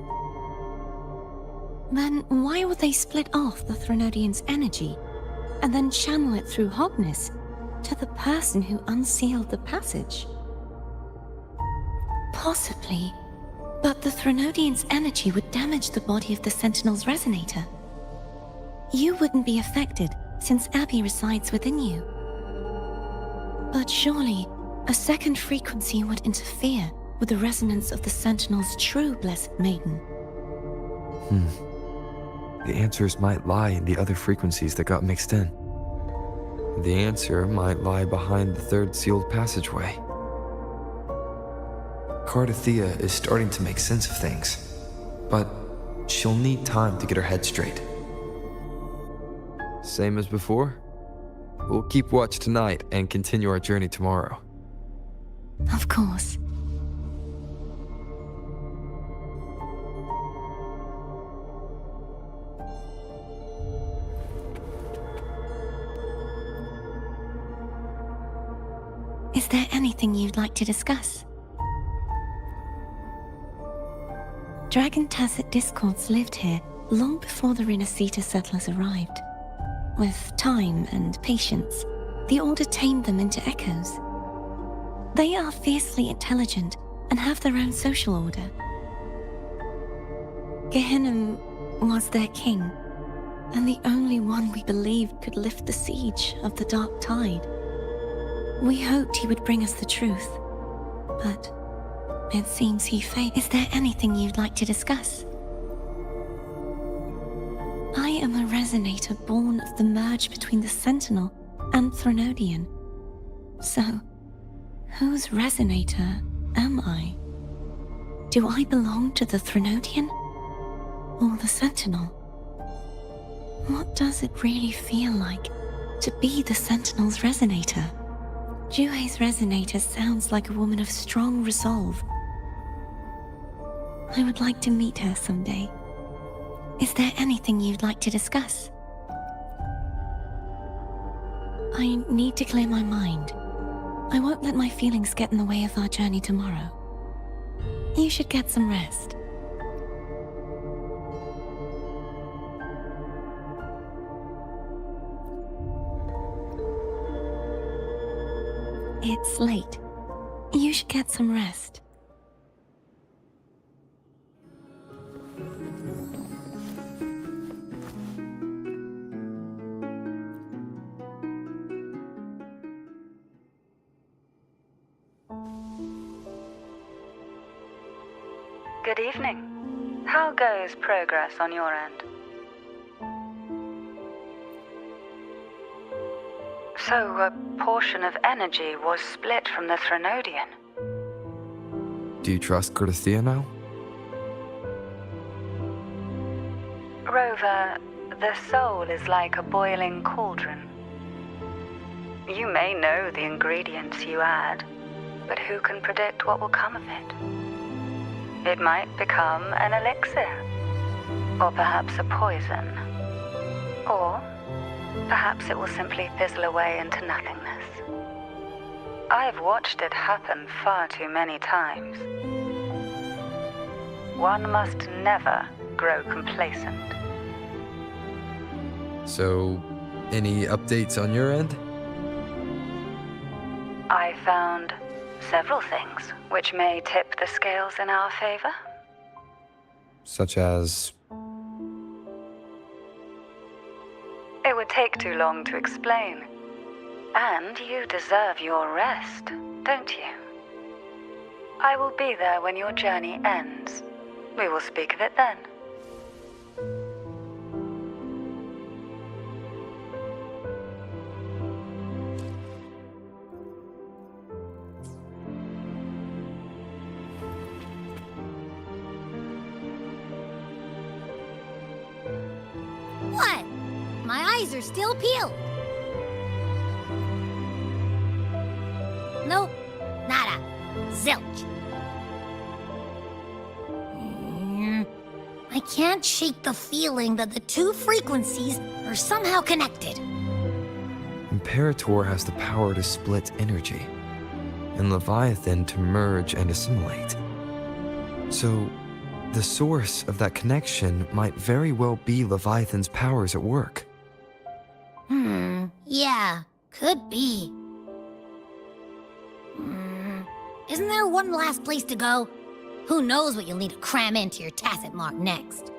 Speaker 4: then why would they split off the Threnodian's energy and then channel it through Hognis to the person who unsealed the passage? Possibly, but the Threnodian's energy would damage the body of the Sentinel's resonator. You wouldn't be affected since Abby resides within you. But surely, a second frequency would interfere with the resonance of the Sentinel's true Blessed Maiden.
Speaker 1: The answers might lie in the other frequencies that got mixed in. The answer might lie behind the third sealed passageway. Cardathea is starting to make sense of things, but she'll need time to get her head straight. Same as before? We'll keep watch tonight and continue our journey tomorrow.
Speaker 4: Of course. Is there anything you'd like to discuss? Dragon Tacet discords lived here long before the Rinascita settlers arrived. With time and patience, the Order tamed them into echoes. They are fiercely intelligent and have their own social order. Gehinnom was their king, and the only one we believed could lift the siege of the Dark Tide. We hoped he would bring us the truth, but it seems he failed. Is there anything you'd like to discuss? I am a resonator born of the merge between the Sentinel and Threnodian. So, whose resonator am I? Do I belong to the Threnodian or the Sentinel? What does it really feel like to be the Sentinel's resonator? Juhe's resonator sounds like a woman of strong resolve. I would like to meet her someday. Is there anything you'd like to discuss? I need to clear my mind. I won't let my feelings get in the way of our journey tomorrow. You should get some rest. It's late. You should get some rest.
Speaker 11: Good evening. How goes progress on your end? So, a portion of energy was split from the Threnodian.
Speaker 1: Do you trust Cardathea now?
Speaker 11: Rover, the soul is like a boiling cauldron. You may know the ingredients you add, but who can predict what will come of it? It might become an elixir, or perhaps a poison, or perhaps it will simply fizzle away into nothingness. I've watched it happen far too many times. One must never grow complacent.
Speaker 1: So, any updates on your end?
Speaker 11: I found several things which may tip the scales in our favor.
Speaker 1: Such as...
Speaker 11: It would take too long to explain. And you deserve your rest, don't you? I will be there when your journey ends. We will speak of it then.
Speaker 2: eyes are still peeled. Nope, nada, zilch. I can't shake the feeling that the two frequencies are somehow connected.
Speaker 1: Imperator has the power to split energy, and Leviathan to merge and assimilate. So, the source of that connection might very well be Leviathan's powers at work.
Speaker 2: Yeah, could be. Isn't there one last place to go? Who knows what you'll need to cram into your tacit mark next?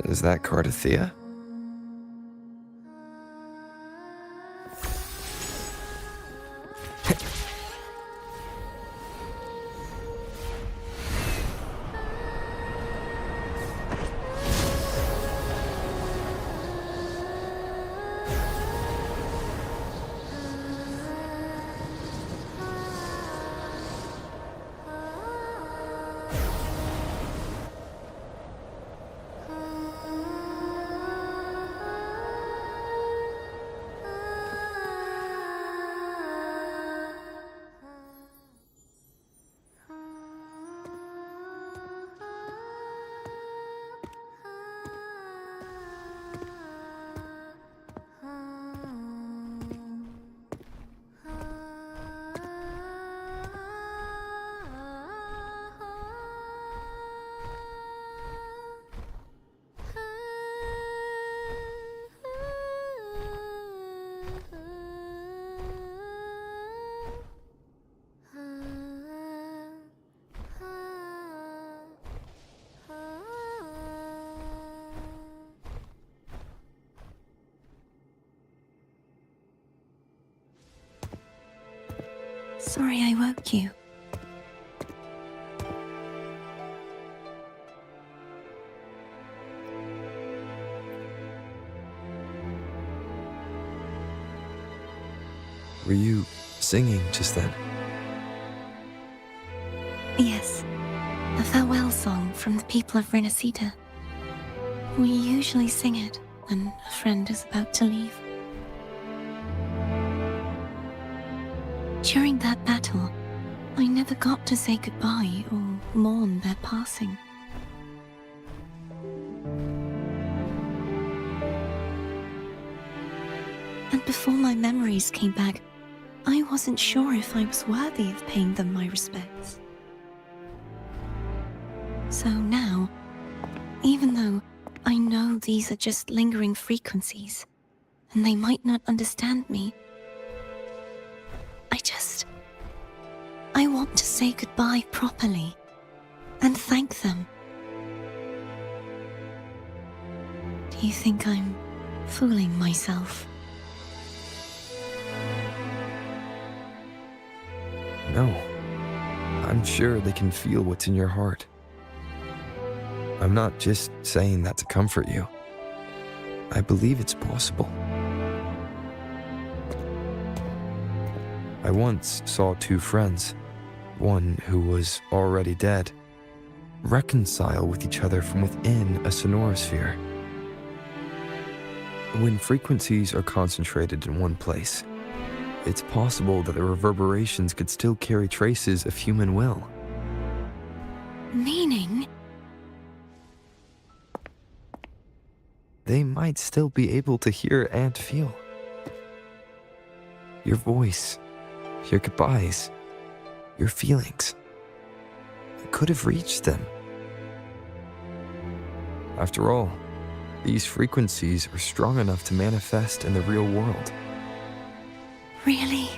Speaker 1: Is that Cardathea?
Speaker 4: Sorry I woke you.
Speaker 1: Were you singing just then?
Speaker 4: Yes, a farewell song from the people of Rinascita. We usually sing it when a friend is about to leave. During that battle, I never got to say goodbye or mourn their passing. And before my memories came back, I wasn't sure if I was worthy of paying them my respects. So now, even though I know these are just lingering frequencies, and they might not understand me, I want to say goodbye properly and thank them. Do you think I'm fooling myself?
Speaker 1: No. I'm sure they can feel what's in your heart. I'm not just saying that to comfort you. I believe it's possible. I once saw two friends, one who was already dead, reconcile with each other from within a sonorosphere. When frequencies are concentrated in one place, it's possible that the reverberations could still carry traces of human will.
Speaker 4: Meaning?
Speaker 1: They might still be able to hear and feel. Your voice, your goodbyes, your feelings. It could have reached them. After all, these frequencies are strong enough to manifest in the real world.
Speaker 4: Really?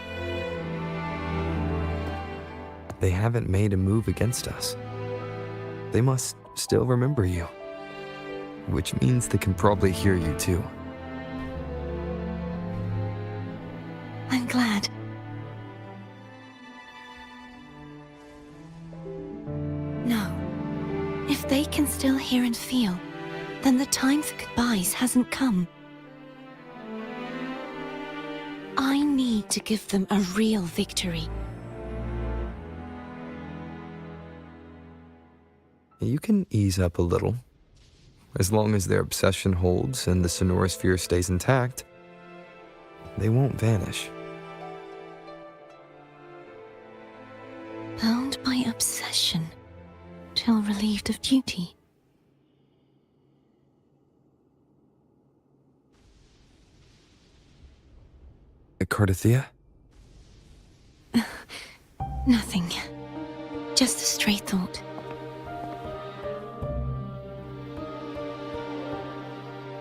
Speaker 1: They haven't made a move against us. They must still remember you, which means they can probably hear you too.
Speaker 4: I'm glad. No. If they can still hear and feel, then the time for goodbyes hasn't come. I need need to give them a real victory.
Speaker 1: You can ease up a little. As long as their obsession holds and the sonorosphere stays intact, they won't vanish.
Speaker 4: Bound by obsession, till relieved of duty.
Speaker 1: Cardathia?
Speaker 4: Nothing. Just a stray thought.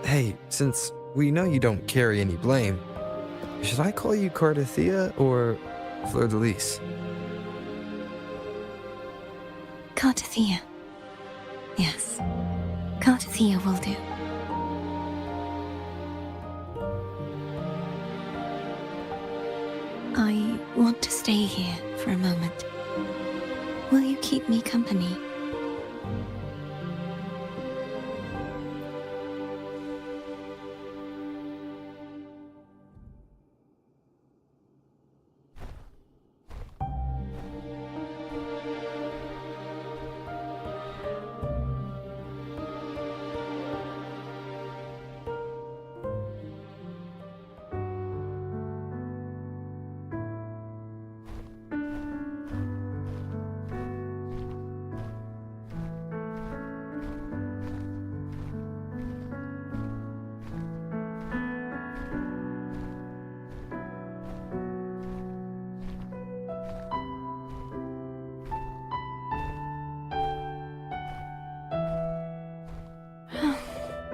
Speaker 1: Hey, since we know you don't carry any blame, should I call you Cardathia or Fleur de Lis?
Speaker 4: Cardathia. Yes. Cardathia will do. I want to stay here for a moment. Will you keep me company?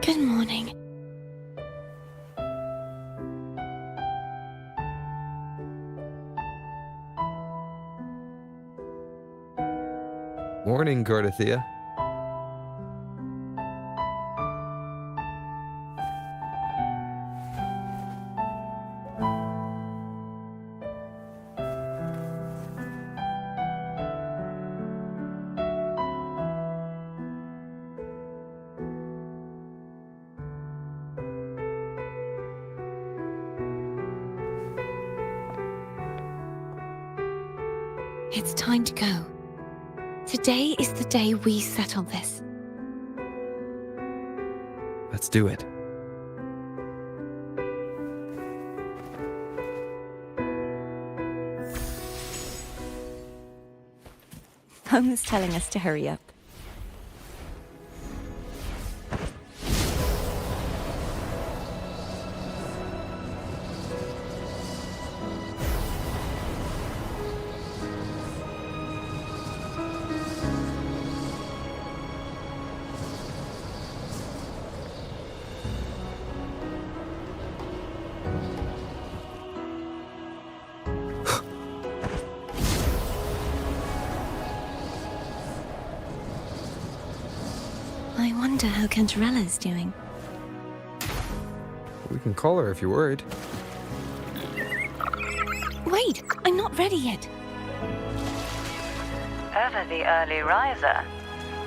Speaker 4: Good morning.
Speaker 1: Morning, Cardathia.
Speaker 4: It's time to go. Today is the day we settle this.
Speaker 1: Let's do it.
Speaker 4: Home is telling us to hurry up. I wonder how Cantarella's doing.
Speaker 1: We can call her if you're worried.
Speaker 4: Wait, I'm not ready yet.
Speaker 11: Ever the early riser.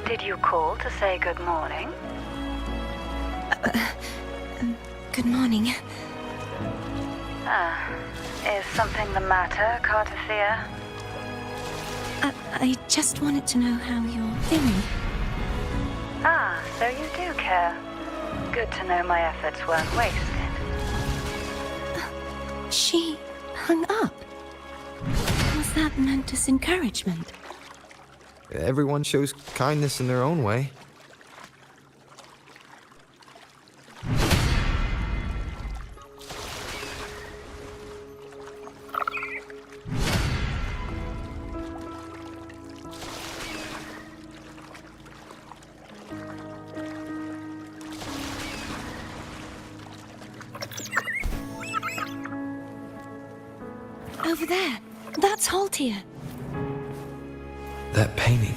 Speaker 11: Did you call to say good morning?
Speaker 4: Good morning.
Speaker 11: Is something the matter, Cardathia?
Speaker 4: I just wanted to know how you're feeling.
Speaker 11: So you do care. Good to know my efforts weren't wasted.
Speaker 4: She hung up. Was that meant as encouragement?
Speaker 1: Everyone shows kindness in their own way.
Speaker 4: Over there. That's Haltia.
Speaker 1: That painting.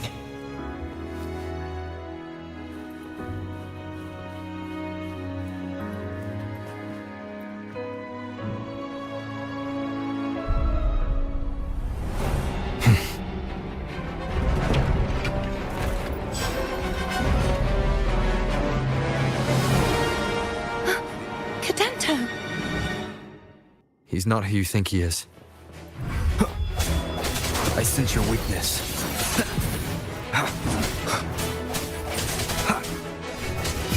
Speaker 1: He's not who you think he is. I sense your weakness.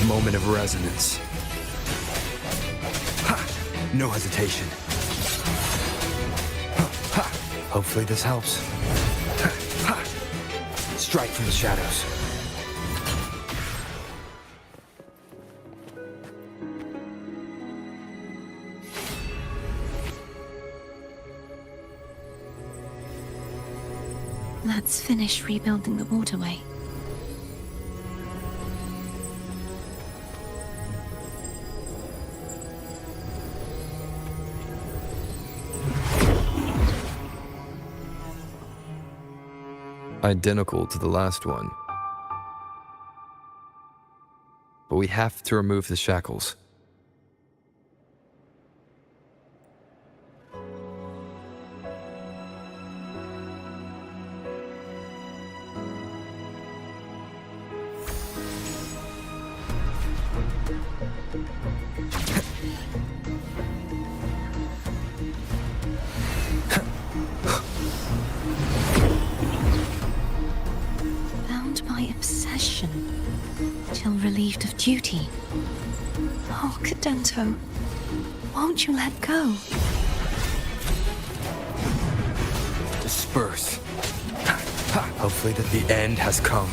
Speaker 1: Moment of resonance. No hesitation. Hopefully this helps. Strike from the shadows.
Speaker 4: Let's finish rebuilding the waterway.
Speaker 1: Identical to the last one. But we have to remove the shackles.
Speaker 4: Till relieved of duty. Oh, Cadento, won't you let go?
Speaker 1: Disperse. Hopefully that the end has come.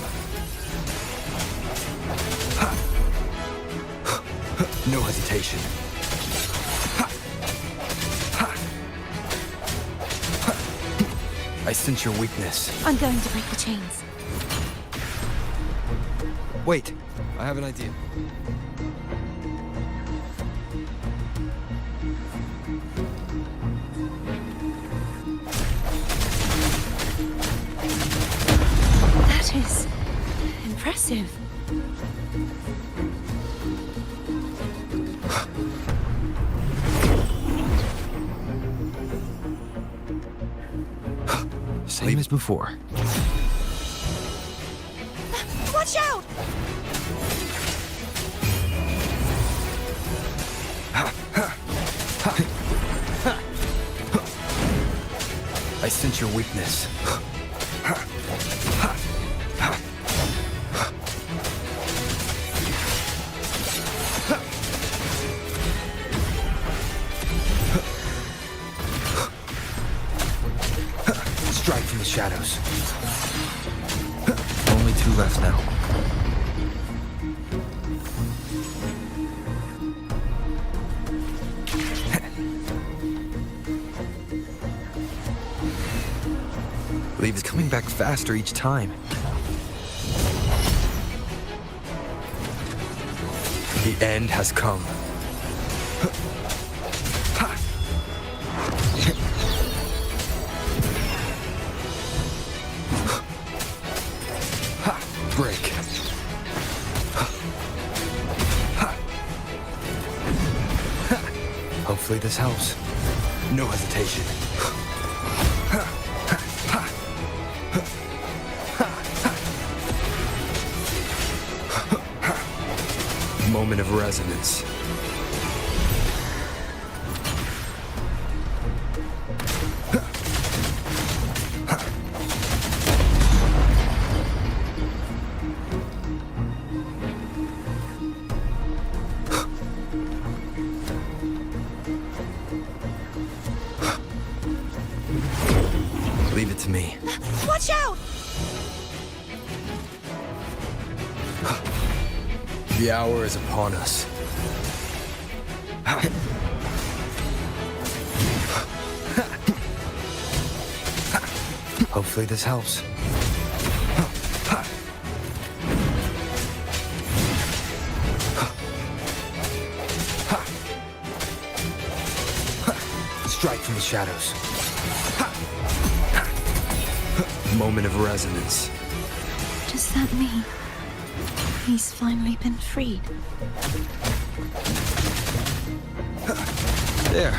Speaker 1: No hesitation. I sense your weakness.
Speaker 4: I'm going to break the chains.
Speaker 1: Wait, I have an idea.
Speaker 4: That is impressive.
Speaker 1: Same as before.
Speaker 4: Watch out!
Speaker 1: I sense your weakness. Strike from the shadows. Only two left now. Believe it's coming back faster each time. The end has come. Break. Hopefully this helps. No hesitation. Moment of resonance. Leave it to me.
Speaker 4: Watch out!
Speaker 1: The hour is upon us. Hopefully this helps. Strike from the shadows. Moment of resonance.
Speaker 4: Does that mean he's finally been freed?
Speaker 1: There.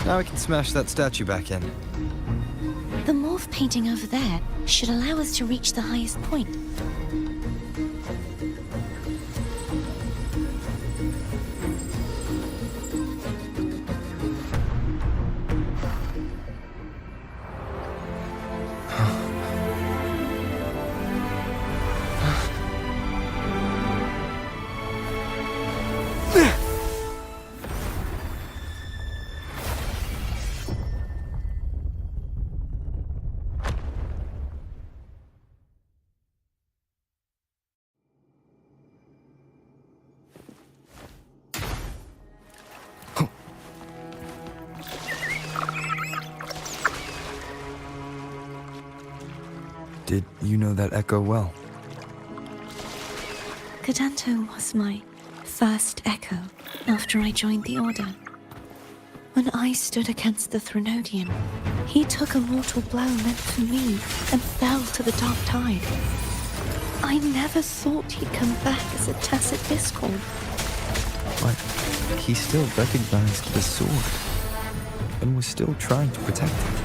Speaker 1: Now we can smash that statue back in.
Speaker 4: The morph painting over there should allow us to reach the highest point.
Speaker 1: Did you know that echo well?
Speaker 4: Cadanto was my first echo after I joined the Order. When I stood against the Threnodian, he took a mortal blow meant for me and fell to the Dark Tide. I never thought he'd come back as a tacit discord.
Speaker 1: But he still recognized the sword and was still trying to protect it.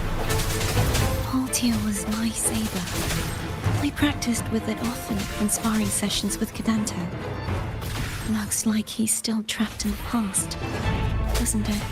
Speaker 4: Haltia was my saber. I practiced with it often in sparring sessions with Cadanto. Looks like he's still trapped in the past, doesn't it?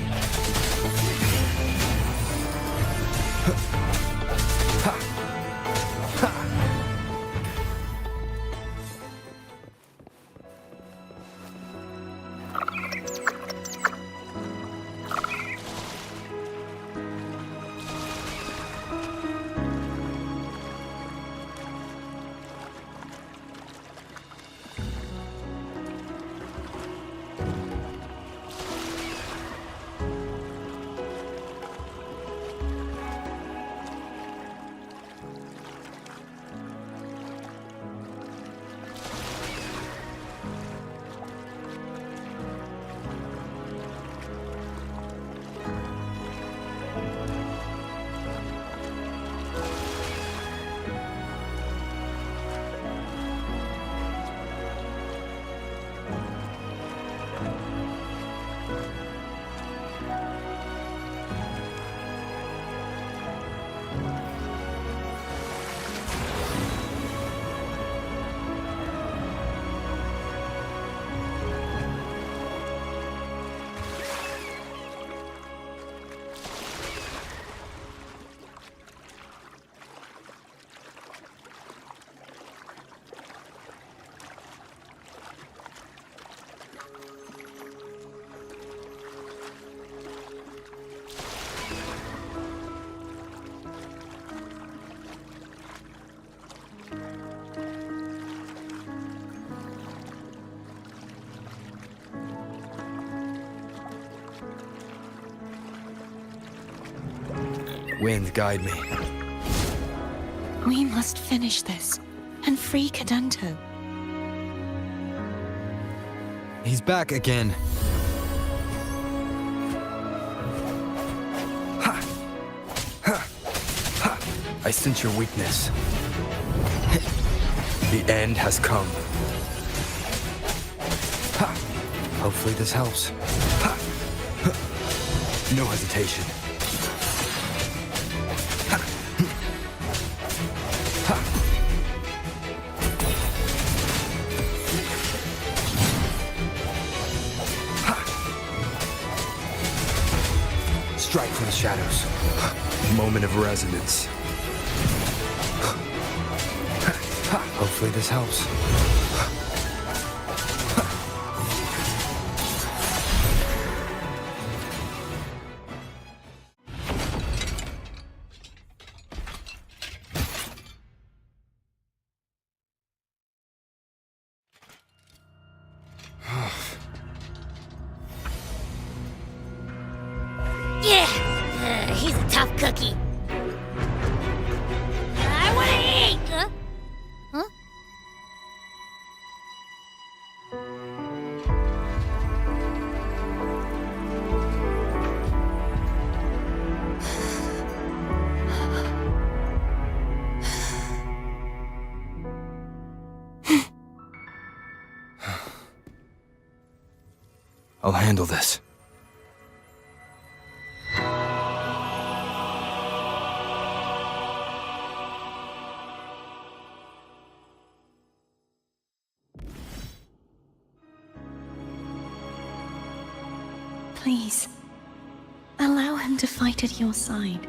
Speaker 1: Wind, guide me.
Speaker 4: We must finish this and free Cadanto.
Speaker 1: He's back again. Ha! Ha! Ha! I sense your weakness. The end has come. Ha! Hopefully this helps. Ha! Ha! No hesitation. Strike from the shadows. Moment of resonance. Hopefully this helps.
Speaker 2: Yeah! He's a tough cookie. I wanna eat! Huh?
Speaker 1: I'll handle this.
Speaker 4: Please, allow him to fight at your side.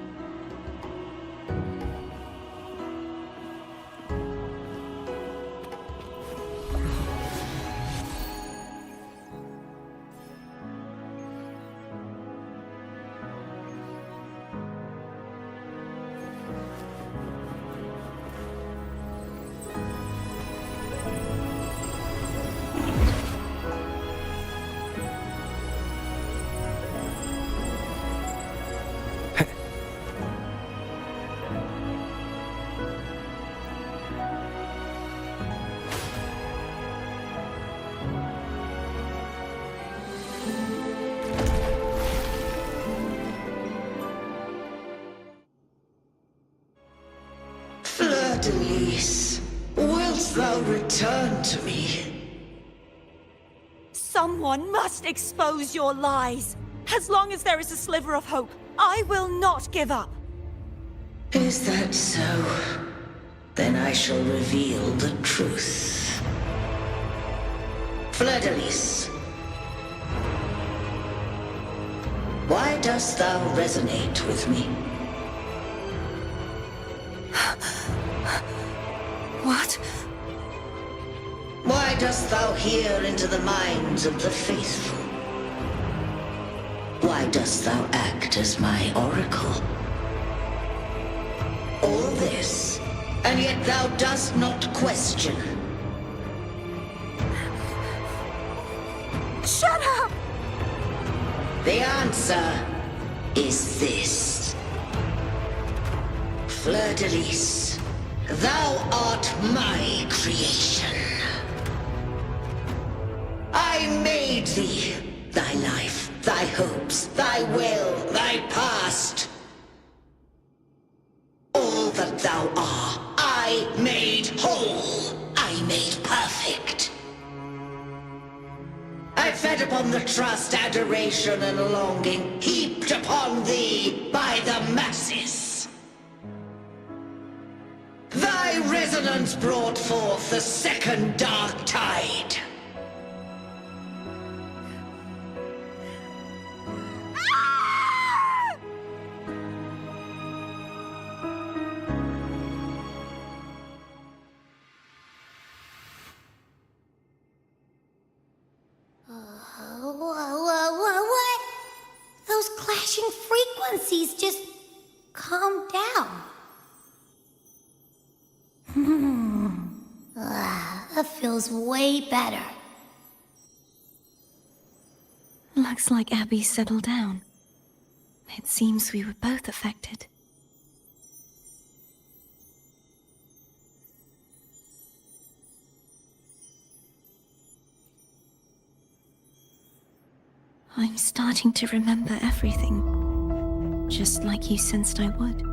Speaker 10: Fleur-de-Lis, wilt thou return to me?
Speaker 4: Someone must expose your lies. As long as there is a sliver of hope, I will not give up.
Speaker 10: Is that so? Then I shall reveal the truth. Fleur-de-Lis, why dost thou resonate with me?
Speaker 4: What?
Speaker 10: Why dost thou hear into the minds of the faithful? Why dost thou act as my oracle? All this, and yet thou dost not question.
Speaker 4: Shut up!
Speaker 10: The answer is this. Fleur-de-Lis, thou art my creation. I made thee, thy life, thy hopes, thy will, thy past. All that thou art, I made whole. I made perfect. I fed upon the trust, adoration, and longing heaped upon thee by the masses. Thy resonance brought forth the second dark tide.
Speaker 2: What? Those clashing frequencies just calm down. That feels way better.
Speaker 4: Looks like Abby settled down. It seems we were both affected. I'm starting to remember everything, just like you sensed I would.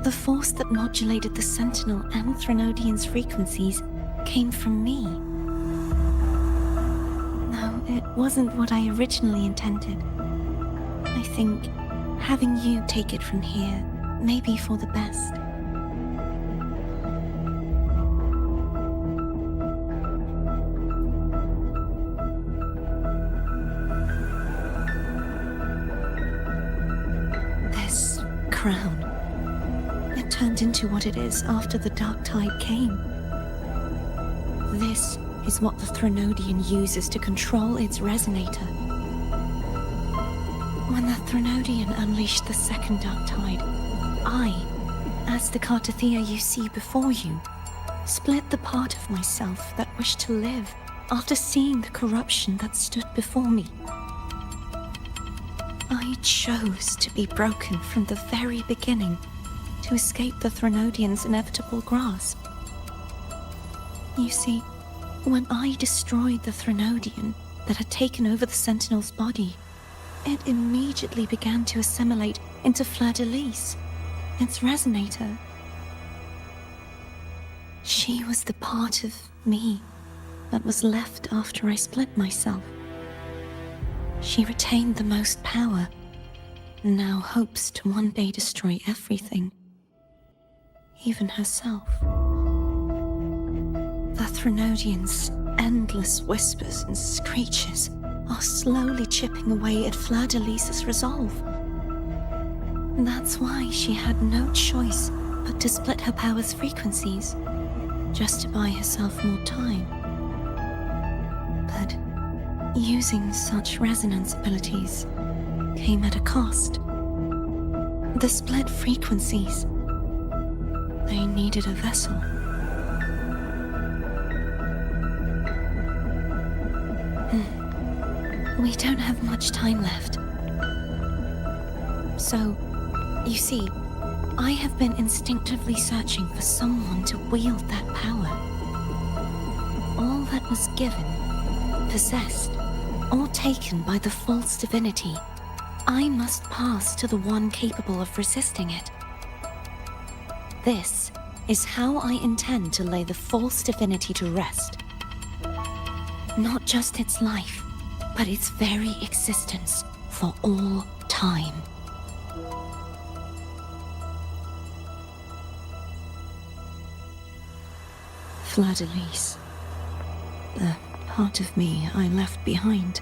Speaker 4: The force that modulated the Sentinel and Threnodian's frequencies came from me. No, it wasn't what I originally intended. I think having you take it from here may be for the best. This crown, it turned into what it is after the Dark Tide came. This is what the Threnodian uses to control its resonator. When the Threnodian unleashed the second Dark Tide, I, as the Cartothea you see before you, split the part of myself that wished to live after seeing the corruption that stood before me. I chose to be broken from the very beginning to escape the Threnodian's inevitable grasp. You see, when I destroyed the Threnodian that had taken over the Sentinel's body, it immediately began to assimilate into Fleur-de-Lis, its resonator. She was the part of me that was left after I split myself. She retained the most power, and now hopes to one day destroy everything, even herself. The Threnodian's endless whispers and screeches are slowly chipping away at Fleur-de-Lis's resolve. That's why she had no choice but to split her power's frequencies, just to buy herself more time. But using such resonance abilities came at a cost. The split frequencies, they needed a vessel. We don't have much time left. So, you see, I have been instinctively searching for someone to wield that power. All that was given, possessed, or taken by the false divinity, I must pass to the one capable of resisting it. This is how I intend to lay the false divinity to rest. Not just its life, but its very existence for all time. Fleur-de-Lis. The part of me I left behind.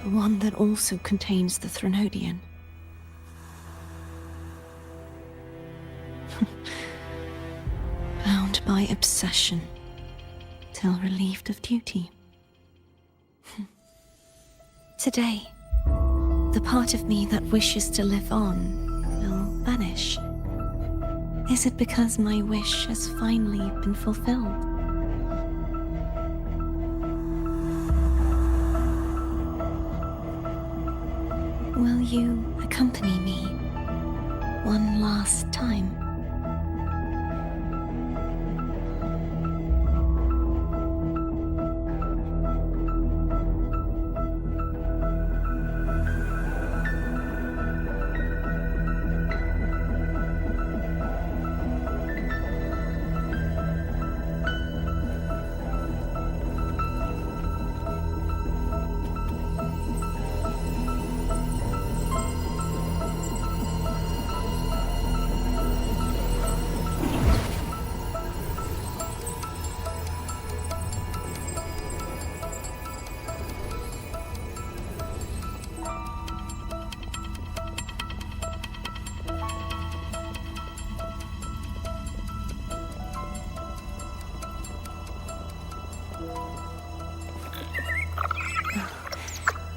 Speaker 4: The one that also contains the Threnodian. Bound by obsession, till relieved of duty. Today, the part of me that wishes to live on will vanish. Is it because my wish has finally been fulfilled? Will you accompany me one last time?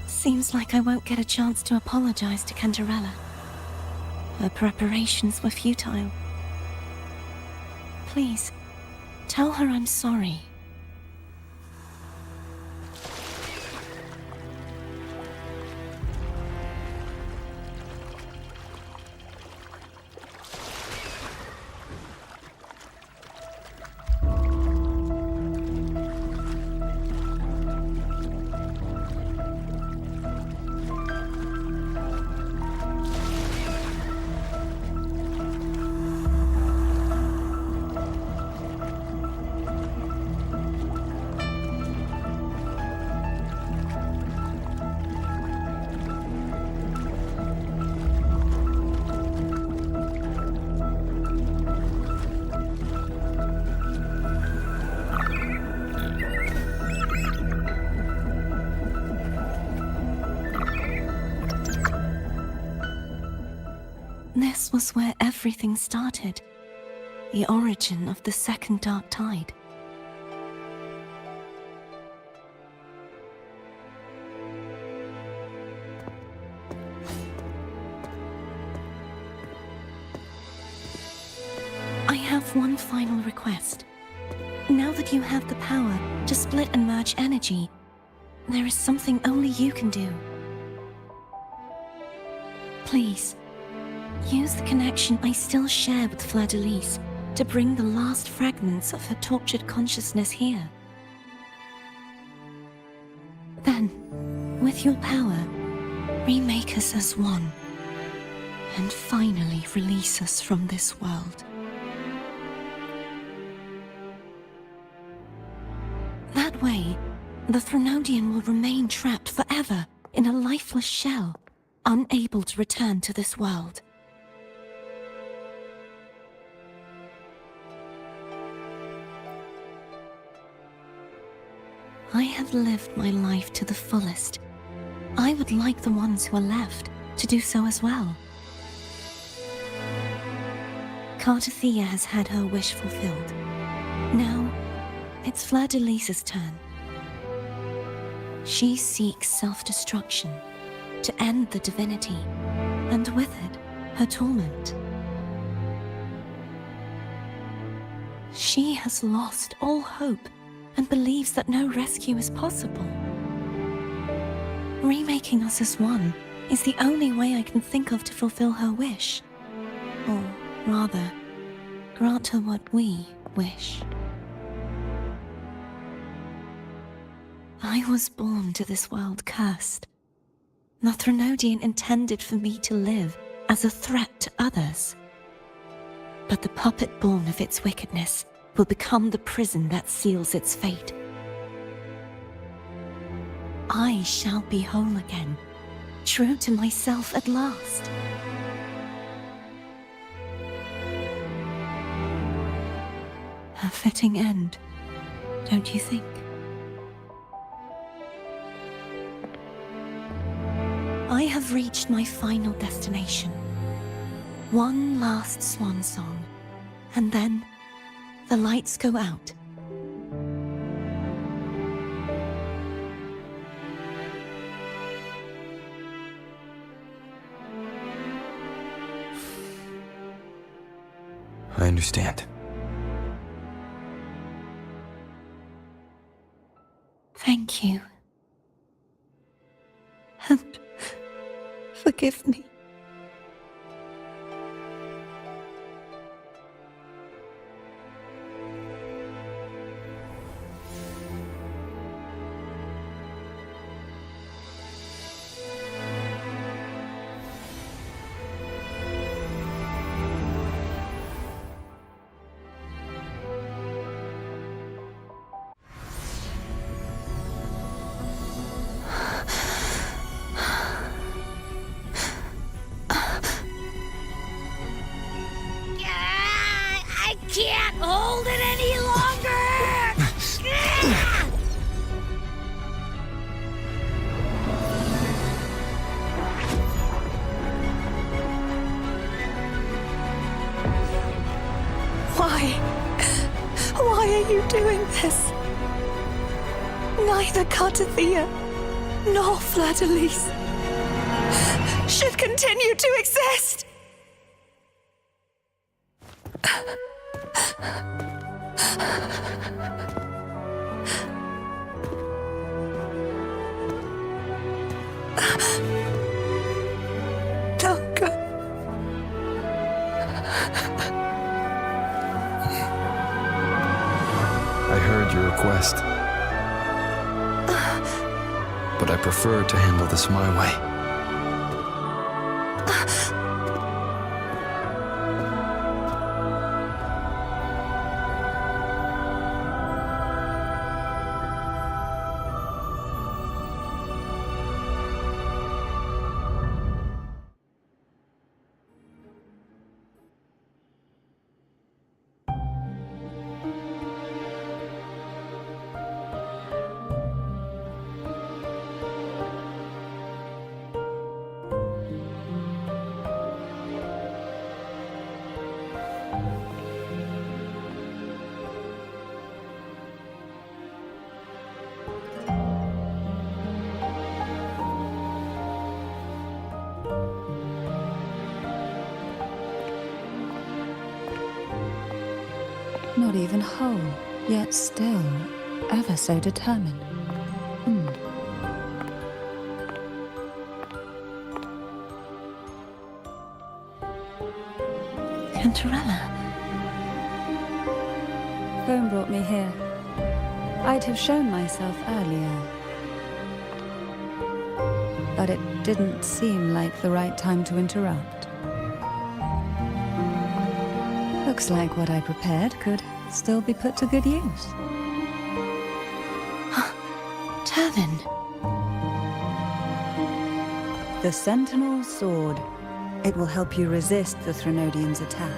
Speaker 4: Seems like I won't get a chance to apologize to Cantarella. Her preparations were futile. Please, tell her I'm sorry. This was where everything started. The origin of the second dark tide. I have one final request. Now that you have the power to split and merge energy, there is something only you can do. Please, use the connection I still share with Fleur-de-Lis to bring the last fragments of her tortured consciousness here. Then, with your power, remake us as one, and finally release us from this world. That way, the Threnodian will remain trapped forever in a lifeless shell, unable to return to this world. I have lived my life to the fullest. I would like the ones who are left to do so as well. Cartathea has had her wish fulfilled. Now, it's Fleur-de-Lis's turn. She seeks self-destruction to end the divinity, and with it, her torment. She has lost all hope and believes that no rescue is possible. Remaking us as one is the only way I can think of to fulfill her wish. Or rather, grant her what we wish. I was born to this world cursed. The Threnodian intended for me to live as a threat to others. But the puppet born of its wickedness will become the prison that seals its fate. I shall be whole again, true to myself at last. A fitting end, don't you think? I have reached my final destination. One last swan song, and then the lights go out.
Speaker 1: I understand.
Speaker 4: Thank you. And forgive me.
Speaker 2: I can't hold it any longer!
Speaker 4: Why are you doing this? Neither Cartathea nor Fleur-de-Lis should continue to exist! Don't go.
Speaker 1: I heard your request. But I prefer to handle this my way.
Speaker 7: Not even whole, yet still ever so determined.
Speaker 4: Cantarella.
Speaker 7: Phone brought me here. I'd have shown myself earlier. But it didn't seem like the right time to interrupt. Looks like what I prepared could still be put to good use.
Speaker 4: Turvin.
Speaker 7: The Sentinel's Sword. It will help you resist the Threnodians' attack.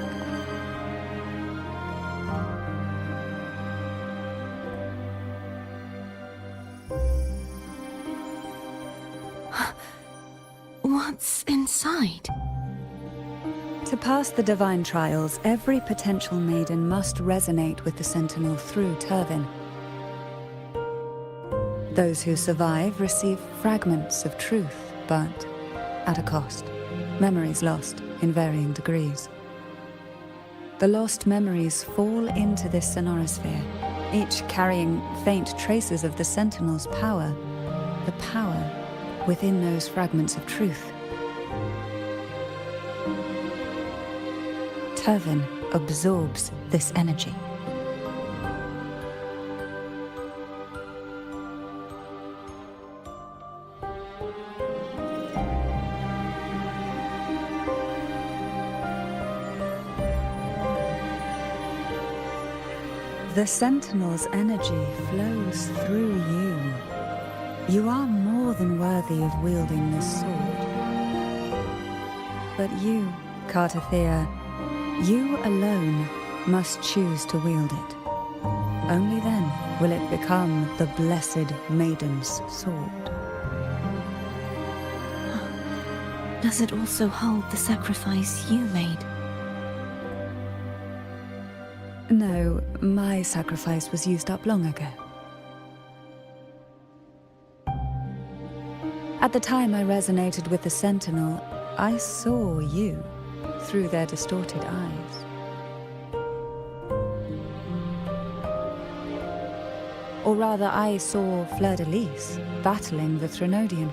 Speaker 4: What's inside?
Speaker 7: To pass the divine trials, every potential maiden must resonate with the Sentinel through Turvin. Those who survive receive fragments of truth, but at a cost. Memories lost in varying degrees. The lost memories fall into this sonorosphere, each carrying faint traces of the Sentinel's power, the power within those fragments of truth. Turvin absorbs this energy. The Sentinel's energy flows through you. You are more than worthy of wielding this sword. But you, Cartathea, you alone must choose to wield it. Only then will it become the Blessed Maiden's sword.
Speaker 4: Does it also hold the sacrifice you made?
Speaker 7: No, my sacrifice was used up long ago. At the time I resonated with the Sentinel, I saw you through their distorted eyes. Or rather, I saw Fleur-de-Lis battling the Threnodian.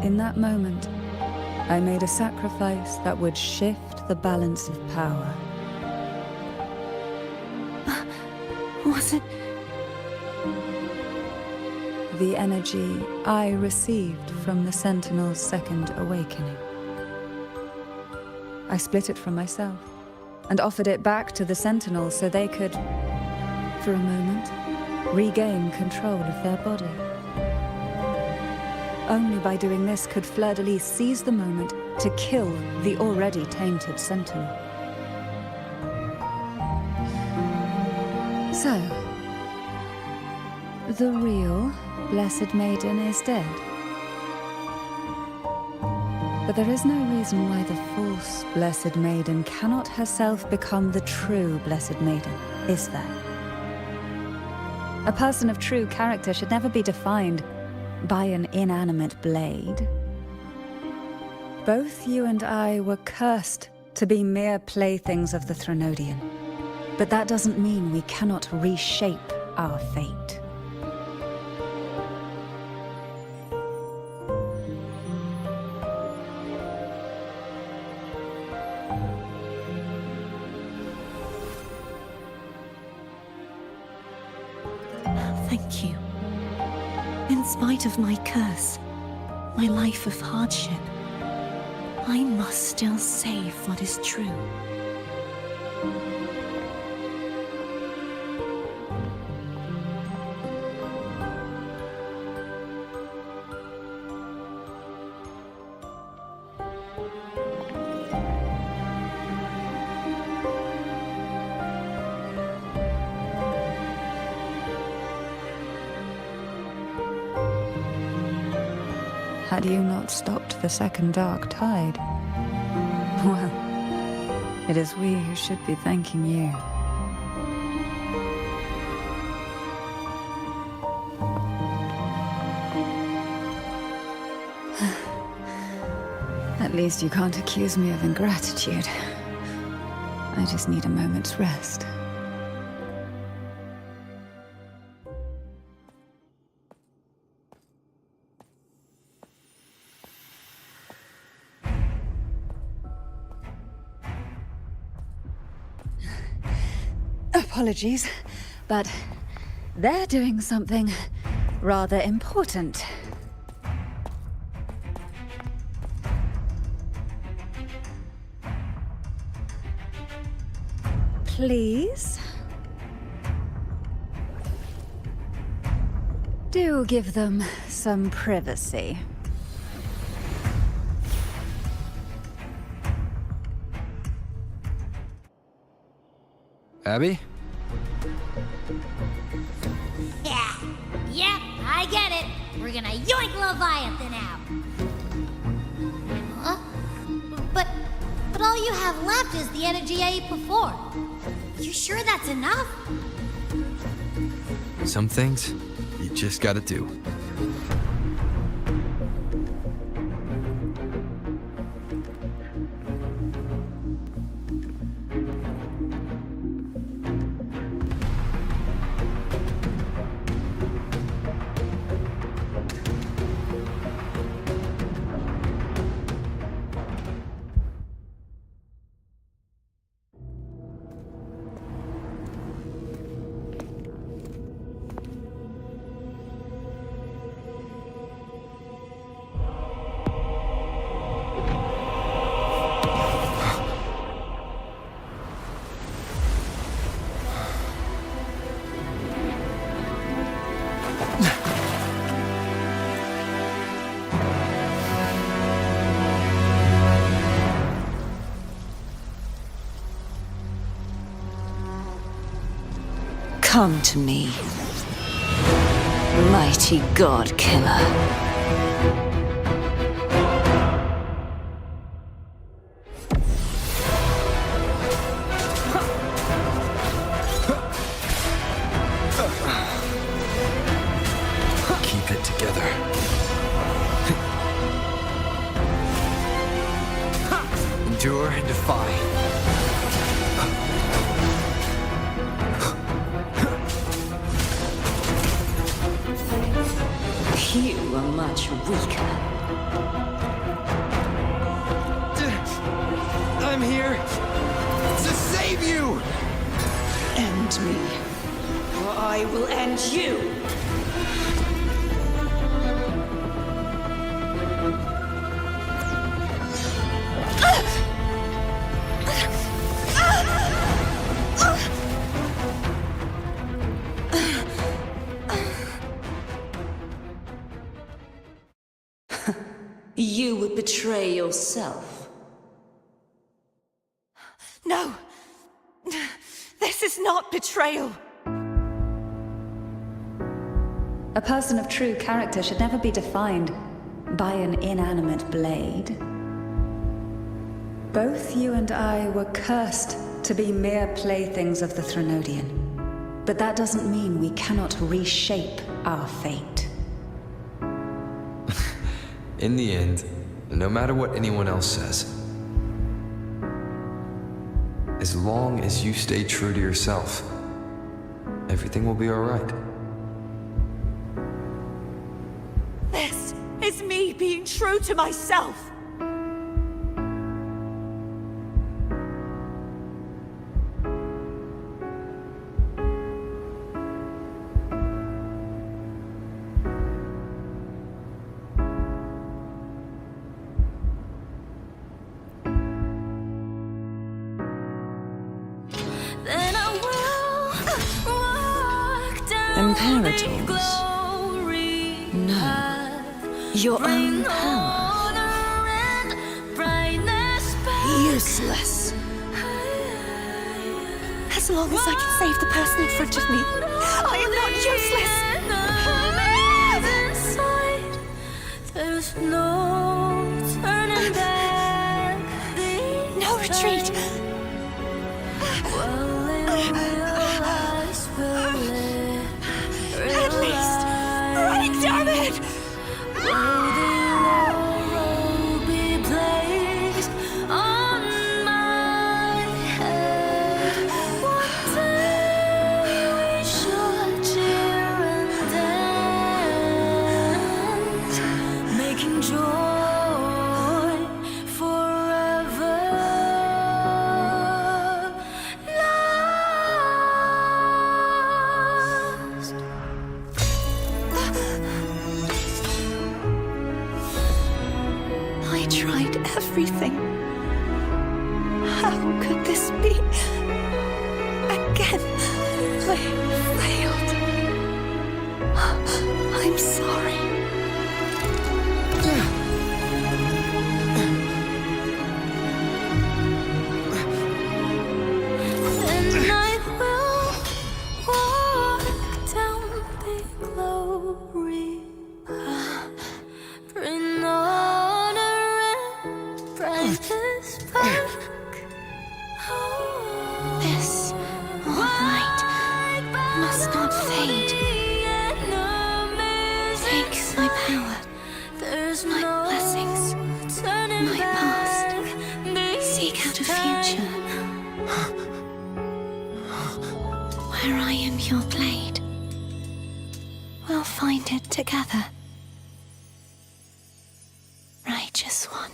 Speaker 7: In that moment, I made a sacrifice that would shift the balance of power.
Speaker 4: Was it?
Speaker 7: The energy I received from the Sentinel's second awakening. I split it from myself and offered it back to the Sentinel so they could, for a moment, regain control of their body. Only by doing this could Fleur-de-Lis seize the moment to kill the already tainted Sentinel. So, the real Blessed Maiden is dead. But there is no reason why the false Blessed Maiden cannot herself become the true Blessed Maiden, is there? A person of true character should never be defined by an inanimate blade. Both you and I were cursed to be mere playthings of the Threnodian. But that doesn't mean we cannot reshape our fate.
Speaker 4: Thank you. In spite of my curse, my life of hardship, I must still save what is true.
Speaker 7: Had you not stopped the second dark tide? Well, it is we who should be thanking you. At least you can't accuse me of ingratitude. I just need a moment's rest. Apologies, but they're doing something rather important. Please? Do give them some privacy.
Speaker 1: Abby?
Speaker 2: Yeah, I get it. We're gonna yoink Leviathan out. Huh? But all you have left is the energy I ate before. You sure that's enough?
Speaker 1: Some things you just gotta do.
Speaker 4: Come to me, mighty god killer.
Speaker 1: Keep it together. Endure and defy.
Speaker 4: You are much weaker.
Speaker 1: I'm here to save you!
Speaker 4: End me, or I will end you!
Speaker 10: You would betray yourself.
Speaker 4: No! This is not betrayal!
Speaker 7: A person of true character should never be defined by an inanimate blade. Both you and I were cursed to be mere playthings of the Threnodian. But that doesn't mean we cannot reshape our fate.
Speaker 1: In the end, no matter what anyone else says, as long as you stay true to yourself, everything will be all right.
Speaker 4: This is me being true to myself! Imperators? No. Your own power. Useless. As long as I can save the person in front of me, I am not useless!
Speaker 12: There's no turning back.
Speaker 4: No retreat! At least, running down it! I tried everything. How could this be? Again, I failed. I'm sorry.
Speaker 12: Then I will walk down the glory path, bring honor and brightest spark.
Speaker 3: This light must not fade. Take my power, my blessings, my past. Seek out a future where I am your blade. We'll find it together. Righteous one.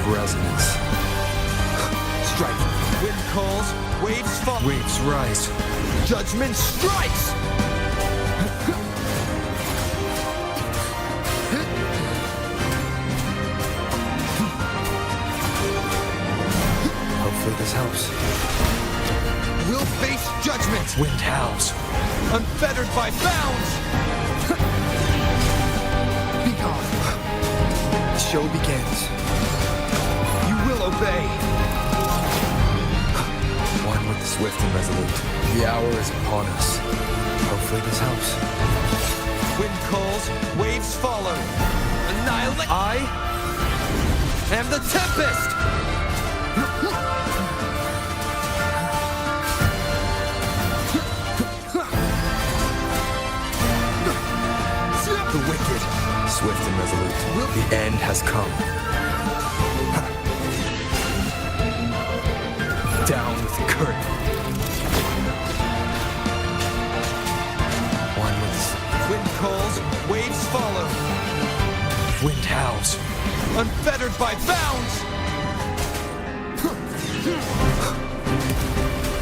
Speaker 1: of resonance.
Speaker 13: Strike. Wind calls, waves fall.
Speaker 1: Waves rise.
Speaker 13: Judgment strikes!
Speaker 1: Hopefully this helps.
Speaker 13: We'll face judgment!
Speaker 1: Wind howls.
Speaker 13: Unfettered by bounds! Be gone.
Speaker 1: The show begins.
Speaker 13: You will obey.
Speaker 1: One with the swift and resolute. The hour is upon us. Hopefully this helps.
Speaker 13: Wind calls, waves follow. Annihilate. I am the Tempest!
Speaker 1: The wicked, swift and resolute. The end has come. Down with the curtain. One with...
Speaker 13: Wind calls, waves follow.
Speaker 1: Wind howls.
Speaker 13: Unfettered by bounds!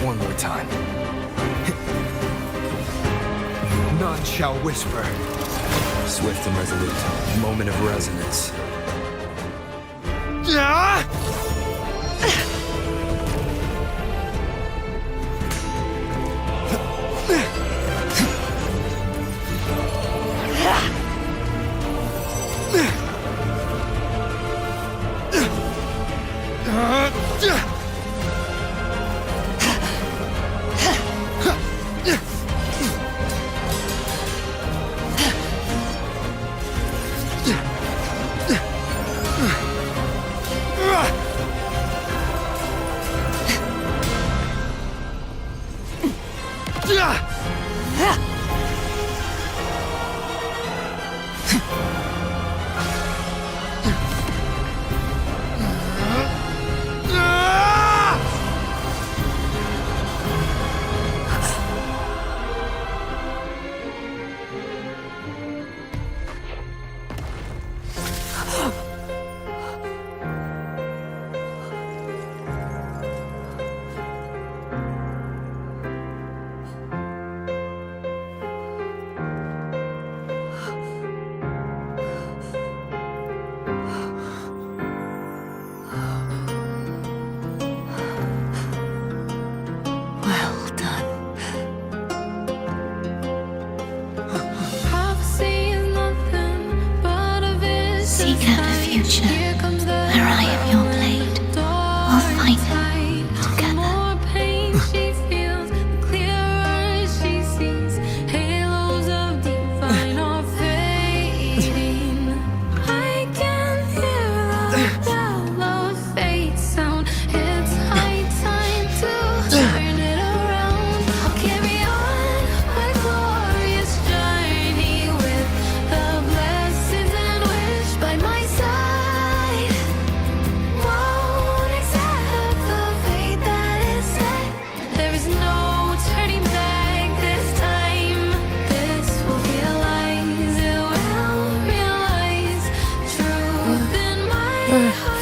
Speaker 1: One more time.
Speaker 13: None shall whisper.
Speaker 1: Swift and resolute. Moment of resonance.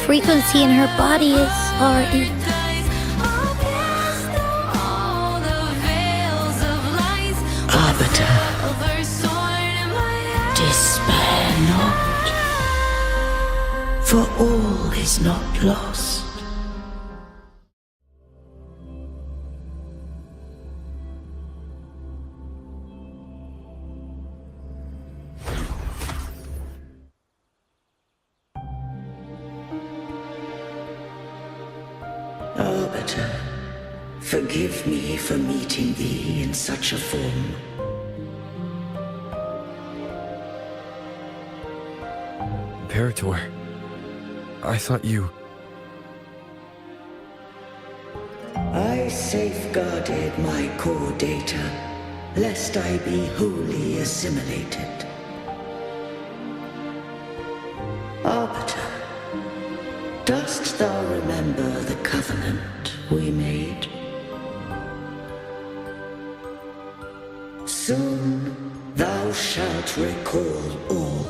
Speaker 2: Frequency in her body is already...
Speaker 10: Arbiter, despair not, for all is not lost. Arbiter, forgive me for meeting thee in such a form.
Speaker 1: Imperator, I thought you...
Speaker 10: I safeguarded my core data, lest I be wholly assimilated. Arbiter, dost thou remember the covenant we made? Soon thou shalt recall all.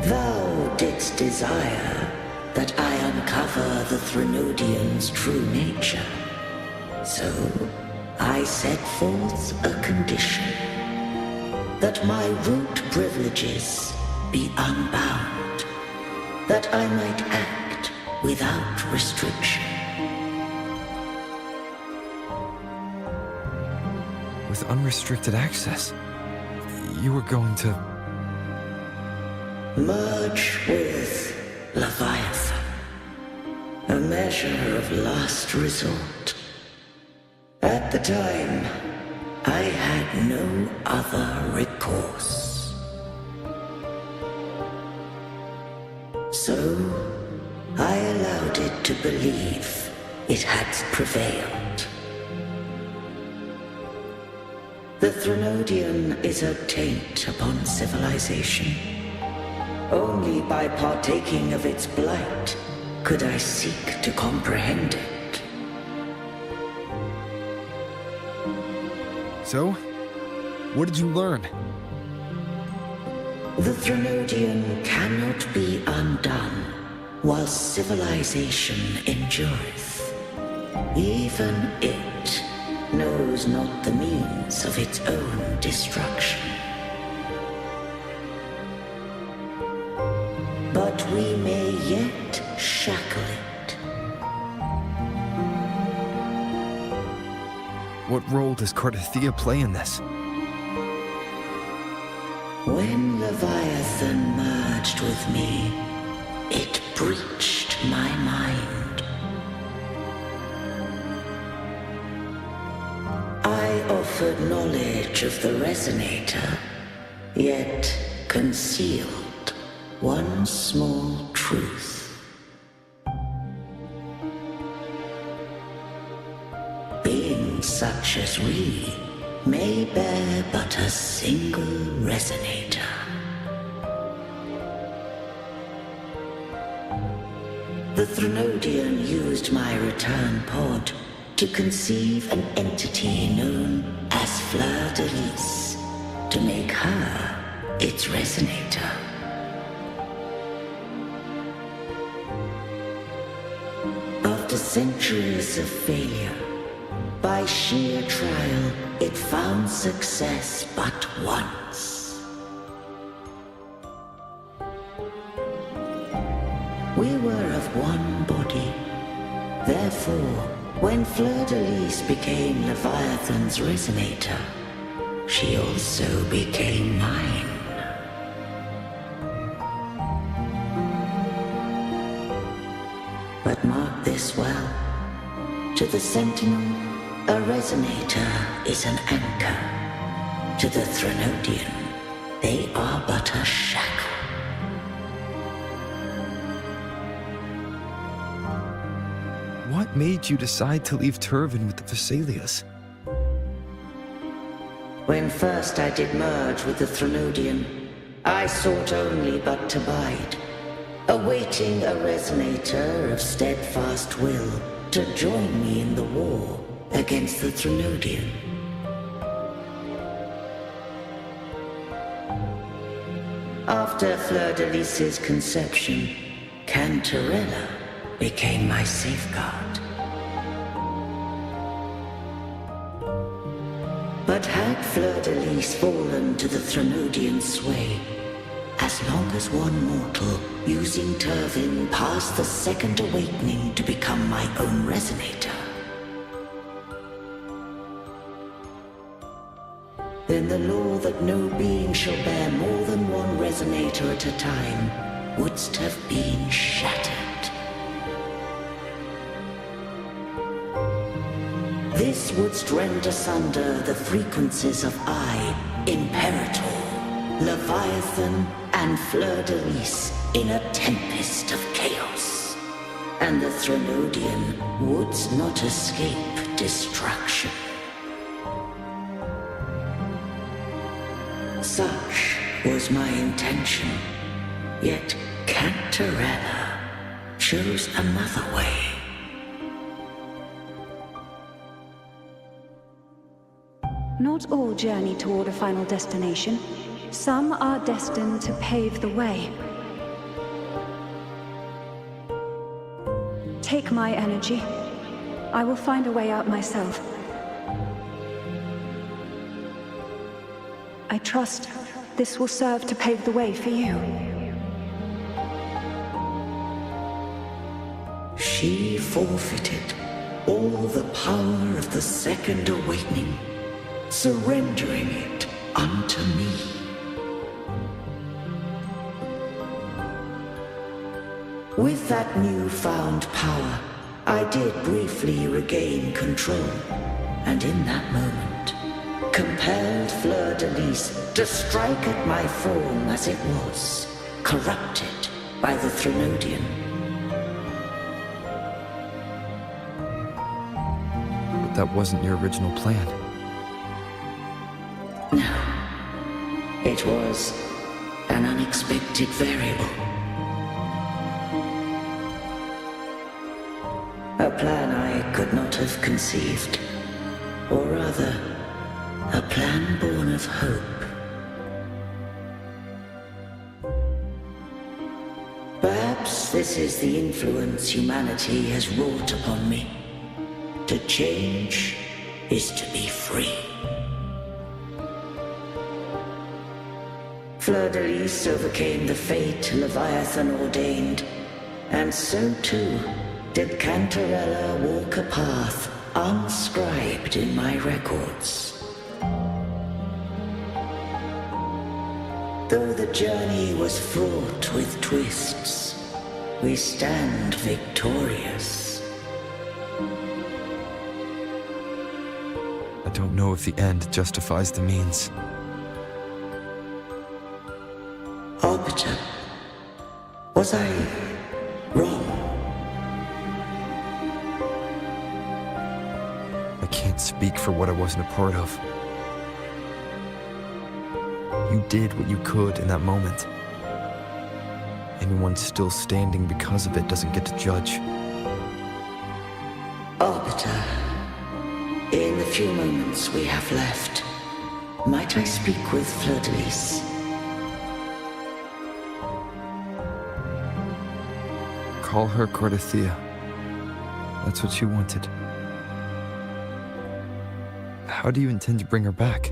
Speaker 10: Thou didst desire that I uncover the Threnodian's true nature. So, I set forth a condition. That my root privileges be unbound. That I might act without restriction.
Speaker 1: With unrestricted access, you were going to...
Speaker 10: Merge with Leviathan. A measure of last resort. At the time, I had no other recourse. So, I allowed it to believe it had prevailed. The Threnodian is a taint upon civilization. Only by partaking of its blight could I seek to comprehend it.
Speaker 1: So, what did you learn?
Speaker 10: The Threnodian cannot be undone while civilization endureth. Even it knows not the means of its own destruction. But we may yet shackle it.
Speaker 1: What role does Cardathia play in this?
Speaker 10: When Leviathan merged with me, it breached my mind. I offered knowledge of the Resonator, yet concealed one small truth. Beings such as we may bear but a single Resonator. The Threnodian used my return pod to conceive an entity known as Fleur de Lis, to make her its Resonator. After centuries of failure, by sheer trial, it found success but once. We were of one body. Therefore, when Fleur de Lis became Leviathan's Resonator, she also became mine. But mark this well. To the Sentinel, a Resonator is an anchor. To the Threnodian, they are but a shackle.
Speaker 1: What made you decide to leave Turvin with the Vesalias?
Speaker 10: When first I did merge with the Threnodian, I sought only but to bide, awaiting a Resonator of steadfast will to join me in the war against the Threnodian. After Fleur de Lis's conception, Cantarella became my safeguard. But had Fleur de Lis fallen to the Threnodian sway, as long as one mortal using Turvin passed the second awakening to become my own Resonator, then the law that no being shall bear more than one Resonator at a time wouldst have been shattered. This wouldst rend asunder the frequencies of I, Imperator, Leviathan, and Fleur de Lis in a tempest of chaos. And the Threnodian wouldst not escape destruction. Such was my intention, yet Cantarella chose another way.
Speaker 7: Not all journey toward a final destination. Some are destined to pave the way. take my energy. I will find a way out myself. I trust this will serve to pave the way for you.
Speaker 10: She forfeited all the power of the Second Awakening, surrendering it unto me. With that newfound power, I did briefly regain control, and in that moment, compelled Fleur-de-Lis to strike at my form as it was, corrupted by the Threnodian.
Speaker 1: But that wasn't your original plan.
Speaker 10: No. It was an unexpected variable. A plan I could not have conceived. Or rather, a plan born of hope. Perhaps this is the influence humanity has wrought upon me. To change is to be free. Fleur-de-Lis overcame the fate Leviathan ordained, and so too did Cantarella walk a path unscribed in my records. Though the journey was fraught with twists, we stand victorious.
Speaker 1: I don't know if the end justifies the means.
Speaker 10: Arbiter, was I wrong?
Speaker 1: I can't speak for what I wasn't a part of. You did what you could in that moment. Anyone still standing because of it doesn't get to judge.
Speaker 10: Arbiter, in the few moments we have left, might I speak with Fleur-de-Lis?
Speaker 1: Call her Cardathea. That's what she wanted. How do you intend to bring her back?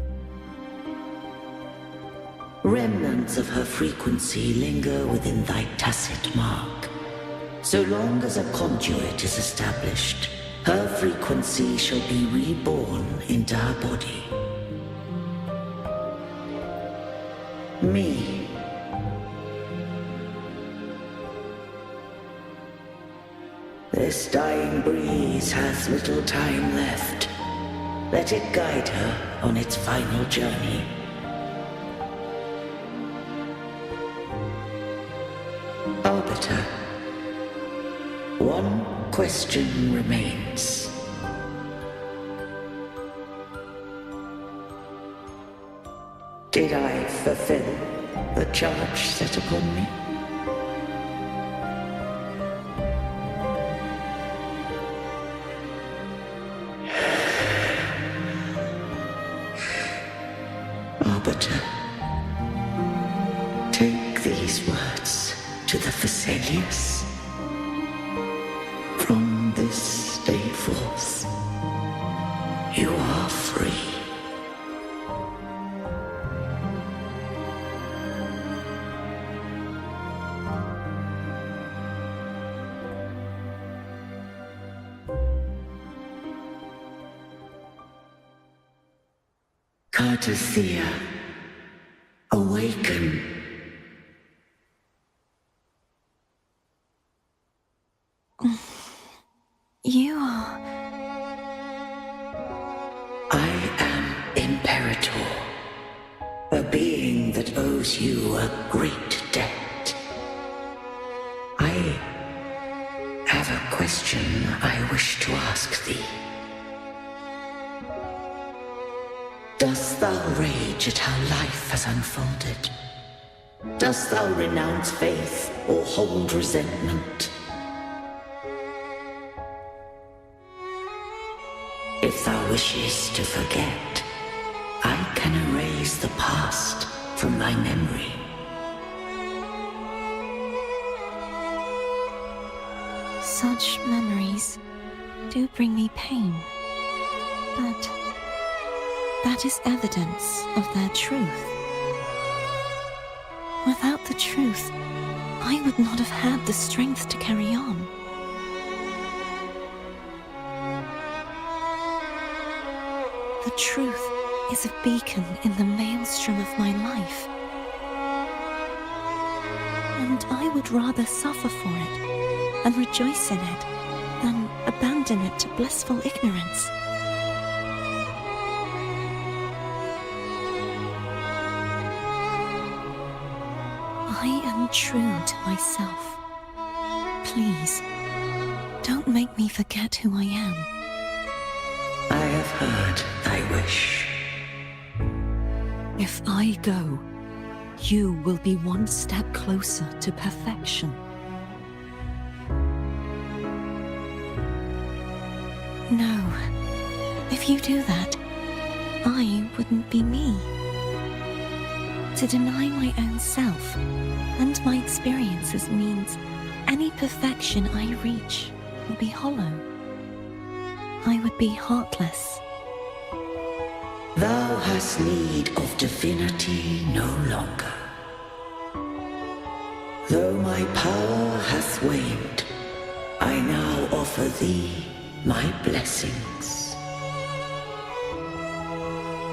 Speaker 10: Remnants of her frequency linger within thy tacit mark. So long as a conduit is established, her frequency shall be reborn into her body. Me. This dying breeze hath little time left. Let it guide her on its final journey. Arbiter, one question remains. Did I fulfill the charge set upon me? Arbiter, take these words to the Phasaelius. From this day forth, you are free. Cardathea, awaken.
Speaker 4: You are...
Speaker 10: I am Imperator, a being that owes you a great debt. I have a question I wish to ask thee. Dost thou rage at how life has unfolded? Dost thou renounce faith or hold resentment? If thou wishes to forget, I can erase the past from thy memory.
Speaker 4: Such memories do bring me pain, but that is evidence of their truth. Without the truth, I would not have had the strength to carry on. The truth is a beacon in the maelstrom of my life, and I would rather suffer for it and rejoice in it than abandon it to blissful ignorance. I am true to myself. Please, don't make me forget who I am.
Speaker 10: I have heard thy wish.
Speaker 4: If I go, you will be one step closer to perfection. No, if you do that, I wouldn't be me. To deny my own self and my experiences means any perfection I reach will be hollow. I would be heartless.
Speaker 10: Thou hast need of divinity no longer. Though my power hath waned, I now offer thee my blessings.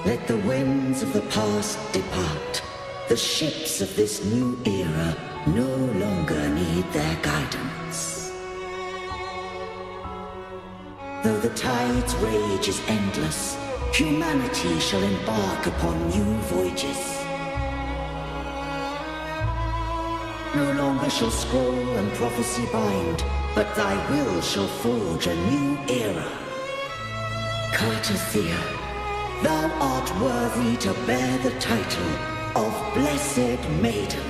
Speaker 10: Let the winds of the past depart. The ships of this new era no longer need their guidance. Though the tide's rage is endless, humanity shall embark upon new voyages. No longer shall scroll and prophecy bind, but thy will shall forge a new era. Cartothea, thou art worthy to bear the title of Blessed Maiden.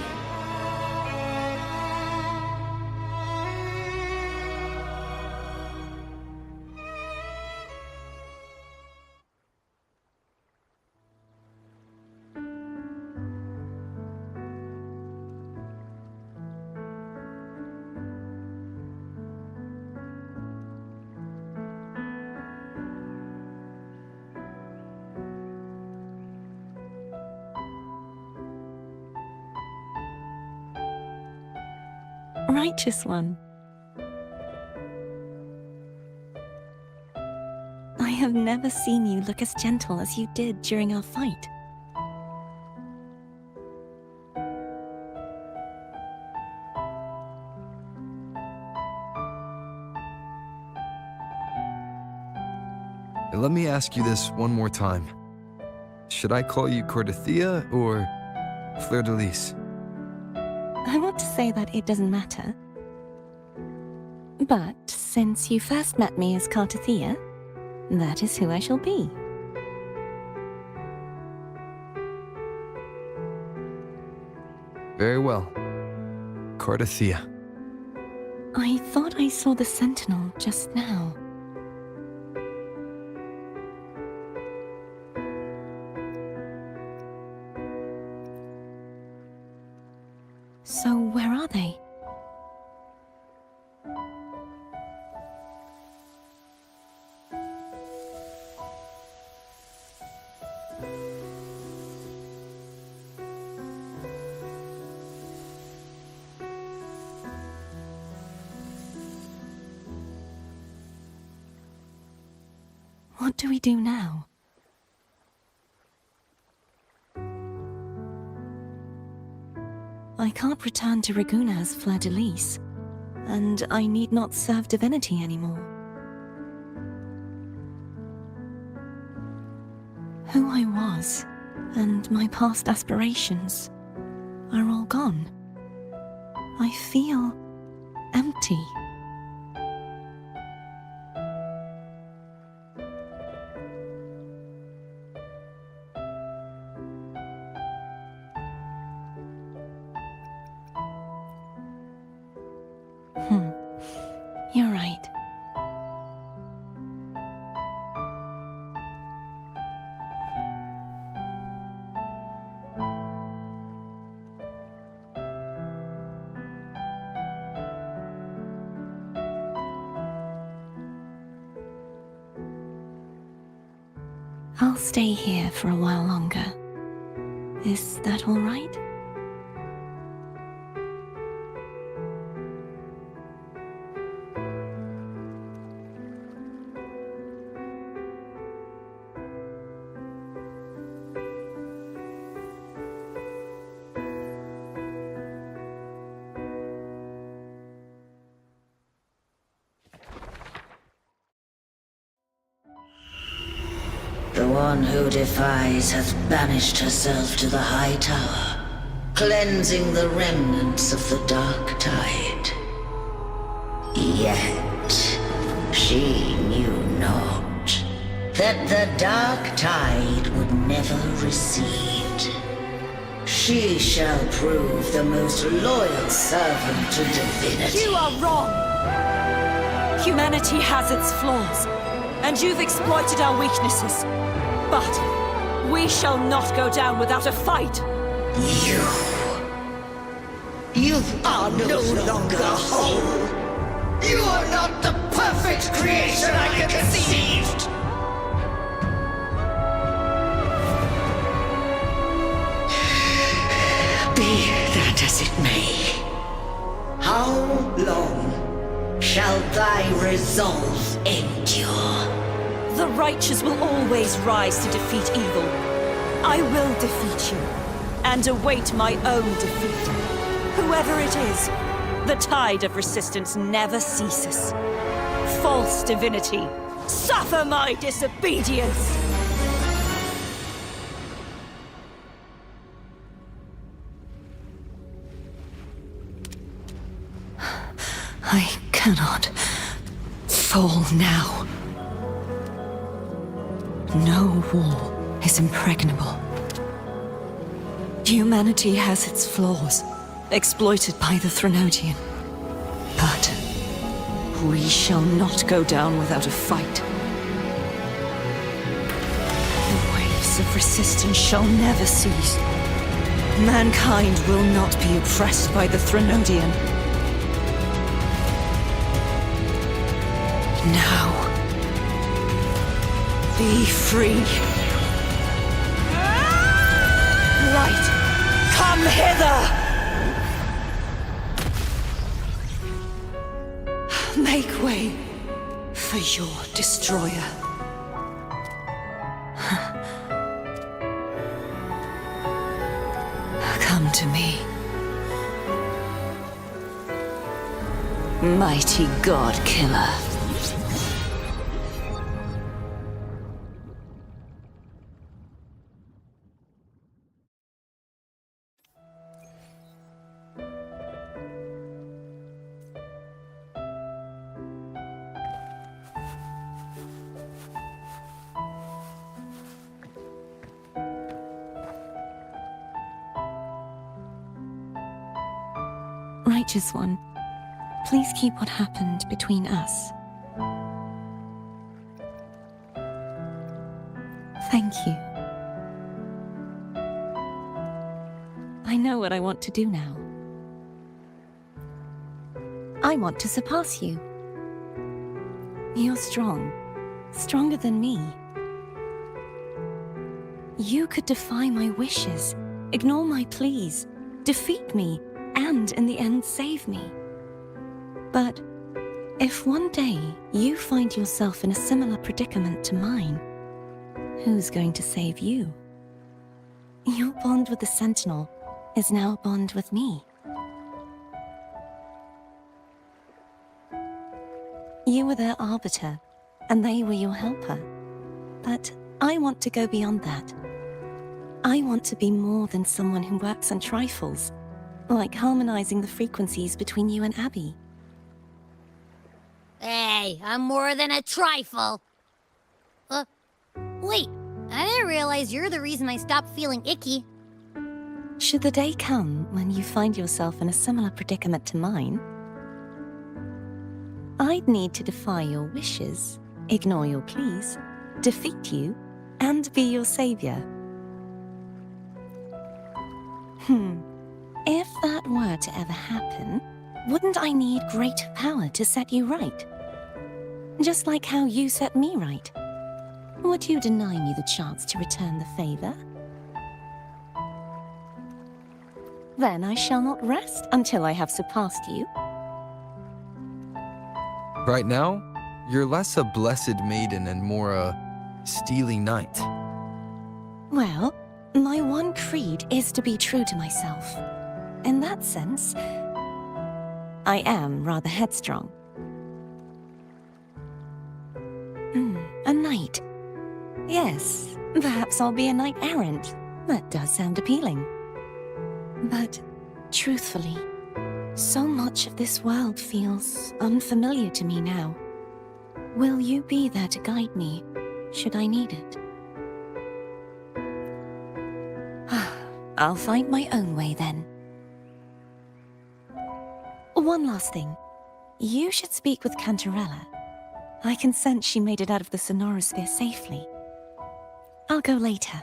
Speaker 4: Righteous one. I have never seen you look as gentle as you did during our fight.
Speaker 1: Let me ask you this one more time. Should I call you Cartothea or Fleur de Lis?
Speaker 4: I want to say that it doesn't matter. But since you first met me as Cartothea, that is who I shall be.
Speaker 1: Very well. Cartothea.
Speaker 4: I thought I saw the sentinel just now. So where are they? What do we do now? I can't return to Raguna as Fleur de Lis, and I need not serve Divinity anymore. Who I was, and my past aspirations, are all gone. I feel empty. You're right. I'll stay here for a while longer. Is that all right?
Speaker 10: The one who defies hath banished herself to the high tower, cleansing the remnants of the dark tide. Yet, she knew not that the dark tide would never recede. She shall prove the most loyal servant to Divinity.
Speaker 4: You are wrong! Humanity has its flaws, and you've exploited our weaknesses. But we shall not go down without a fight!
Speaker 10: You are no longer whole! You are not the perfect creation I conceived! Be that as it may, how long shall thy resolve endure?
Speaker 4: The righteous will always rise to defeat evil. I will defeat you, and await my own defeat. Whoever it is, the tide of resistance never ceases. False divinity, suffer my disobedience! I cannot fall now. No wall is impregnable. Humanity has its flaws, exploited by the Threnodian. But we shall not go down without a fight. The waves of resistance shall never cease. Mankind will not be oppressed by the Threnodian. Now, be free. Light, come hither! Make way for your destroyer. Come to me. Mighty God Killer. Righteous One, please keep what happened between us. Thank you. I know what I want to do now. I want to surpass you. You're strong, stronger than me. You could defy my wishes, ignore my pleas, defeat me, and in the end save me. But if one day you find yourself in a similar predicament to mine, who's going to save you? Your bond with the Sentinel is now a bond with me. You were their arbiter, and they were your helper. But I want to go beyond that. I want to be more than someone who works on trifles, like harmonizing the frequencies between you and Abby.
Speaker 2: Hey, I'm more than a trifle. Wait, I didn't realize you're the reason I stopped feeling icky.
Speaker 4: Should the day come when you find yourself in a similar predicament to mine, I'd need to defy your wishes, ignore your pleas, defeat you, and be your savior. If that were to ever happen, wouldn't I need great power to set you right? Just like how you set me right. Would you deny me the chance to return the favor? Then I shall not rest until I have surpassed you.
Speaker 1: Right now, you're less a blessed maiden and more a steely knight.
Speaker 4: Well, my one creed is to be true to myself. In that sense, I am rather headstrong. A knight. Yes, perhaps I'll be a knight errant. That does sound appealing. But, truthfully, so much of this world feels unfamiliar to me now. Will you be there to guide me, should I need it? I'll find my own way then. One last thing. You should speak with Cantarella. I can sense she made it out of the Sonorosphere safely. I'll go later.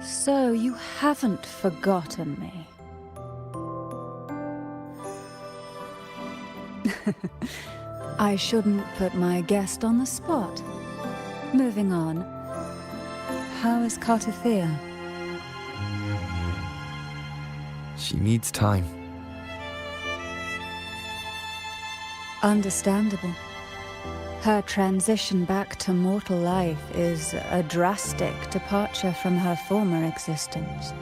Speaker 7: So you haven't forgotten me. I shouldn't put my guest on the spot. Moving on. How is Cartithea?
Speaker 1: She needs time.
Speaker 7: Understandable. Her transition back to mortal life is a drastic departure from her former existence.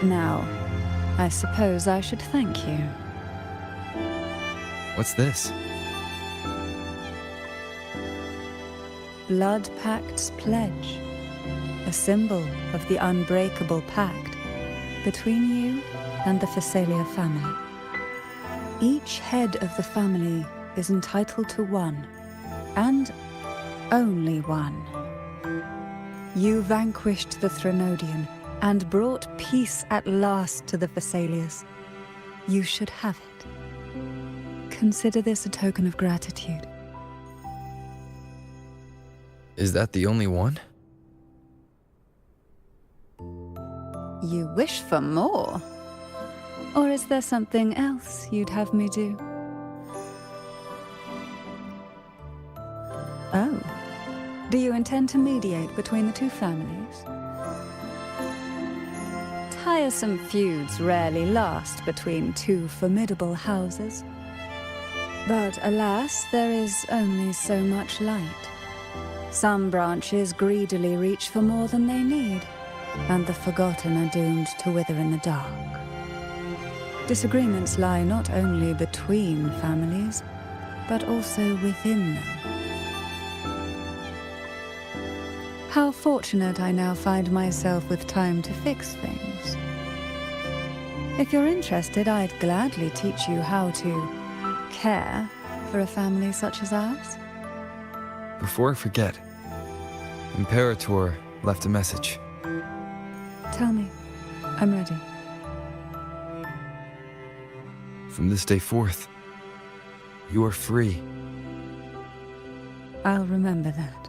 Speaker 7: Now, I suppose I should thank you.
Speaker 1: What's this?
Speaker 7: Blood Pact's pledge. A symbol of the unbreakable pact between you and the Phasalia family. Each head of the family is entitled to one, and only one. You vanquished the Threnodian and brought peace at last to the Phasalias. You should have it. Consider this a token of gratitude.
Speaker 1: Is that the only one?
Speaker 7: You wish for more? Or is there something else you'd have me do? Oh. Do you intend to mediate between the two families? Tiresome feuds rarely last between two formidable houses. But alas, there is only so much light. Some branches greedily reach for more than they need, and the forgotten are doomed to wither in the dark. Disagreements lie not only between families, but also within them. How fortunate I now find myself with time to fix things. If you're interested, I'd gladly teach you how to care for a family such as ours.
Speaker 1: Before I forget, Imperator left a message.
Speaker 7: Tell me. I'm ready.
Speaker 1: From this day forth, you are free.
Speaker 7: I'll remember that.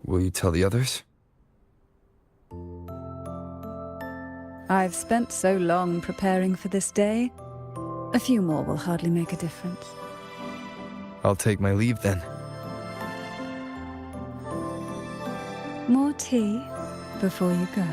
Speaker 1: Will you tell the others?
Speaker 7: I've spent so long preparing for this day. A few more will hardly make a difference.
Speaker 1: I'll take my leave then.
Speaker 7: More tea before you go.